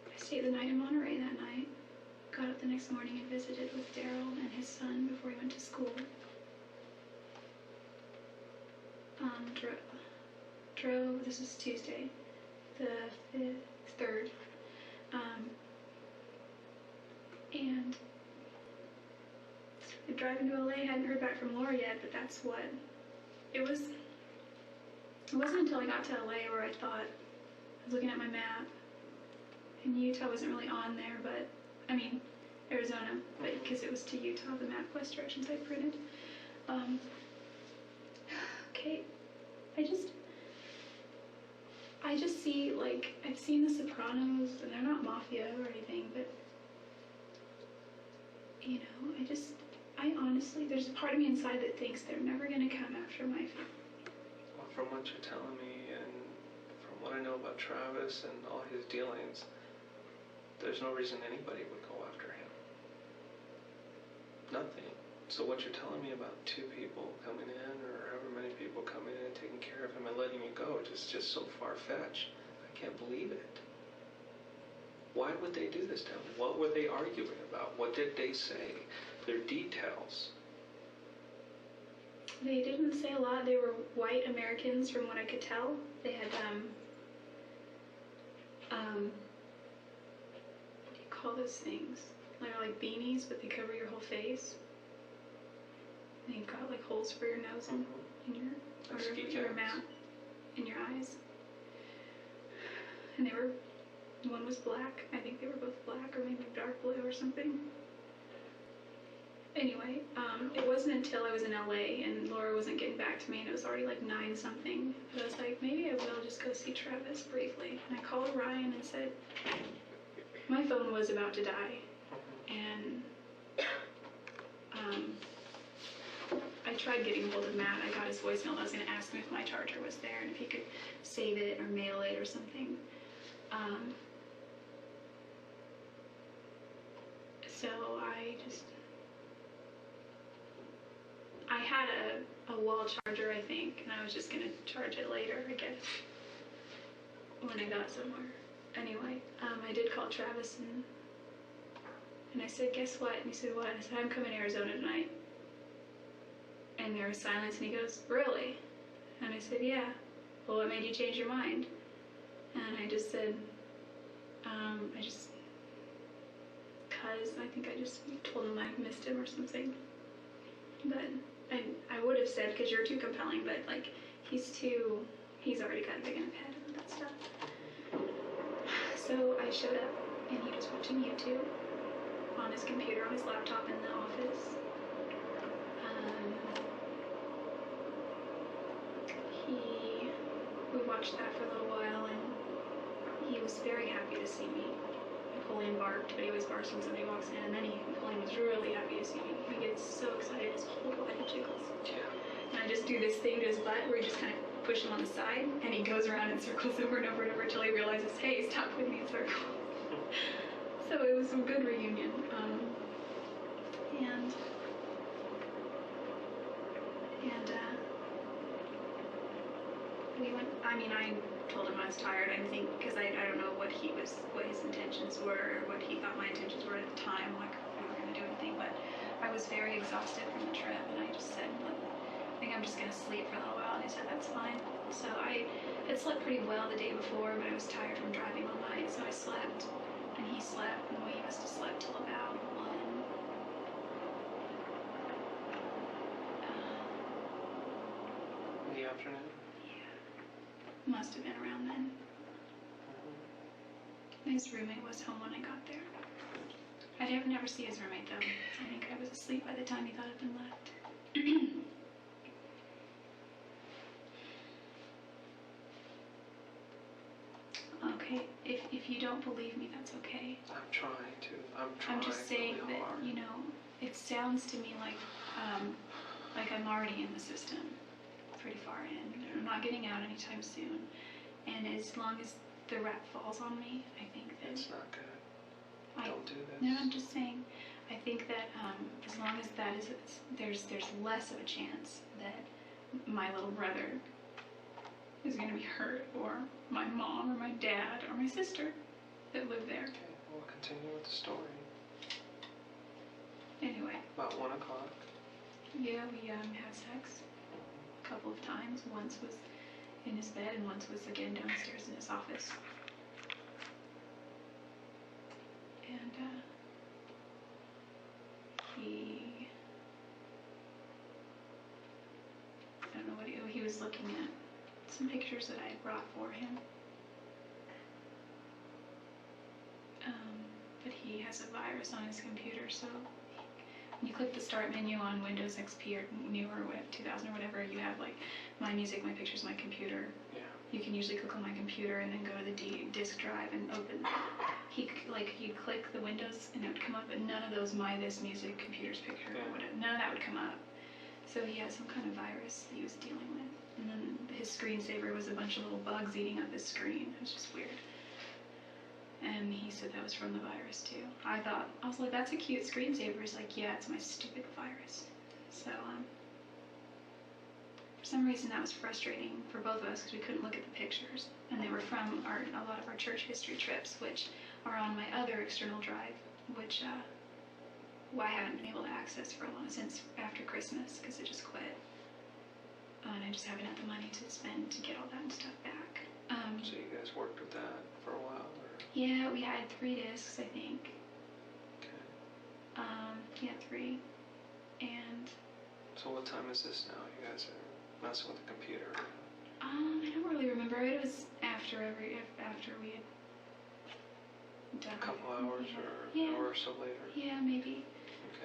I stayed the night in Monterey that night. Got up the next morning and visited with Daryl and his son before he went to school. Drove, this was Tuesday, the 3rd, and driving to LA, hadn't heard back from Laura yet, but that's what, it wasn't until I got to LA where I thought, I was looking at my map, and Utah wasn't really on there, but, I mean, Arizona, but because it was to Utah, the MapQuest directions I printed. Okay, I just see, like, I've seen The Sopranos, and they're not mafia or anything, but, you know, I honestly, there's a part of me inside that thinks they're never gonna come after my family. Well, from what you're telling me and from what I know about Travis and all his dealings, there's no reason anybody would go after him. Nothing. So what you're telling me about 2 people coming in, or however many people coming in and taking care of him and letting you go, is just so far-fetched. I can't believe it. Why would they do this to him? What were they arguing about? What did they say? Their details. They didn't say a lot. They were white Americans from what I could tell. They had, what do you call those things? They're like beanies, but they cover your whole face. And you've got like holes for your nose and in your mouth, in your eyes. And one was black. I think they were both black, or maybe dark blue or something. Anyway, it wasn't until I was in LA and Laura wasn't getting back to me, and it was already like 9-something, that I was like, maybe I will just go see Travis briefly. And I called Ryan and said, my phone was about to die, and I tried getting hold of Matt. I got his voicemail. I was going to ask him if my charger was there and if he could save it or mail it or something. So I had a wall charger, I think, and I was just going to charge it later, I guess, when I got somewhere. Anyway, I did call Travis and I said, guess what? And he said, what? And I said, I'm coming to Arizona tonight. And there was silence, and he goes, really? And I said, yeah. Well, what made you change your mind? And I just said, I think I just told him I missed him or something. But I would have said, because you're too compelling, but like, he's already got a big enough head and that stuff. So I showed up, and he was watching YouTube on his computer, on his laptop in the office. We watched that for a little while, and he was very happy to see me. Napoleon barked, but he always barks when somebody walks in, and then Napoleon was really happy to see me. He gets so excited, his whole body jiggles. And I just do this thing to his butt where he just kind of push him on the side, and he goes around in circles over and over and over until he realizes, hey, stop putting me in circles. So it was a good reunion. We went, I told him I was tired, I think, because I don't know what his intentions were, or what he thought my intentions were at the time, like we were going to do anything, but I was very exhausted from the trip, and I just said, look, I think I'm just going to sleep for a little while, and he said, that's fine. So I had slept pretty well the day before, but I was tired from driving all night, so I slept, and he slept, and we must have slept till about 1. In the afternoon? Must have been around then. His roommate was home when I got there. I'd never see his roommate though. I think I was asleep by the time he thought I'd been left. Okay, if you don't believe me, that's okay. I'm trying to. I'm just saying really that, hard. you know, it sounds to me like Like, I'm already in the system, pretty far in. I'm not getting out anytime soon. And as long as the rap falls on me, I think that... It's not good. Don't do this. No, I'm just saying, I think that as long as that is, there's less of a chance that my little brother is going to be hurt, or my mom, or my dad, or my sister that live there. Okay, we'll continue with the story. Anyway. About 1 o'clock. Yeah, we had sex a couple of times. Once was in his bed, and once was again downstairs in his office. And I don't know what he was looking at some pictures that I had brought for him. But he has a virus on his computer, so when you click the start menu on Windows XP or newer, 2000 or whatever, you have like my music, my pictures, my computer. Yeah. You can usually click on my computer and then go to the disk drive and open. You'd click the Windows and it would come up, but none of those my this music, computers, picture, or whatever, none of that would come up. So he had some kind of virus that he was dealing with, and then his screensaver was a bunch of little bugs eating up his screen. It was just weird. And he said that was from the virus too. I was like, that's a cute screensaver. He's like, yeah, it's my stupid virus. So, for some reason that was frustrating for both of us because we couldn't look at the pictures. And they were from a lot of our church history trips, which are on my other external drive, which I haven't been able to access for since after Christmas because it just quit. And I just haven't had the money to spend to get all that stuff back. So you guys worked with that for a while? Yeah, we had 3 discs, I think. Okay. Yeah, 3. And So what time is this now? You guys are messing with the computer? I don't really remember. It was after we had done A couple hours or yeah. an hour or so later? Yeah, maybe.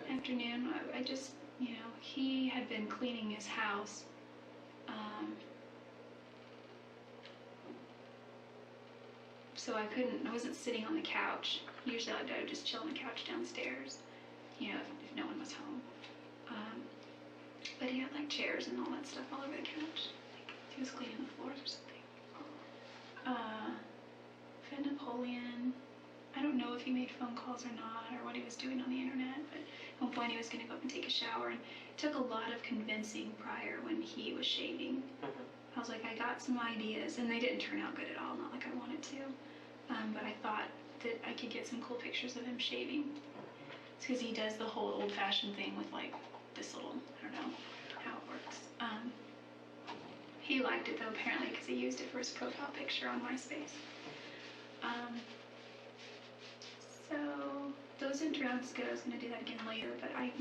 Okay. Afternoon. I just, he had been cleaning his house. So I wasn't sitting on the couch. Usually I would just chill on the couch downstairs, if no one was home. But he had like chairs and all that stuff all over the couch. Like he was cleaning the floors or something. Fed Napoleon. I don't know if he made phone calls or not, or what he was doing on the internet, but at one point he was going to go up and take a shower, and it took a lot of convincing prior when he was shaving. I was like, I got some ideas, and they didn't turn out good at all, not like I wanted to. But I thought that I could get some cool pictures of him shaving. It's because he does the whole old-fashioned thing with like this little, I don't know how it works. He liked it though, apparently, because he used it for his profile picture on MySpace. So those didn't turn out as good. I was going to do that again later, but I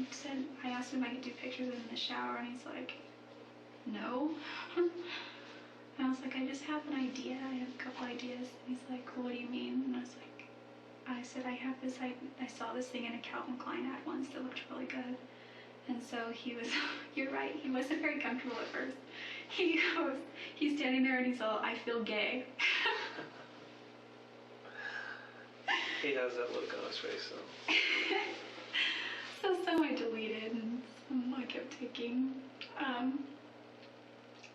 asked him if I could do pictures of him in the shower, and he's like, no. And I was like, I just have an idea. I have a couple ideas. And he's like, well, what do you mean? And I said, I saw this thing in a Calvin Klein ad once that looked really good. And so he was, you're right, he wasn't very comfortable at first. He's standing there and he's all, I feel gay. He has that look on his face though. So some I deleted and some I kept taking.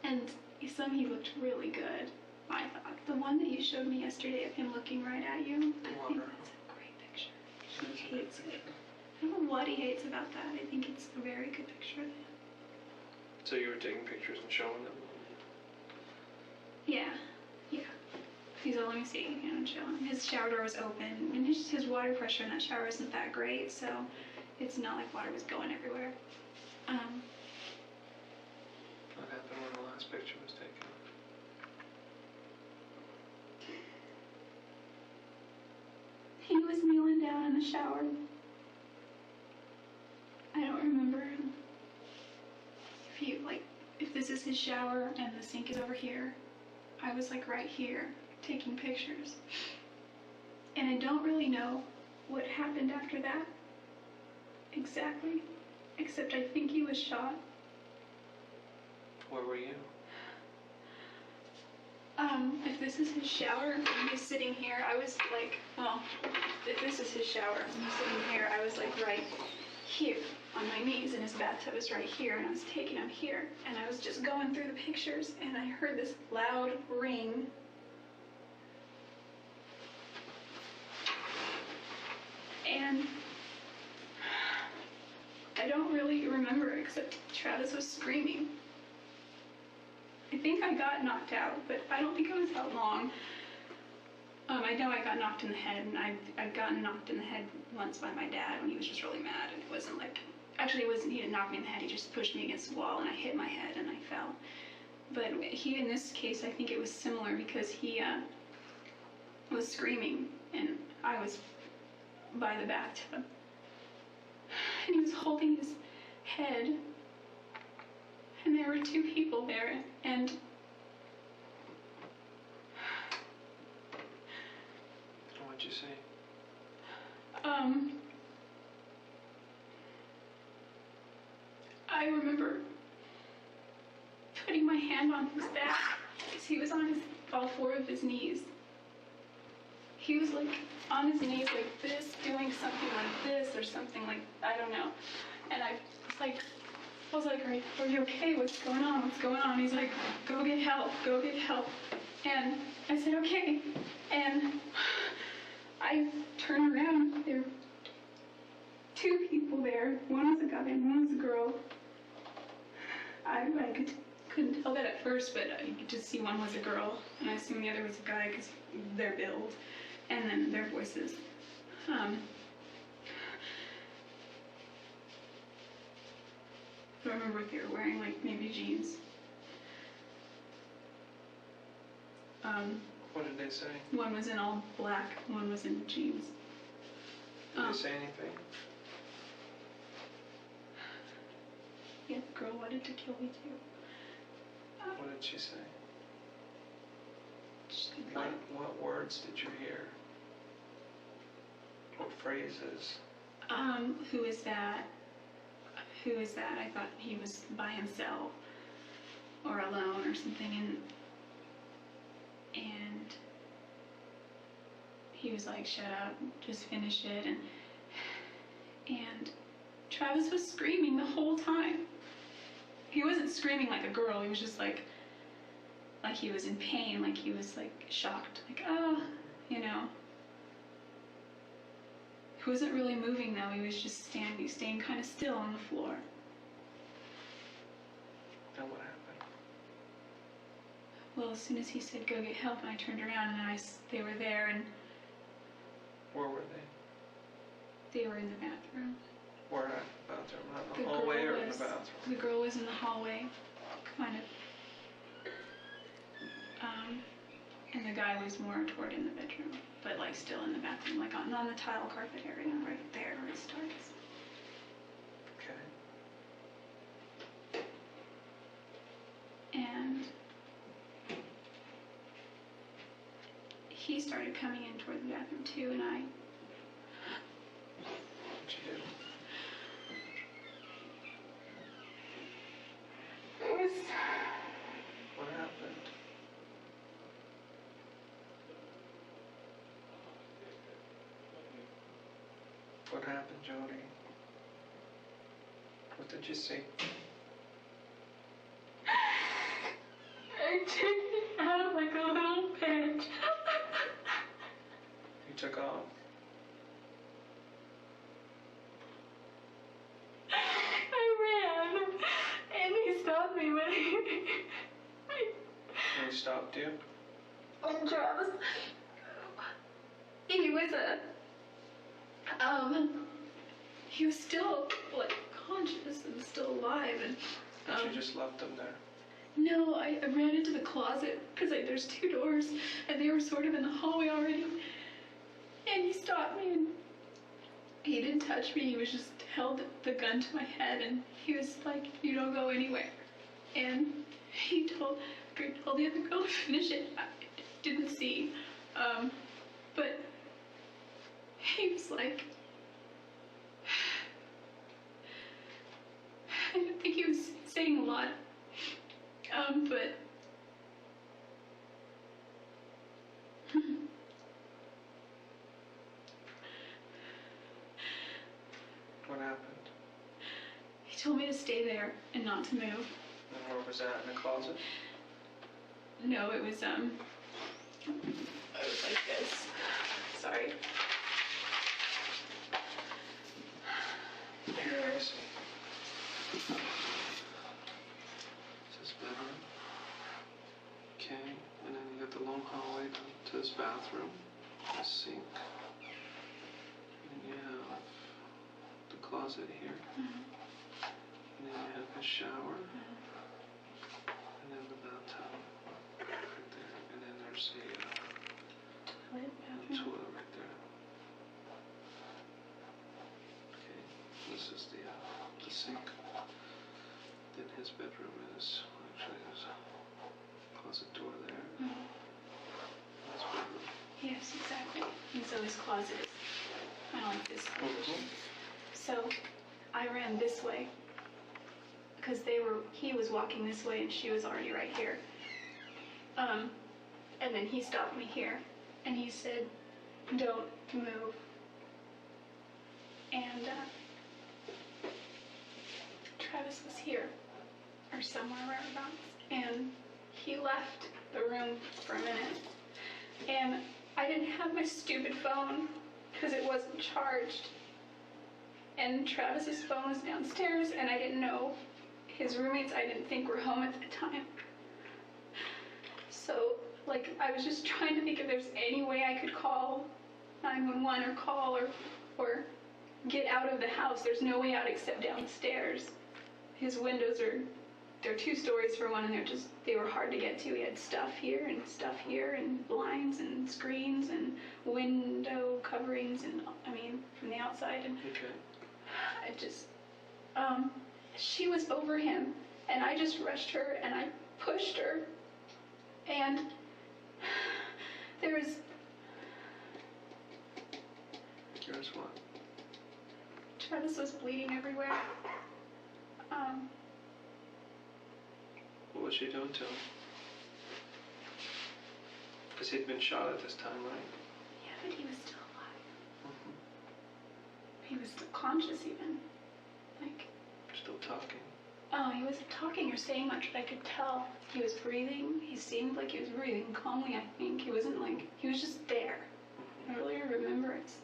And some he looked really good, I thought. The one that you showed me yesterday of him looking right at you, I think that's a great picture. He hates it. I don't know what he hates about that. I think it's a very good picture of him. So you were taking pictures and showing them? Yeah. He's all, let me see, I'm showing. His shower door was open, and his water pressure in that shower isn't that great, so it's not like water was going everywhere. What happened when the last picture was taken? He was kneeling down in the shower. I don't remember if this is his shower and the sink is over here. I was like right here taking pictures. And I don't really know what happened after that exactly, except I think he was shot. Where were you? If this is his shower, he's sitting here. I was like, well, if this is his shower, he's sitting here. I was like right here on my knees, and his bathtub is right here, and I was taking him here, and I was just going through the pictures, and I heard this loud ring. And I don't really remember except Travis was screaming. I think I got knocked out, but I don't think I was out long. I know I got knocked in the head, and I'd gotten knocked in the head once by my dad when he was just really mad, and it wasn't like, actually he didn't knock me in the head, he just pushed me against the wall, and I hit my head, and I fell. But in this case, I think it was similar because he was screaming, and I was by the bathtub. And he was holding his head, and there were two people there, and What'd you say? I remember putting my hand on his back because he was on all four of his knees. He was like on his knees like this, doing something like this or something like, I don't know. And I was like, are you okay? What's going on? What's going on? He's like, go get help, go get help. And I said, okay. And I turned around, there were two people there. One was a guy and one was a girl. I couldn't tell that at first, but I could just see one was a girl, and I assumed the other was a guy because their build, and then their voices. I don't remember if they were wearing like maybe jeans. What did they say? One was in all black, one was in jeans. Did they say anything? Yeah, the girl wanted to kill me too. What did she say? Like, What words did you hear? What phrases? who is that? Who is that? I thought he was by himself or alone or something, and he was like, shut up, just finish it. And Travis was screaming the whole time. He wasn't screaming like a girl, he was just like he was in pain, like he was like shocked, like, oh, you know. He wasn't really moving though, he was just staying kind of still on the floor. And what happened? Well, as soon as he said go get help, and I turned around and they were there, and Where were they were in the bathroom. Where at the bathroom? Not in The the hallway girl or in the was- bathroom? The girl was in the hallway, kind of. And the guy was more toward in the bedroom, but like still in the bathroom, like on the tile carpet area, right there where it starts. Okay. And he started coming in toward the bathroom too, and What'd you do? What happened? What happened, Jodi? What did you see? I took it out like a little bitch. You took off? I ran, and he stopped me when And he stopped you? And Travis, he was still like conscious and still alive, and But you just left him there? no, I ran into the closet because there's two doors, and they were sort of in the hallway already, and he stopped me, and he didn't touch me, he was just held the gun to my head, and he was like, you don't go anywhere, and he told the other girl to finish it. I didn't see, but he was like, I don't think he was saying a lot, but What happened? to stay there and not to move. And where was that, in the closet? No, it was like this. Sorry. Here, I see. This is bedroom. Okay, and then you got the long hallway to this bathroom, this sink. And you have the closet here. And then you have a shower. And then the bathtub right there. And then there's a toilet right there. Okay, this is the sink. Then his bedroom is, actually there's a closet door there. His bedroom. Yes, exactly. And so his closet is kind of like this position. So I ran this way because he was walking this way and she was already right here. And then he stopped me here and he said, "Don't move." And Travis was here or somewhere whereabouts, and he left the room for a minute. And I didn't have my stupid phone because it wasn't charged. And Travis's phone was downstairs, and I didn't know his roommates, I didn't think were home at the time. So, like, I was just trying to think if there's any way I could call 911 or call or get out of the house. There's no way out except downstairs. His windows they're 2 stories for one, and they were hard to get to. He had stuff here and blinds and screens and window coverings and, from the outside. And Okay. I just, she was over him, and I just rushed her and I pushed her, and Here's what? Travis was bleeding everywhere. What was she doing to him? Because he'd been shot at this time, right? Yeah, but he was still alive. He was still conscious even. Like, Still talking. he wasn't talking or saying much, but I could tell he was breathing. He seemed like he was breathing calmly, I think. He wasn't like, he was just there. I really remember it's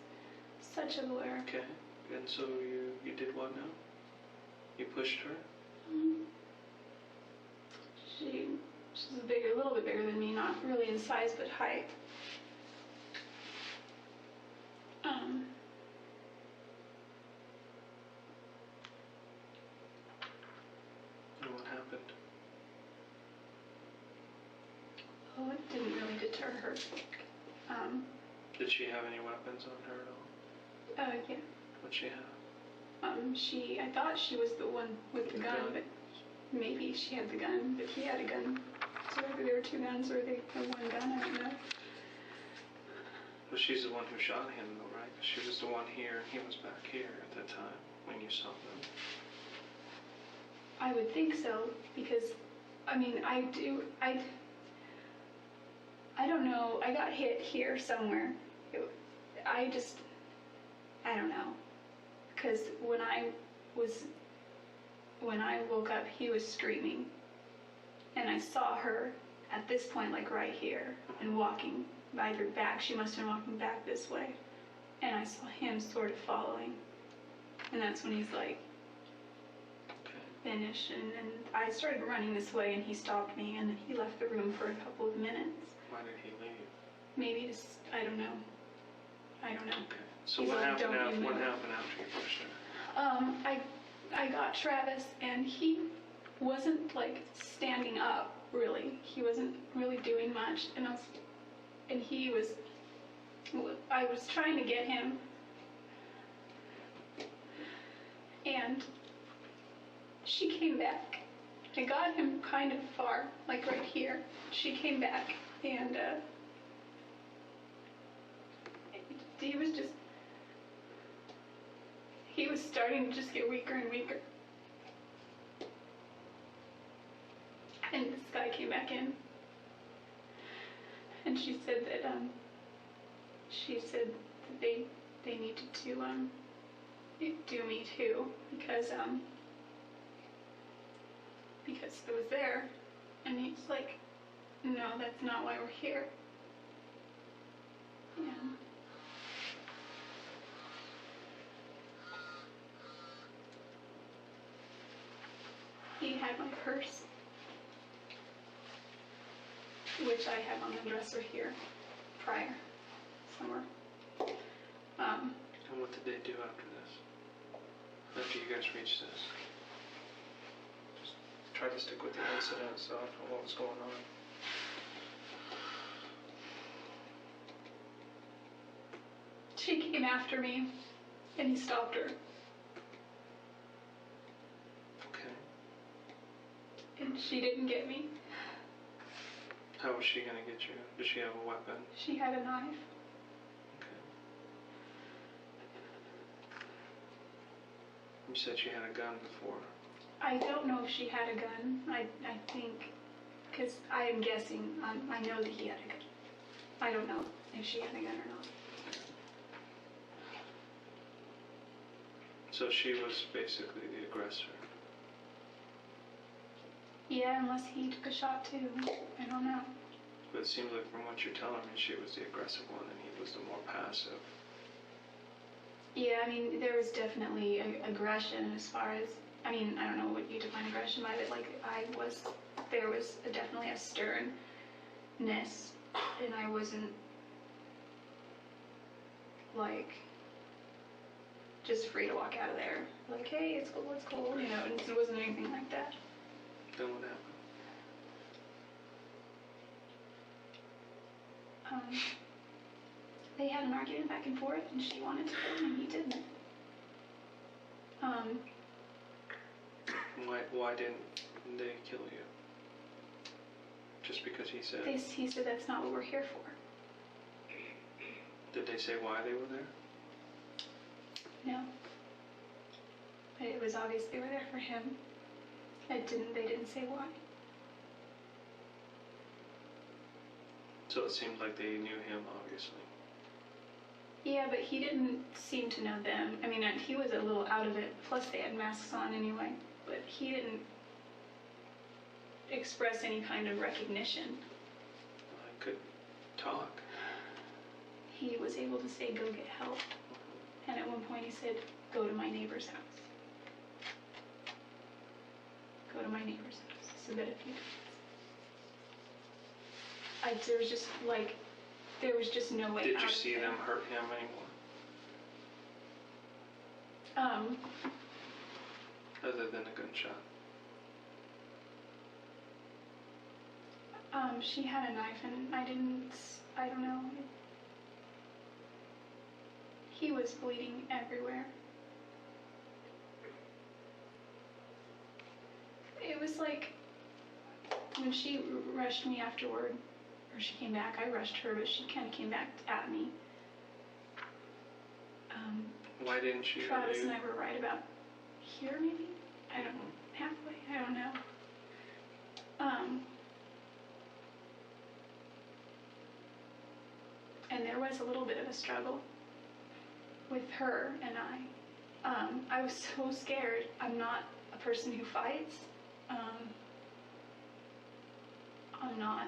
such a blur. Okay. And so you did what now? You pushed her? She's a little bit bigger than me, not really in size, but height. And what happened? Oh, it didn't really deter her. Did she have any weapons on her at all? Yeah. What'd she have? I thought she was the one with the gun, but maybe she had the gun, but he had a gun. So whether there were 2 guns or they had 1 gun, I don't know. Well, she's the one who shot him, though, right? She was the one here, and he was back here at that time when you saw them. I would think so, because, I don't know, I got hit here somewhere. I don't know. Because when I woke up, he was screaming. And I saw her at this point, like right here, and walking either back. She must have been walking back this way. And I saw him sort of following. And that's when he's like, finished. And I started running this way, and he stopped me, and then he left the room for a couple of minutes. Why did he leave? Maybe just, I don't know. Okay. So He's what like, happened "Don't you what move." happened after you pushed her? I got Travis, and he wasn't like standing up really. He wasn't really doing much, and I was trying to get him, and she came back. I got him kind of far, like right here. She came back, and he was starting to just get weaker and weaker. And this guy came back in, and she said that they needed to do me too, because because it was there. And he's like, no, that's not why we're here. Yeah. He had my purse, which I have on the dresser here, prior, somewhere. And what did they do after this? After you guys reached this? Just try to stick with the incident itself and what was going on. She came after me, and he stopped her. Okay. And she didn't get me. How was she gonna get you? Did she have a weapon? She had a knife. Okay. You said she had a gun before. I don't know if she had a gun. I think, because I am guessing, I know that he had a gun. I don't know if she had a gun or not. So she was basically the aggressor. Yeah, unless he took a shot too. I don't know. But it seems like from what you're telling me, she was the aggressive one and he was the more passive. Yeah, I mean, there was definitely aggression as far as, I mean, I don't know what you define aggression by, but like there was definitely a sternness, and I wasn't like just free to walk out of there. Like, hey, it's cool, you know, and it wasn't anything like that. Then what happened? They had an argument back and forth, and she wanted to kill him, and he didn't. Why didn't they kill you? Just because he said? He said that's not what we're here for. Did they say why they were there? No. But it was obvious they were there for him. They didn't say why. So it seemed like they knew him, obviously. Yeah, but he didn't seem to know them. I mean, he was a little out of it. Plus, they had masks on anyway. But he didn't express any kind of recognition. I could talk. He was able to say, go get help. And at one point he said, go to my neighbor's house. Go to my neighbor's house. So that if you... there was just no way out. Did you see them hurt him anymore? Other than a gunshot? She had a knife and I don't know. He was bleeding everywhere. It was like, when she rushed me afterward, or she came back, I rushed her, but she kind of came back at me. Why didn't she? Travis and I were right about here, maybe? I don't know. Halfway? I don't know. And there was a little bit of a struggle with her and I. I was so scared. I'm not a person who fights. I'm not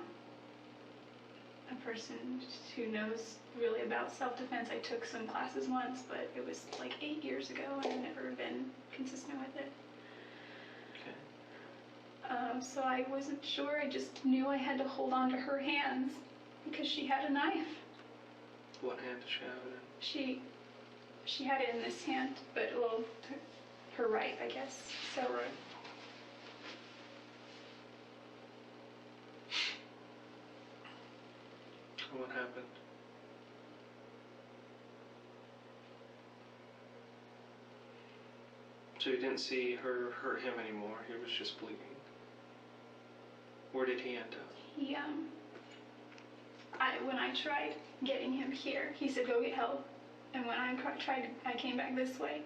a person who knows really about self-defense. I took some classes once, but it was like 8 years ago, and I've never been consistent with it. Okay. So I wasn't sure. I just knew I had to hold on to her hands because she had a knife. What hand does she have it in? She had it in this hand, but well, her right, I guess. So. All right. What happened? So you didn't see her hurt him anymore. He was just bleeding. Where did he end up? He when I tried getting him here, he said go get help. And when I came back this way,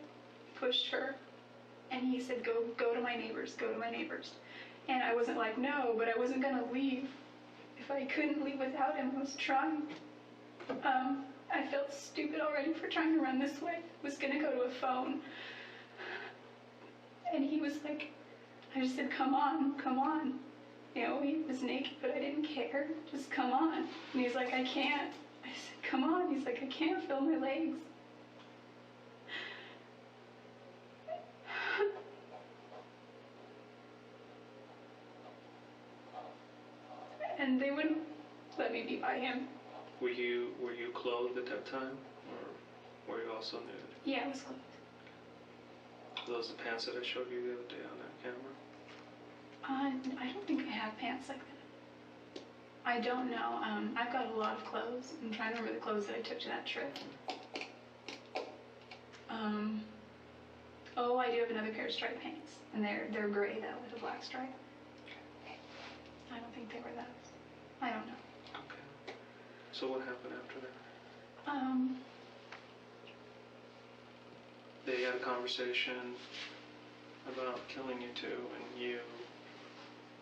pushed her, and he said go to my neighbors, go to my neighbors. And I wasn't like no, but I wasn't gonna leave. If I couldn't leave without him, I was trying. I felt stupid already for trying to run this way. I was gonna go to a phone. And he was like, I just said, come on, come on. You know, he was naked, but I didn't care. Just come on. And he's like, I can't. I said, come on. He's like, I can't feel my legs. And they wouldn't let me be by him. Were you clothed at that time, or were you also nude? Yeah, I was clothed. Are those the pants that I showed you the other day on that camera? I don't think I have pants like that. I don't know. I've got a lot of clothes. I'm trying to remember the clothes that I took to that trip. Oh, I do have another pair of striped pants, and they're gray though with a black stripe. I don't think they were those. I don't know. Okay. So what happened after that? They had a conversation about killing you two,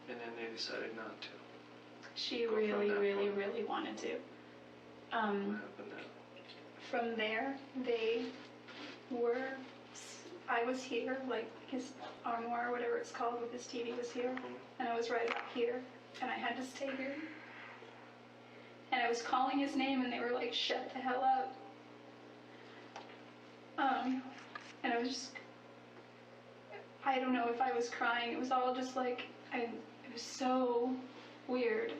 and then they decided not to. She Go from really, that really, point. really wanted to. What happened then? From there, they were, I was here, like his armoire or whatever it's called with his TV was here, and I was right about here, and I had to stay here. And I was calling his name, and they were like, shut the hell up. And I was just, I don't know if I was crying. It was all just like, it was so weird.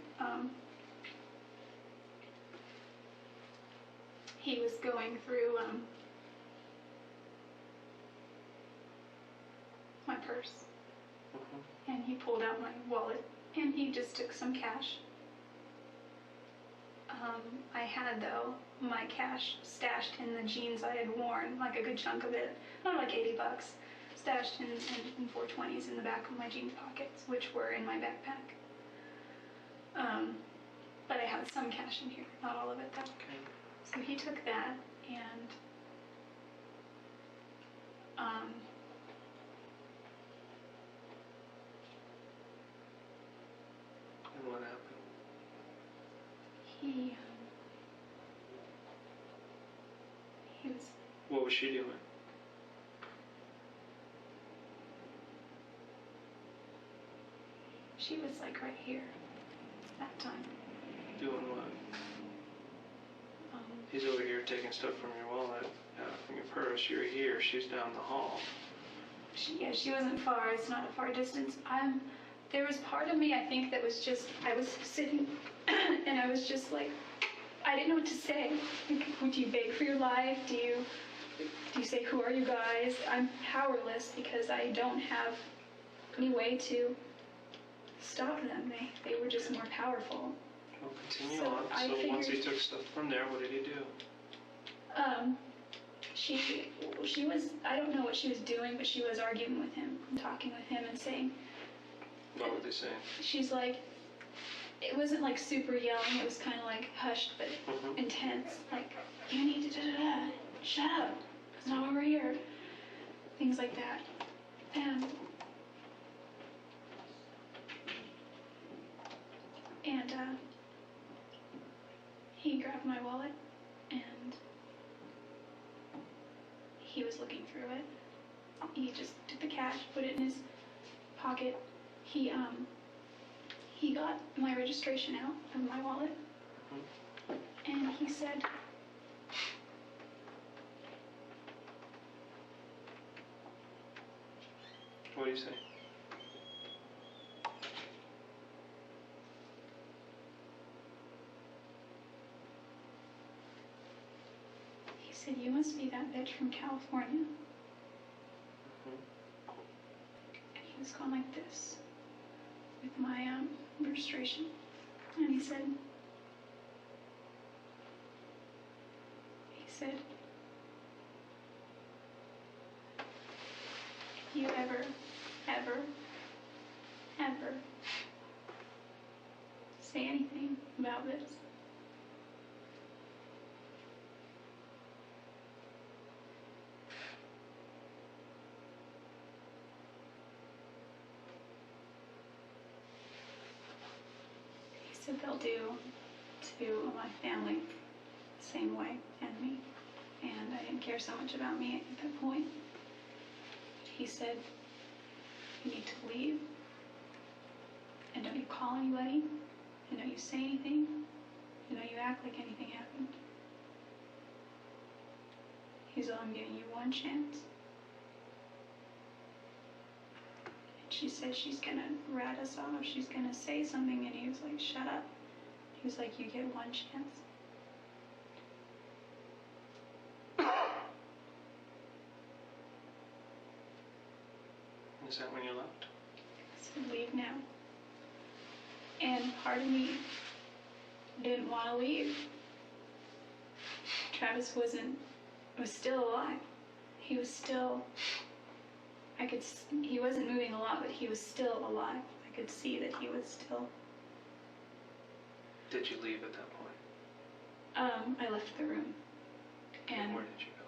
He was going through my purse, and he pulled out my wallet, and he just took some cash. I had, though, my cash stashed in the jeans I had worn, like a good chunk of it, not like $80, stashed in 420s in the back of my jeans pockets, which were in my backpack. But I had some cash in here, not all of it, though. Okay. So he took that, and And what happened? he was, What was she doing? she was like right here that time. Doing what? Um, He's over here taking stuff from your wallet, from your purse. You're here. She's down the hall. she wasn't far. It's not a far distance. There was part of me, I think, that was just, I was sitting and I was just like, I didn't know what to say. Like, do you beg for your life? Do you say, who are you guys? I'm powerless because I don't have any way to stop them. They were just more powerful. Well, continue So on. I So once he figured- took stuff from there, what did he do? She was, I don't know what she was doing, but she was arguing with him, and talking with him and saying, What were they saying? she's like, it wasn't like super yelling, it was kind of like hushed but intense, like, you need to da-da-da, shut up, it's not over here, things like that. And he grabbed my wallet, and he was looking through it. He just took the cash, put it in his pocket. He got my registration out of my wallet, and he said, What do you say? he said, you must be that bitch from California. And he was going like this with my registration. And he said, if you ever say anything about this, he said they'll do to my family the same way and me. And I didn't care so much about me at that point. He said, you need to leave. And don't you call anybody. And don't you say anything. And don't you act like anything happened. He's all, I'm giving you one chance. And she said she's gonna rat us off. She's gonna say something. And he was like, shut up. He was like, you get one chance. Is that when you left? I said, leave now. And part of me didn't want to leave. Travis was still alive. He was still, he wasn't moving a lot, but he was still alive. I could see that he was still. Did you leave at that point? I left the room. And where did you go?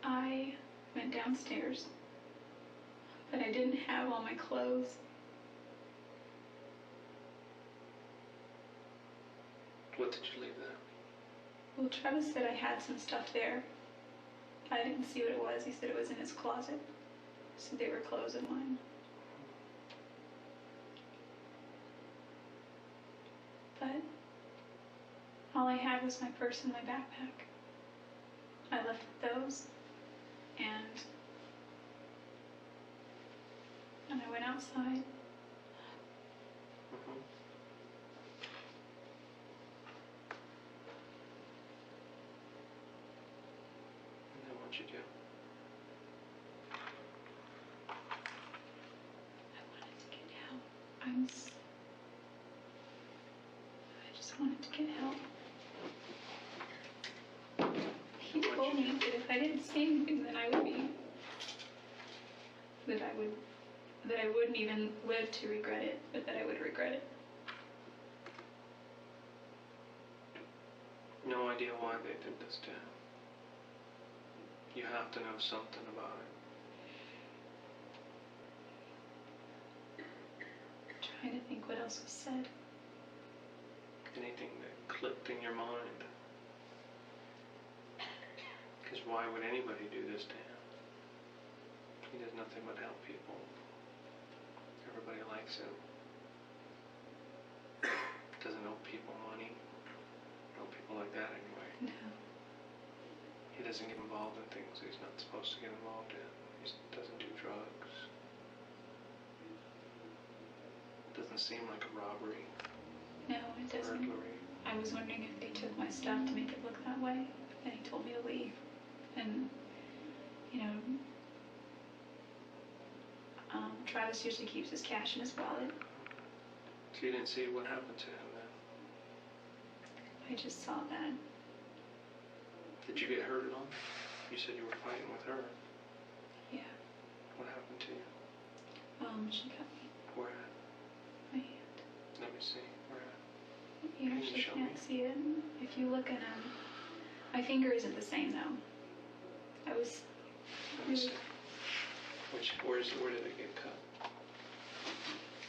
I went downstairs, but I didn't have all my clothes. What did you leave there? Well, Travis said I had some stuff there. I didn't see what it was. He said it was in his closet. So they were clothes of mine. But all I had was my purse and my backpack. I left those, and I went outside. And then what'd you do? I wanted to get help. I just wanted to get help. He told me that if I didn't say anything, then I wouldn't even live to regret it, but that I would regret it. No idea why they did this to him. You have to know something about it. Trying to think what else was said. Anything that clicked in your mind. Because why would anybody do this to him? He does nothing but help people. Everybody likes him. Doesn't owe people money. Owe people like that anyway. No. He doesn't get involved in things he's not supposed to get involved in. He doesn't do drugs. Doesn't seem like a robbery. No, it doesn't. Burglary. I was wondering if they took my stuff to make it look that way, and he told me to leave. And, Travis usually keeps his cash in his wallet. So you didn't see what happened to him then? I just saw that. Did you get hurt at all? You said you were fighting with her. Yeah. What happened to you? She cut me. Where at? My hand. Let me see. Where at? You Can you actually show can't me? see it. If you look at my finger isn't the same though. Let me see. Where did it get cut?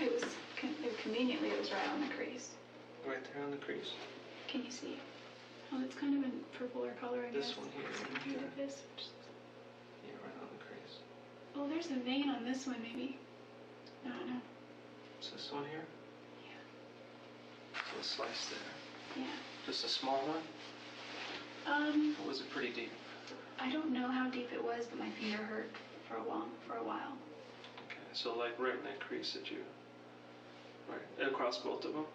It was conveniently it was right on the crease. Right there on the crease? Can you see? Oh, it's kind of in purpler color, I guess. This one here, right Here, there. this. Yeah, right on the crease. Oh, there's a vein on this one, maybe. No. Is this one here? Yeah. So a slice there. Yeah. Just a small one? Or was it pretty deep? I don't know how deep it was, but my finger hurt for a while. Okay, so like right in that crease that you, right, across both of them?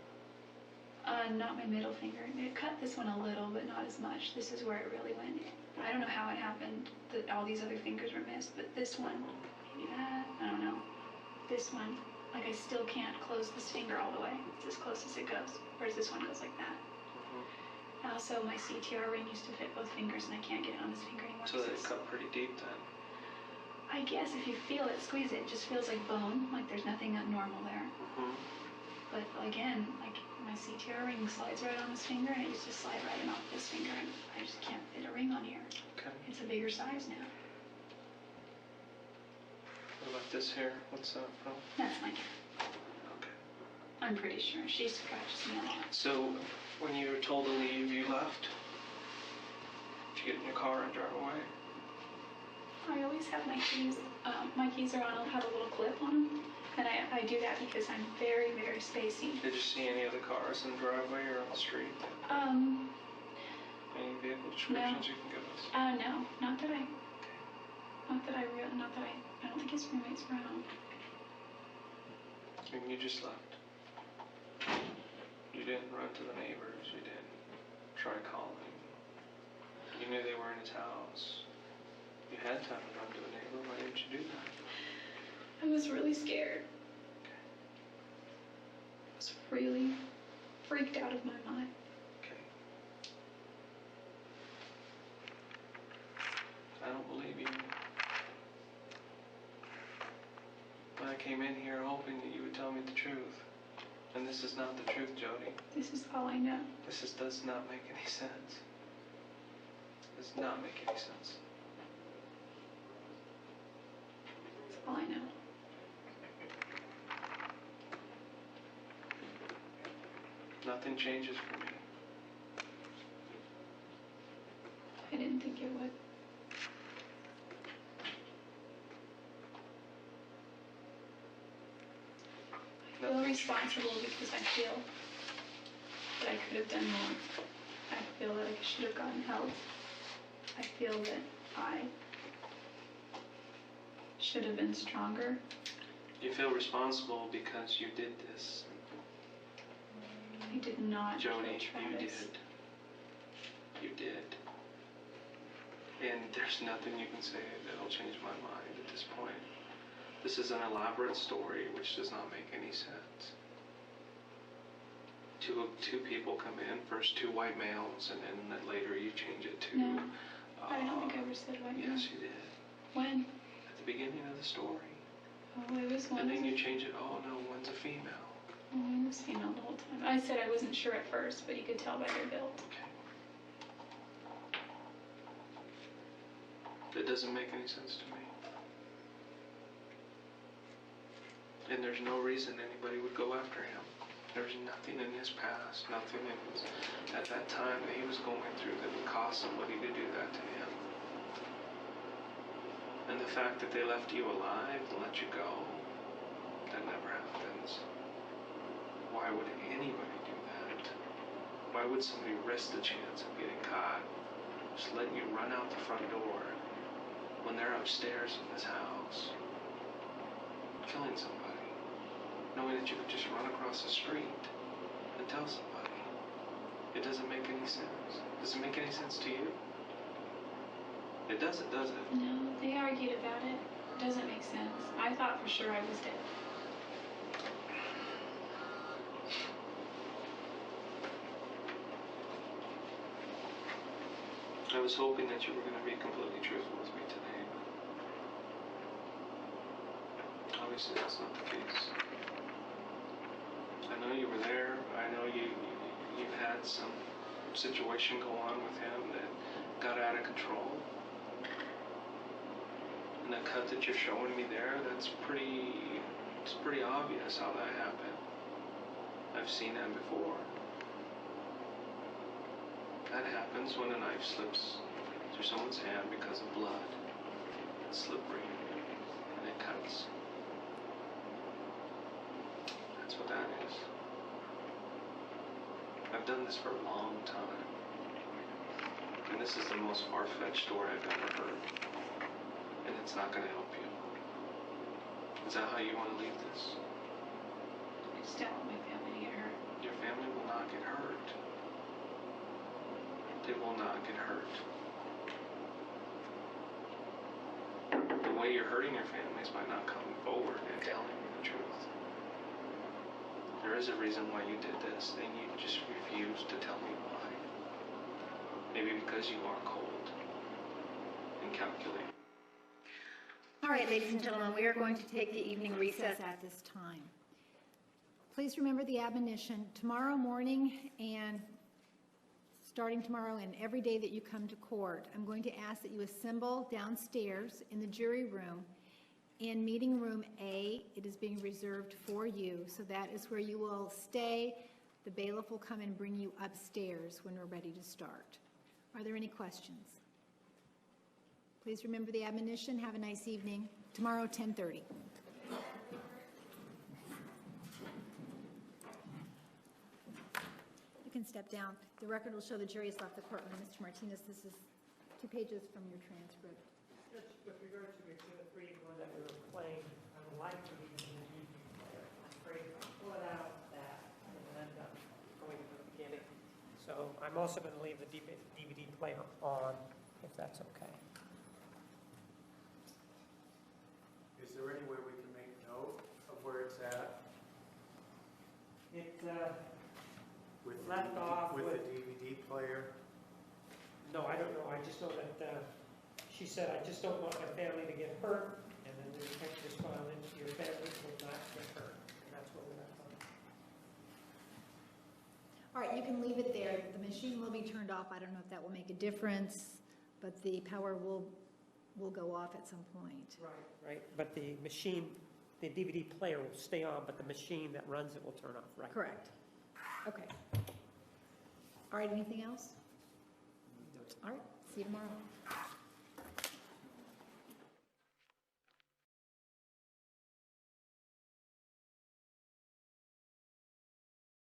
Not my middle finger. It cut this one a little, but not as much. This is where it really went. I don't know how it happened that all these other fingers were missed, but this one, maybe that, I don't know. This one, like I still can't close this finger all the way. It's as close as it goes. Whereas this one goes like that. Mm-hmm. Also, my CTR ring used to fit both fingers, and I can't get it on this finger anymore. So they cut pretty deep then? I guess if you feel it, squeeze it, it just feels like bone, like there's nothing abnormal there. Mm-hmm. But again, like my CTR ring slides right on this finger, and it used to slide right in off this finger, and I just can't fit a ring on here. Okay. It's a bigger size now. What about this hair? What's that from? That's my cat. Okay. I'm pretty sure. She scratches me a lot. So when you were told to leave, you left? Did you get in your car and drive away? I always have my keys. My keys are on. I'll have a little clip on them, and I do that because I'm very, very spacey. Did you see any other cars in the driveway or on the street? Any vehicle descriptions you can give us? No, not that I don't think his roommate's around. And you just left. You didn't run to the neighbors. You didn't try calling. You knew they were in his house. You had time to run to a neighbor. Why didn't you do that? I was really scared. I was really freaked out of my mind. Okay. I don't believe you. I came in here hoping that you would tell me the truth. And this is not the truth, Jodi. This is all I know. Does not make any sense. Does not make any sense. That's all I know. Nothing changes for me. I didn't think it would. I feel responsible because I feel that I could have done more. I feel that I should have gotten help. I feel that I should have been stronger. You feel responsible because you did this. I did not kill Jodi, Travis. You did. And there's nothing you can say that'll change my mind at this point. This is an elaborate story which does not make any sense. Two people come in, first two white males, and then later you change it to... No, I don't think I ever said white male. Yes, you did. When? At the beginning of the story. Oh, it was one. And then you change it, oh no, one's a female. Oh, I was female the whole time. I said I wasn't sure at first, but you could tell by their build. Okay. That doesn't make any sense to me. And there's no reason anybody would go after him. There's nothing in his past, nothing in his, at that time that he was going through that would cause somebody to do that to him. And the fact that they left you alive and let you go, that never happens. Why would anybody do that? Why would somebody risk the chance of getting caught, just letting you run out the front door when they're upstairs in this house, killing somebody, knowing that you could just run across the street and tell somebody? It doesn't make any sense. Does it make any sense to you? It doesn't, does it? No, they argued about it. It doesn't make sense. I thought for sure I was dead. I was hoping that you were going to be completely truthful with me today. Obviously, that's not the case. I know you were there. I know you've had some situation go on with him that got out of control. And the cut that you're showing me there, it's pretty obvious how that happened. I've seen that before. That happens when a knife slips through someone's hand because of blood. It's slippery and it cuts. That's what that is. I've done this for a long time. And this is the most far-fetched story I've ever heard. And it's not going to help you. Is that how you want to leave this? I just don't want my family to get hurt. Your family will not get hurt. They will not get hurt. The way you're hurting your family is by not coming forward and telling me the truth. There is a reason why you did this, and you just refuse to tell me why. Maybe because you are cold and calculating. All right, ladies and gentlemen, we are going to take the evening recess at this time. Please remember the admonition tomorrow morning and starting tomorrow and every day that you come to court. I'm going to ask that you assemble downstairs in the jury room in meeting room A. It is being reserved for you, so that is where you will stay. The bailiff will come and bring you upstairs when we're ready to start. Are there any questions? Please remember the admonition. Have a nice evening. Tomorrow, 10:30. You can step down. The record will show the jury has left the courtroom. Mr. Martinez, this is 2 pages from your transcript. Just with regard to Exhibit 3, the one that we were playing, I would like to be in the DVD player. I'm afraid if I pull it out, that it will end up going to the beginning. So I'm also going to leave the DVD player on, if that's okay. Is there any way we can make note of where it's at? It With the left off With with, the DVD player? no, I don't know, I just know that she said, I just don't want my family to get hurt, and then the detectives filed into your family will not get hurt, and that's what we left on. All right, you can leave it there. The machine will be turned off. I don't know if that will make a difference, but the power will go off at some point. Right, but the machine, the DVD player will stay on, but the machine that runs it will turn off, right? Correct. Okay. All right, anything else? All right, see you tomorrow.